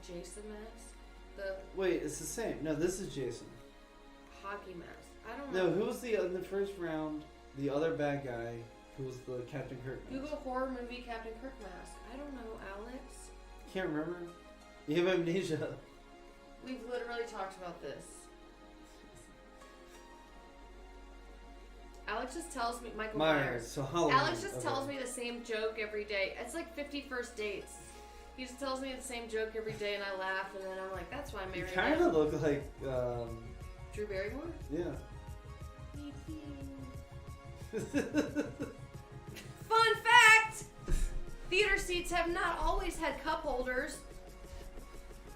Jason mask. The Wait, it's the same. No, this is Jason. hockey mask. I don't know. No, who was in the first round? The other bad guy who was the Captain Kirk mask. Google horror movie Captain Kirk mask. I don't know, Alex. Can't remember. You have amnesia. We've literally talked about this. Alex just tells me Michael Myers. So Halloween. Alex just Okay. tells me the same joke every day. It's like 50 First Dates. He just tells me the same joke every day, and I laugh, and then I'm like, "That's why I You married kind him." of look like, Drew Barrymore. yeah. Fun fact: theater seats have not always had cup holders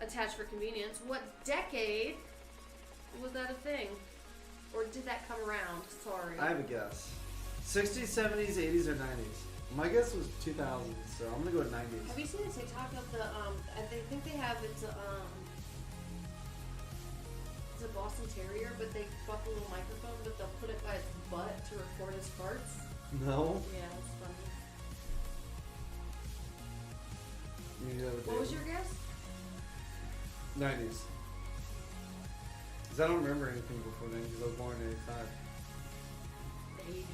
attached for convenience. What decade was that a thing? Or did that come around? Sorry. I have a guess. 60s, 70s, 80s, or 90s. My guess was 2000s, so I'm gonna go with 90s. Have you seen the TikTok of the I think they have it's a Boston Terrier, but they bought the little microphone, but they'll put it by its butt to record his farts. No? Yeah, it's funny. You have a What was date. your guess? 90s. Because I don't remember anything before then, because I was born in 85. The 80s.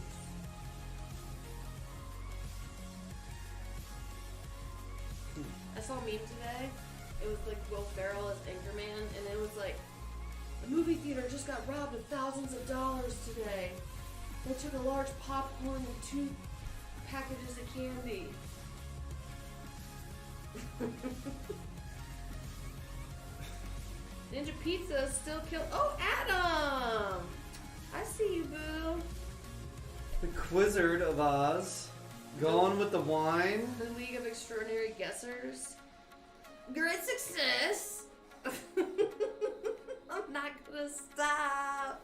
saw a meme today. It was like Will Ferrell as Anchorman, and it was like, the movie theater just got robbed of thousands of dollars today. They took a large popcorn and 2 packages of candy. Ninja Pizza still kill. Oh, Adam! I see you, boo. The Quizzard of Oz. Going with the wine. The League of Extraordinary Guessers. Great success! I'm not gonna stop.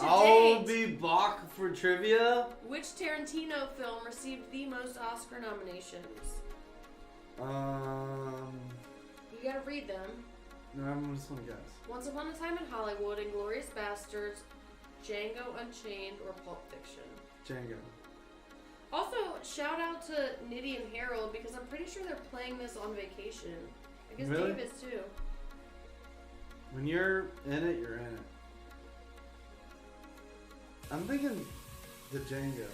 I'll be back for trivia. Which Tarantino film received the most Oscar nominations? You gotta read them. No, I'm just gonna guess. Once Upon a Time in Hollywood, Inglourious Bastards, Django Unchained, or Pulp Fiction. Django. Also, shout out to Nitty and Harold because I'm pretty sure they're playing this on vacation. I guess Really? Dave is too. When you're in it, you're in it. I'm thinking the Django.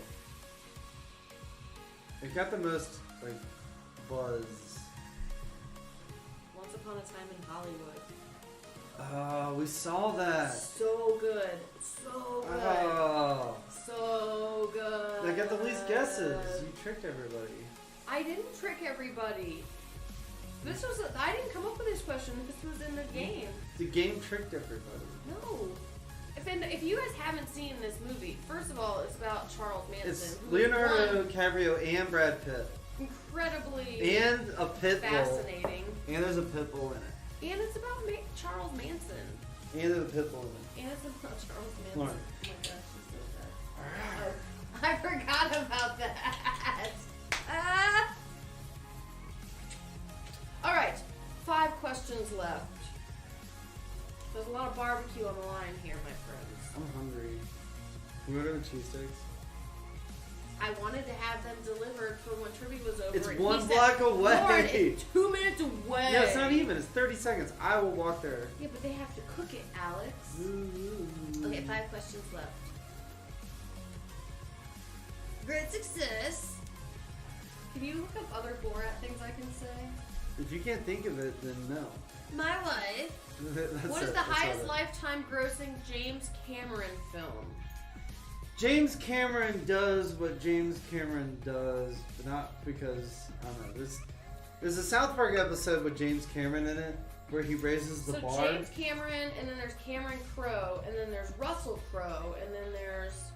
It got the most, like, buzz. Once Upon a Time in Hollywood. We saw that. So good. So good. Oh. So good. They got the least guesses. You tricked everybody. I didn't trick everybody. This was I didn't come up with this question. This was in the game. The game tricked everybody. No. If you guys haven't seen this movie, first of all, it's about Charles Manson. It's who Leonardo was DiCaprio and Brad Pitt. incredibly And a pit bull. fascinating. And there's a pit bull in it. And it's about Charles Manson. And there's a pit bull in it. And it's about Charles Manson. Lauren. Oh my gosh, she's so sad. Oh, I forgot about that. All right, 5 questions left. There's a lot of barbecue on the line here, my friends. I'm hungry. Can we order the cheesesteaks? I wanted to have them delivered for when trivia was over. It's and 1 he block said, away. Lauren, it's 2 minutes away. No, it's not even. It's 30 seconds. I will walk there. Yeah, but they have to cook it, Alex. Okay, 5 questions left. Great success. Can you look up other Borat things I can say? If you can't think of it, then no. My life. What is the highest lifetime grossing James Cameron film? James Cameron does what James Cameron does, but not because, I don't know, there's a South Park episode with James Cameron in it where he raises the bar. So James Cameron, and then there's Cameron Crowe, and then there's Russell Crowe, and then there's...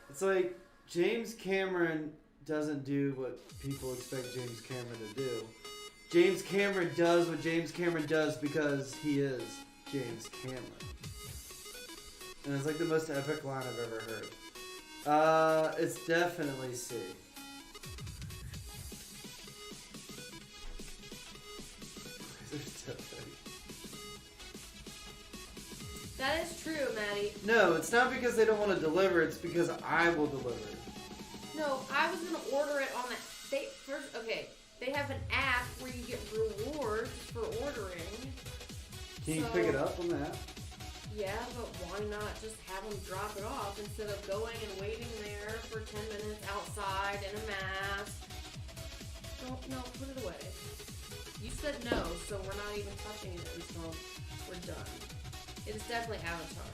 It's like James Cameron doesn't do what people expect James Cameron to do. James Cameron does what James Cameron does because he is James Cameron. And it's like the most epic line I've ever heard. It's definitely C. That is true, Maddie. No, it's not because they don't want to deliver. It's because I will deliver. No, I was gonna order it on that. They have an app where you get rewards for ordering. Can you pick it up on the app? Yeah, but why not just have them drop it off instead of going and waiting there for 10 minutes outside in a mask? No, put it away. You said no, so we're not even touching it until we're done. It is definitely Avatar.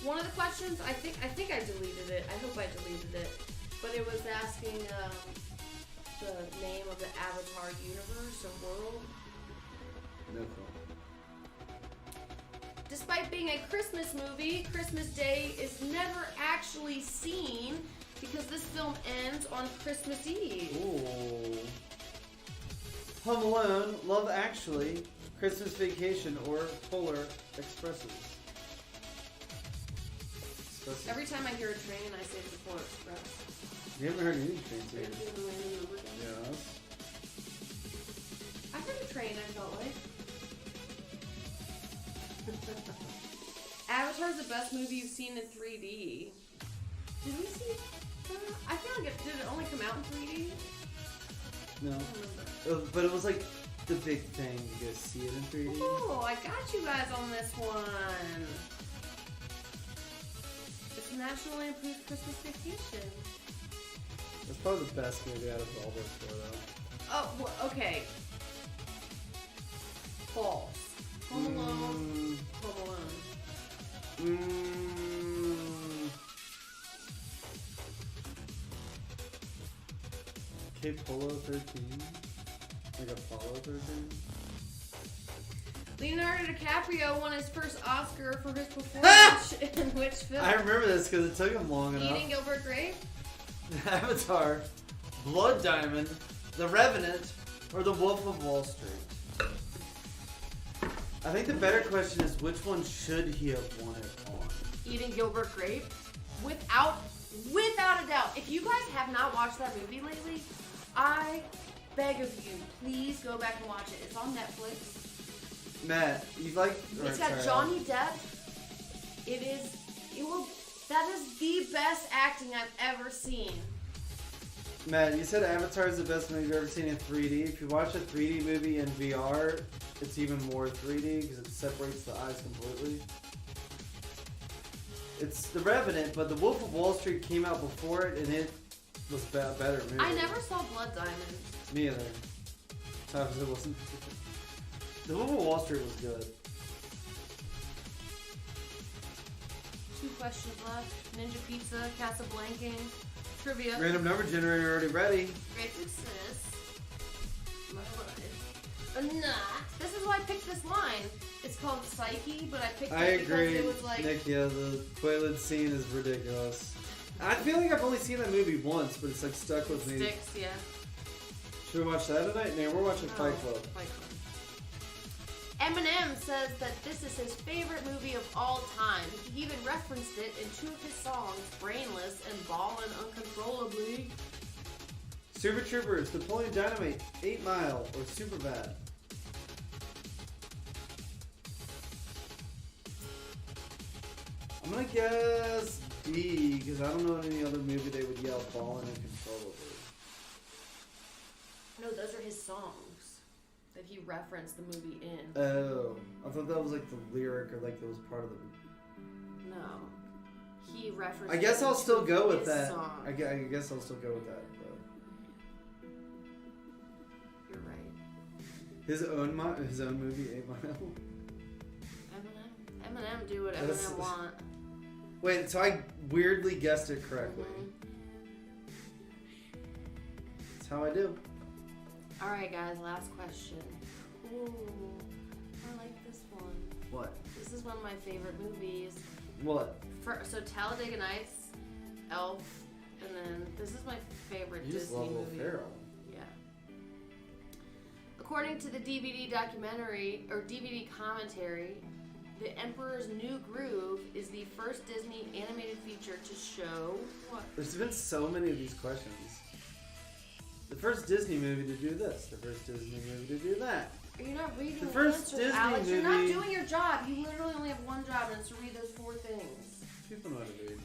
One of the questions, I think I deleted it. I hope I deleted it. But it was asking the name of the Avatar universe or world. No clue. Despite being a Christmas movie, Christmas Day is never actually seen because this film ends on Christmas Eve. Ooh. Home Alone, Love Actually, Christmas Vacation, or Polar Expresses. Every time I hear a train, I say the Polar Express. You haven't heard any trains here. Yes. I heard a train, I felt like. Avatar's the best movie you've seen in 3D. Did we see? I feel like did it only come out in 3D? No. I don't remember. But it was like the big thing to go see it in 3D. Oh, I got you guys on this one. It's National Lampoon's Christmas Vacation. That's probably the best movie out of all those four, though. Oh, well, okay. False. Home Alone. Home Alone. Cape Polo 13? Like Apollo 13? Leonardo DiCaprio won his first Oscar for his performance in which film? I remember this because it took him long enough. Eating Gilbert Grape? Avatar, Blood Diamond, The Revenant, or The Wolf of Wall Street? I think the better question is which one should he have won it on? Eating Gilbert Grape? Without a doubt. If you guys have not watched that movie lately, I beg of you, please go back and watch it. It's on Netflix. Matt, you like... It's got Johnny Depp. That is the best acting I've ever seen. Matt, you said Avatar is the best movie you've ever seen in 3D. If you watch a 3D movie in VR, it's even more 3D because it separates the eyes completely. It's The Revenant, but The Wolf of Wall Street came out before it, and it was a better movie. I never saw Blood Diamond. Me either. Times it wasn't. The Wolf of Wall Street was good. 2 questions left. Ninja Pizza, Casablanca, trivia. Random number generator already ready. Great success. My life. Nah. This is why I picked this line. It's called Psyche, but I picked it because it was like... Nick, yeah, the toilet scene is ridiculous. I feel like I've only seen that movie once, but it's like stuck with me. Sticks, yeah. Should we watch that tonight? No, we're watching Fight Club. Fight Club. Eminem says that this is his favorite movie of all time. He even referenced it in 2 of his songs, Brainless and Ballin' Uncontrollably. Super Troopers, Deploying Dynamite, 8 Mile, or Superbad? I'm gonna guess D, because I don't know any other movie they would yell Ballin' Uncontrollably. No, those are his songs that he referenced the movie in. Oh, I thought that was like the lyric or like that was part of the... No. He referenced... I guess I'll still go with that. Song. I guess I'll still go with that. But You're right. His own movie, 8 Mile. Eminem do what Eminem want. Wait, so I weirdly guessed it correctly. Mm-hmm. That's how I do. Alright guys, last question. Ooh, I like this one. What? This is one of my favorite movies. What? So Talladega Nights, Elf, and then this is my favorite You just Disney love Will movie. Ferrell. Yeah. According to the DVD documentary or DVD commentary, The Emperor's New Groove is the first Disney animated feature to show what? There's been so many of these questions. The first Disney movie to do this. The first Disney movie to do that. Are you not reading The the first answers, Disney Alex? You're not movie- doing your job. You literally only have one job, and it's to read those 4 things. People know how to read.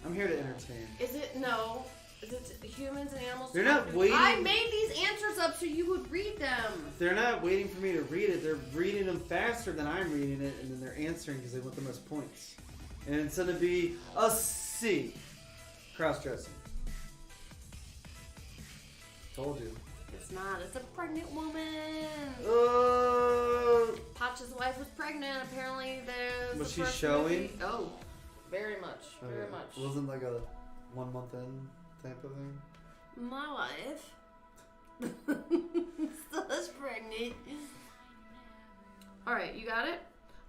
I'm here to entertain. Is it no? Is it humans and animals? They're not waiting. I made these answers up so you would read them. They're not waiting for me to read it. They're reading them faster than I'm reading it, and then they're answering because they want the most points. And it's going to be a C. Cross-dressing. Told you. It's not. It's a pregnant woman. Oh. Pacha's wife was pregnant. Apparently, there's. Was the she first showing? movie. Oh, very much. Very much. Wasn't like a 1 month in type of thing. My wife still is pregnant. All right, you got it.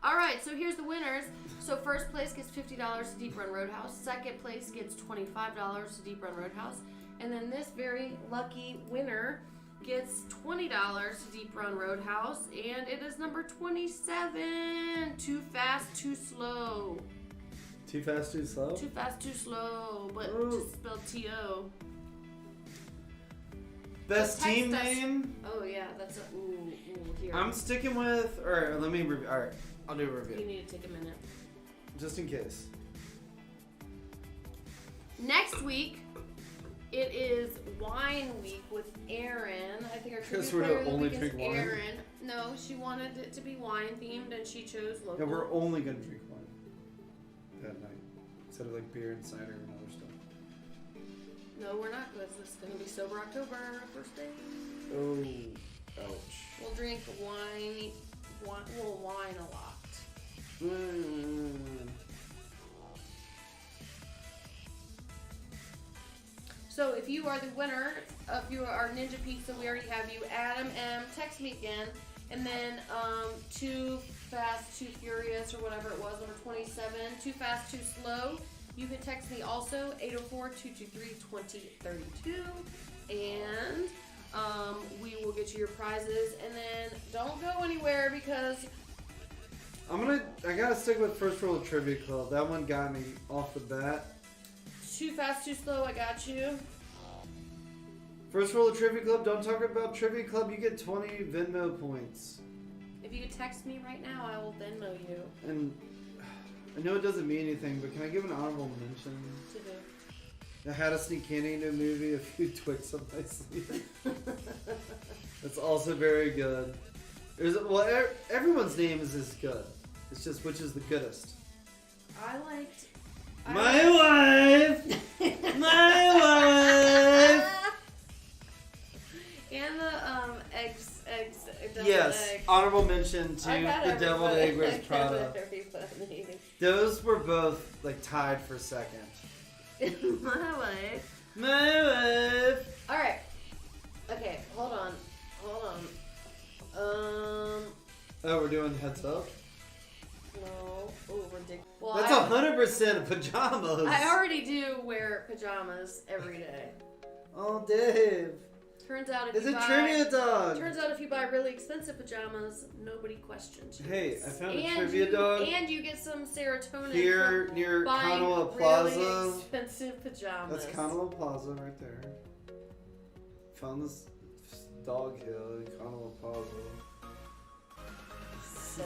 All right, so here's the winners. So first place gets $50 to Deep Run Roadhouse. Second place gets $25 to Deep Run Roadhouse. And then this very lucky winner gets $20 to Deep Run Roadhouse. And it is number 27. Too fast, too slow. Too fast, too slow? Too fast, too slow. But just spelled T-O. Best team Text us. name? Oh, yeah, that's a... Ooh, here. I'm sticking with... Alright, let me... Alright, I'll do a review. You need to take a minute. Just in case. Next week, it is Wine Week with Erin. I think our tribute Because we're player of gonna the only week is drink wine? Erin. No, she wanted it to be wine themed, and she chose local. Yeah, we're only going to drink wine that night. Instead of like beer and cider and other stuff. No, we're not, because this is going to be Sober October, first day. Oh, ouch. We'll drink wine a lot. So if you are the winner of our Ninja Pizza, we already have you, Adam M. Text me again, and then Too Fast, Too Furious, or whatever it was, number 27. Too Fast, Too Slow. You can text me also 804-223-2032, and we will get you your prizes. And then don't go anywhere because I gotta stick with First Rule of Trivia Club. That one got me off the bat. Too Fast, Too Slow, I got you. First Rule of Trivia Club, don't talk about Trivia Club, you get 20 Venmo points. If you could text me right now, I will Venmo you. And I know it doesn't mean anything, but can I give an honorable mention? To who? I had a sneak candy into a movie, a few Twix up my sleeve. That's also very good. Everyone's name is good. It's just which is the goodest. I liked... My wife! My wife! And the eggs, yes, egg. honorable mention to the deviled egg roast Prada. Those were both like tied for second. My wife. My wife. All right. Okay, hold on. Oh, we're doing heads up. No. Oh, ridiculous. Well, that's 100% pajamas. I already do wear pajamas every day. Oh, Dave. Turns out if you buy really expensive pajamas, nobody questions you. Hey, I found a trivia dog. And you get some serotonin here from near buying Kanoa Plaza. Really expensive pajamas. That's Kanoa Plaza right there. Found this dog hill in Kanoa Plaza. So,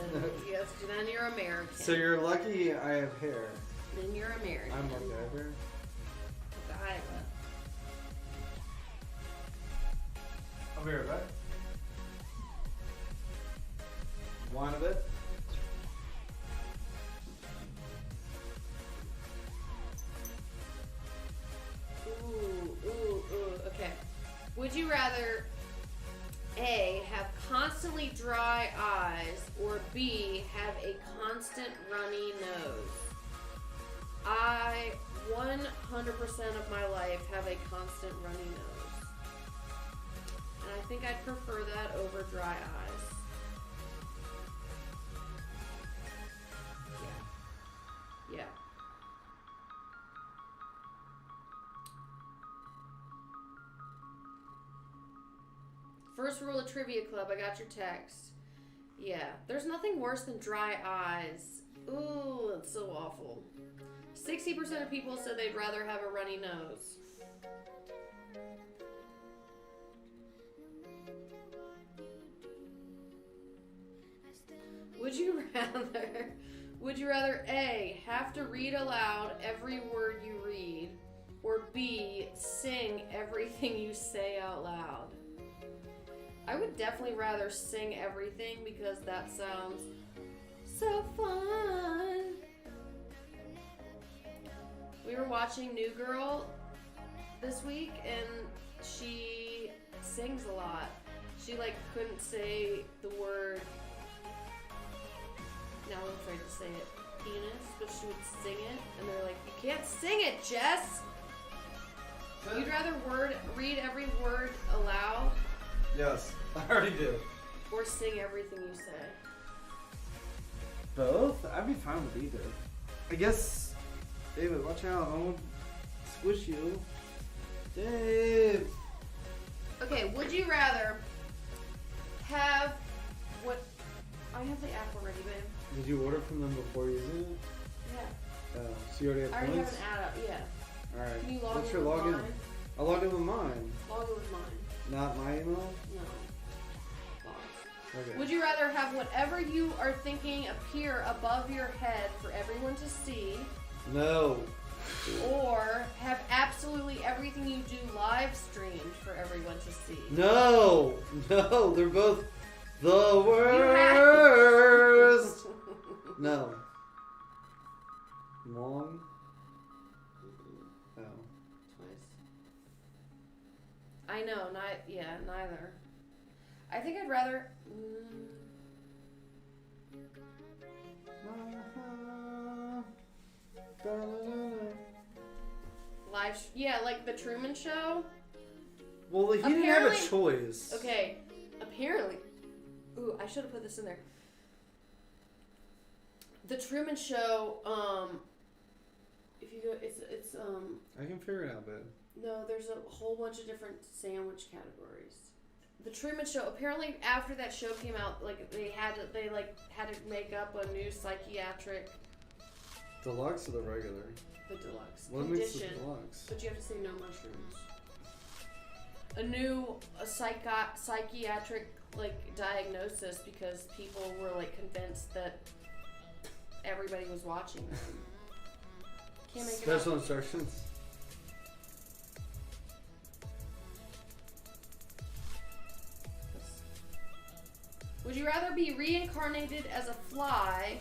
yes, then you're American. So you're lucky I have hair. Then you're American. I'm lucky I have hair. I'll be right back. Wine a bit. Ooh. Okay. Would you rather A, have constantly dry eyes, or B, have a constant runny nose? I 100% of my life have a constant runny nose. And I think I'd prefer that over dry eyes. Yeah. First rule of Trivia Club, I got your text. Yeah, there's nothing worse than dry eyes. Ooh, it's so awful. 60% of people said they'd rather have a runny nose. Would you rather A, have to read aloud every word you read, or B, sing everything you say out loud? I would definitely rather sing everything because that sounds so fun. We were watching New Girl this week and she sings a lot. She couldn't say the word, now I'm afraid to say it, penis, but she would sing it and they're like, you can't sing it, Jess! You'd rather read every word aloud? Yes, I already do. Or sing everything you say? Both? I'd be fine with either. I guess, David, watch out. I won't squish you. Dave! Okay, would you rather have what... I have the app already, babe. Did you order from them before using it? Yeah. Oh, so you already have I already points? have an ad up, yeah. Alright. Can you log What's in your with login? mine? I'll log in with mine. Log in with mine. Not my email? No. Okay. Would you rather have whatever you are thinking appear above your head for everyone to see, No. or have absolutely everything you do live streamed for everyone to see? No! No, they're both the worst! No. Long? Oh. Twice. I know, neither. I think I'd rather. Like the Truman Show. Well, he didn't have a choice. Okay, apparently. Ooh, I should have put this in there. The Truman Show. If you go, it's. I can figure it out, babe. No, there's a whole bunch of different sandwich categories. The Truman Show. Apparently, after that show came out, like they had to make up a new psychiatric. Deluxe or the regular? The deluxe. What makes the deluxe? But you have to say no mushrooms. A new psychiatric diagnosis because people were convinced that everybody was watching them. Can't make Special instructions. Would you rather be reincarnated as a fly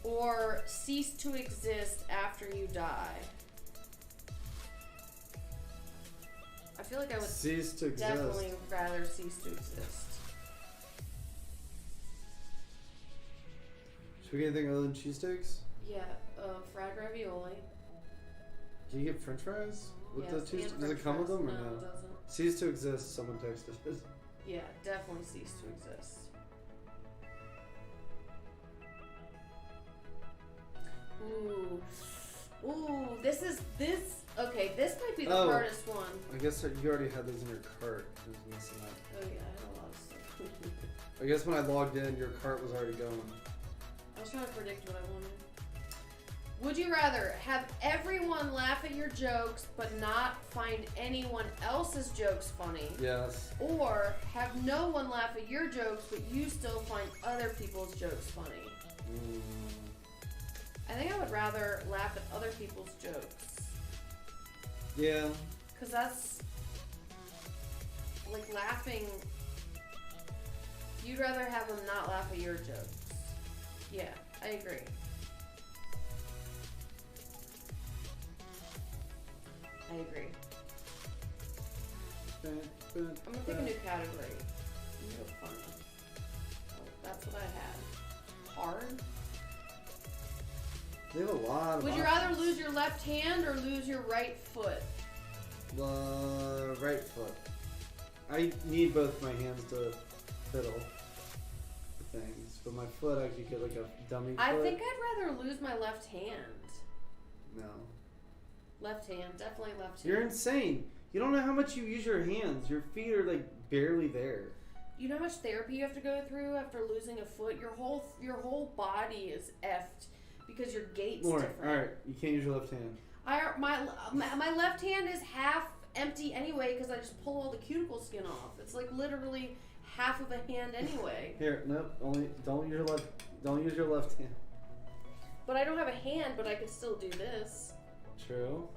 or cease to exist after you die? I feel like I would cease to exist. Definitely rather cease to exist. Should we get anything other than cheesesteaks? Yeah, fried ravioli. Do you get french fries? With the cheese? Does it come with them or no? No, it doesn't. Cease to exist, someone texted us. Yeah, definitely cease to exist. Ooh, this okay, this might be the hardest one. I guess you already had those in your cart. I was missing that. Oh yeah, I had a lot of stuff. I guess when I logged in, your cart was already going. I was trying to predict what I wanted. Would you rather have everyone laugh at your jokes but not find anyone else's jokes funny? Yes. Or have no one laugh at your jokes but you still find other people's jokes funny? I think I would rather laugh at other people's jokes. Yeah. Because that's laughing. You'd rather have them not laugh at your jokes. Yeah, I agree. I'm gonna pick a new category. I'm gonna go funny. Oh, that's what I had. Hard? They have a lot of Would you rather lose your left hand or lose your right foot? Right foot. I need both my hands to fiddle things, but my foot I could get a dummy foot. I think I'd rather lose my left hand. No. Left hand, definitely left hand. You're insane. You don't know how much you use your hands. Your feet are barely there. You know how much therapy you have to go through after losing a foot? Your whole body is effed because your gait's different. All right, you can't use your left hand. My left hand is half empty anyway because I just pull all the cuticle skin off. It's literally half of a hand anyway. Here, nope. Don't use your left hand. But I don't have a hand, but I can still do this. True.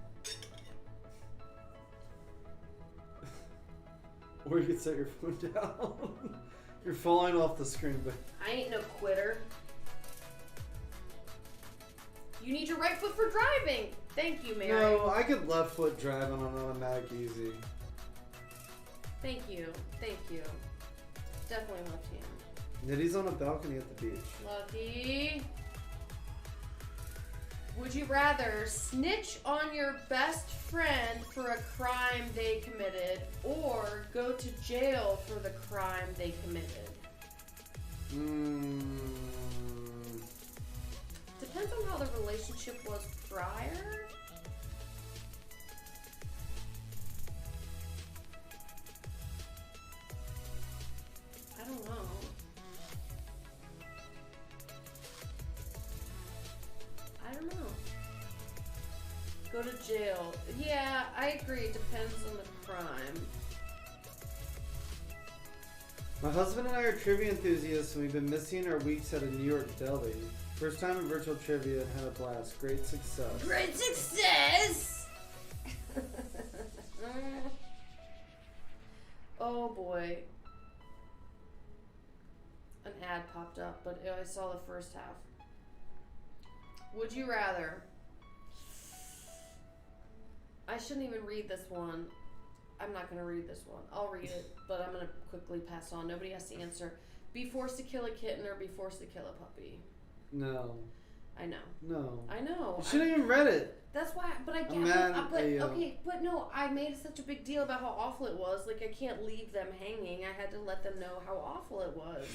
Or you could set your phone down. You're falling off the screen, but I ain't no quitter. You need your right foot for driving. Thank you, Mary. No, I could left foot drive on an automatic easy. Thank you. Definitely left hand. Nitty's on a balcony at the beach. Lucky. Would you rather snitch on your best friend for a crime they committed or go to jail for the crime they committed? Depends on how the relationship was prior. I don't know. Go to jail. Yeah, I agree. It depends on the crime. My husband and I are trivia enthusiasts, and we've been missing our weeks at a New York deli. First time in virtual trivia and had a blast. Great success. Great success! Oh boy. An ad popped up, but I saw the first half. Would you rather... I shouldn't even read this one. I'm not gonna read this one. I'll read it, but I'm gonna quickly pass on. Nobody has to answer. Be forced to kill a kitten or be forced to kill a puppy? No. I know. No. I know. You shouldn't even read it. That's why, but I get okay, but no, I made such a big deal about how awful it was. Like, I can't leave them hanging. I had to let them know how awful it was.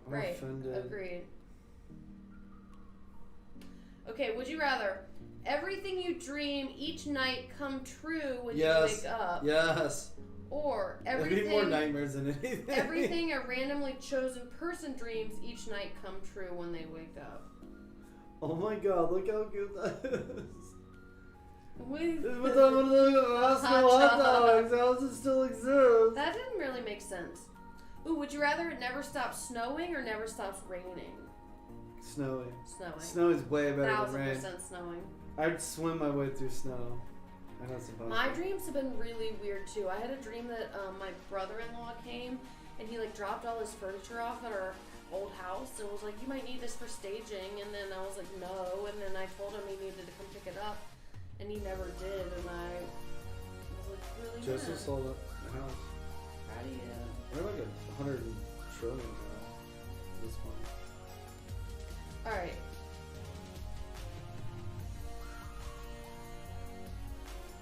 I'm right. offended. Agreed. Okay, would you rather everything you dream each night come true when you wake up? Yes. Or everything. There'd be more nightmares than anything. Everything a randomly chosen person dreams each night come true when they wake up. Oh my god, look how good that is. With With the hot dogs, how does it still exist? That didn't really make sense. Ooh, would you rather it never stops snowing or never stops raining? Snowing. Snowing. Snow is way better than rain. 1,000% snowing. I'd swim my way through snow. I know it's impossible. My dreams have been really weird too. I had a dream that my brother-in-law came and he like dropped all his furniture off at our old house and was like, you might need this for staging, and then I was like, no, and then I told him he needed to come pick it up and he never did, and I was like, really Joseph mad. sold up the house. How do you We're like 100 trillion now. This one. Alright.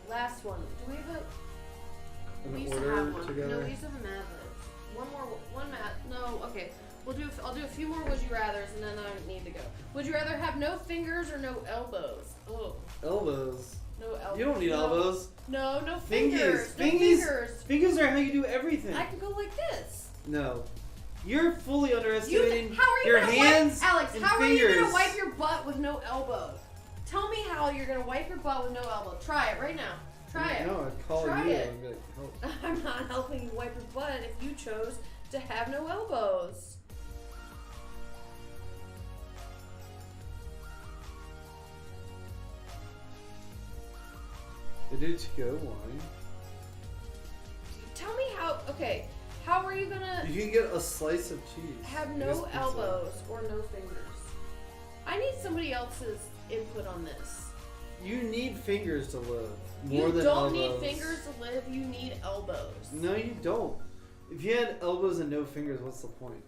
Last one. Do we have a In we used order to have one. together. No, we used to have a Mad Libs. One math. No, okay. I'll do a few more would you rathers and then I need to go. Would you rather have no fingers or no elbows? Oh. Elbows. No elbows. You don't need elbows. No fingers. No Fingers. fingers. Fingers are how you do everything. I can go like this. No. You're fully underestimating How are you your gonna hands Alex, and how fingers. are you gonna wipe your butt with no elbow? Tell me how you're gonna wipe your butt with no elbow. Try it right now. Try it. No, I'd call Try you it. and be like, help. I'm not helping you wipe your butt if you chose to have no elbows. They do to-go wine. Tell me how. Okay, how are you gonna You can get a slice of cheese. have I guess no pizza. elbows or no fingers? I need somebody else's input on this. You need fingers to live. You More than don't elbows. need fingers to live. You need elbows. No, you don't. If you had elbows and no fingers, what's the point?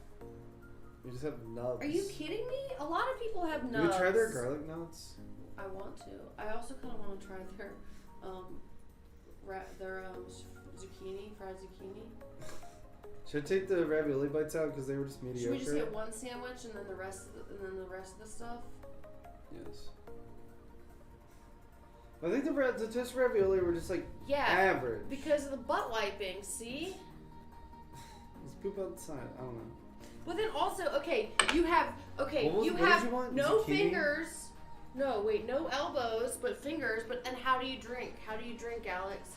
You just have nubs. Are you kidding me? A lot of people have Have nuts. you try their garlic nuts? I want to. I also kind of want to try their zucchini, fried zucchini. Should I take the ravioli bites out because they were just mediocre? Should we just get one sandwich and then the rest of the stuff? Yes. I think the toast ravioli were just like average. Because of the butt wiping. See. Let's poop outside. I don't know. But then also, you have what did you want? no Zucchini? fingers. No, wait, no elbows, but fingers. And how do you drink? How do you drink, Alex?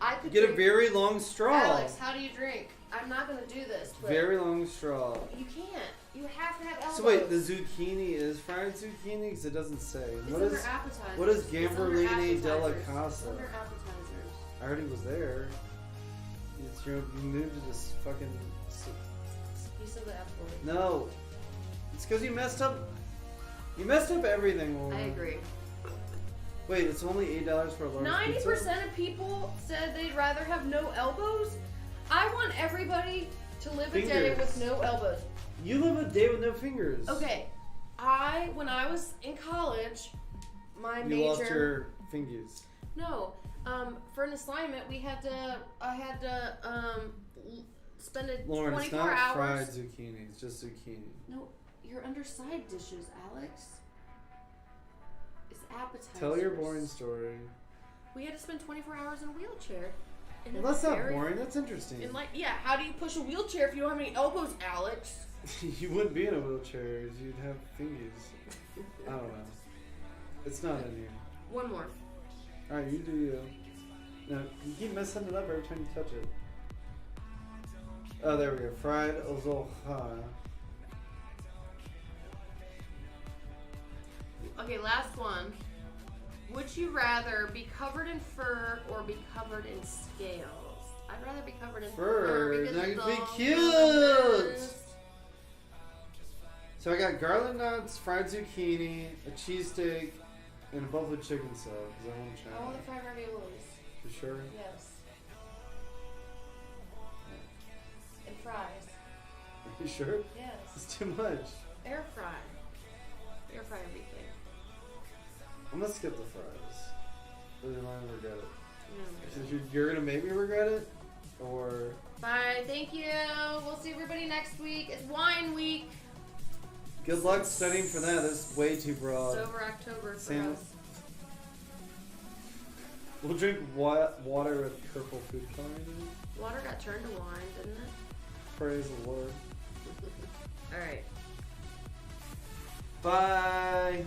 I could Get drink. a very long straw. Alex, how do you drink? I'm not gonna do this. But Very long straw. you can't. You have to have elbows. So wait, the zucchini is fried zucchini? Because it doesn't say. It's What under is appetizers. what is It's under Gamberlini della appetizers. Casa? It's under appetizers. I already was there. You moved to this fucking. You said the F word. No, it's because you messed up. You messed up everything. Woman. I agree. Wait, it's only $8 for a large 90% pizza? of people said they'd rather have no elbows. I want everybody to live a day Fingers. with no elbows. You live a day with no fingers. Okay, when I was in college, my You major. lost your fingers. No, for an assignment, I had to spend Lauren, 24 it's not hours. fried zucchini. It's just zucchini. No, you're under side dishes, Alex. It's appetizers. Tell your boring story. We had to spend 24 hours in a wheelchair. And Well, it was that's not very- boring. That's interesting. And how do you push a wheelchair if you don't have any elbows, Alex? You wouldn't be in a wheelchair. You'd have fingers. I don't know. It's not in here. One more. Alright, you do you. No, you keep messing it up every time you touch it. Oh, there we go. Fried ozoha. Okay, last one. Would you rather be covered in fur or be covered in scales? I'd rather be covered in fur. Fur, now because you'd it's be all cute. nice. So I got garlic nuts, fried zucchini, a cheesesteak, and a buffalo chicken sub. Because I want to try I want that. the fried raviolis. You sure? Yes. And fries. Are you sure? Yes. It's too much. Air fry. Air fry everything. I'm gonna skip the fries. Or am I gonna regret it? No. So you're gonna make me regret it? Or... Bye. Thank you. We'll see everybody next week. It's wine week. Good luck studying for that. That's way too broad. It's over October for Same. us. We'll drink water with purple food coloring in it. Water got turned to wine, didn't it? Praise the Lord. All right. Bye.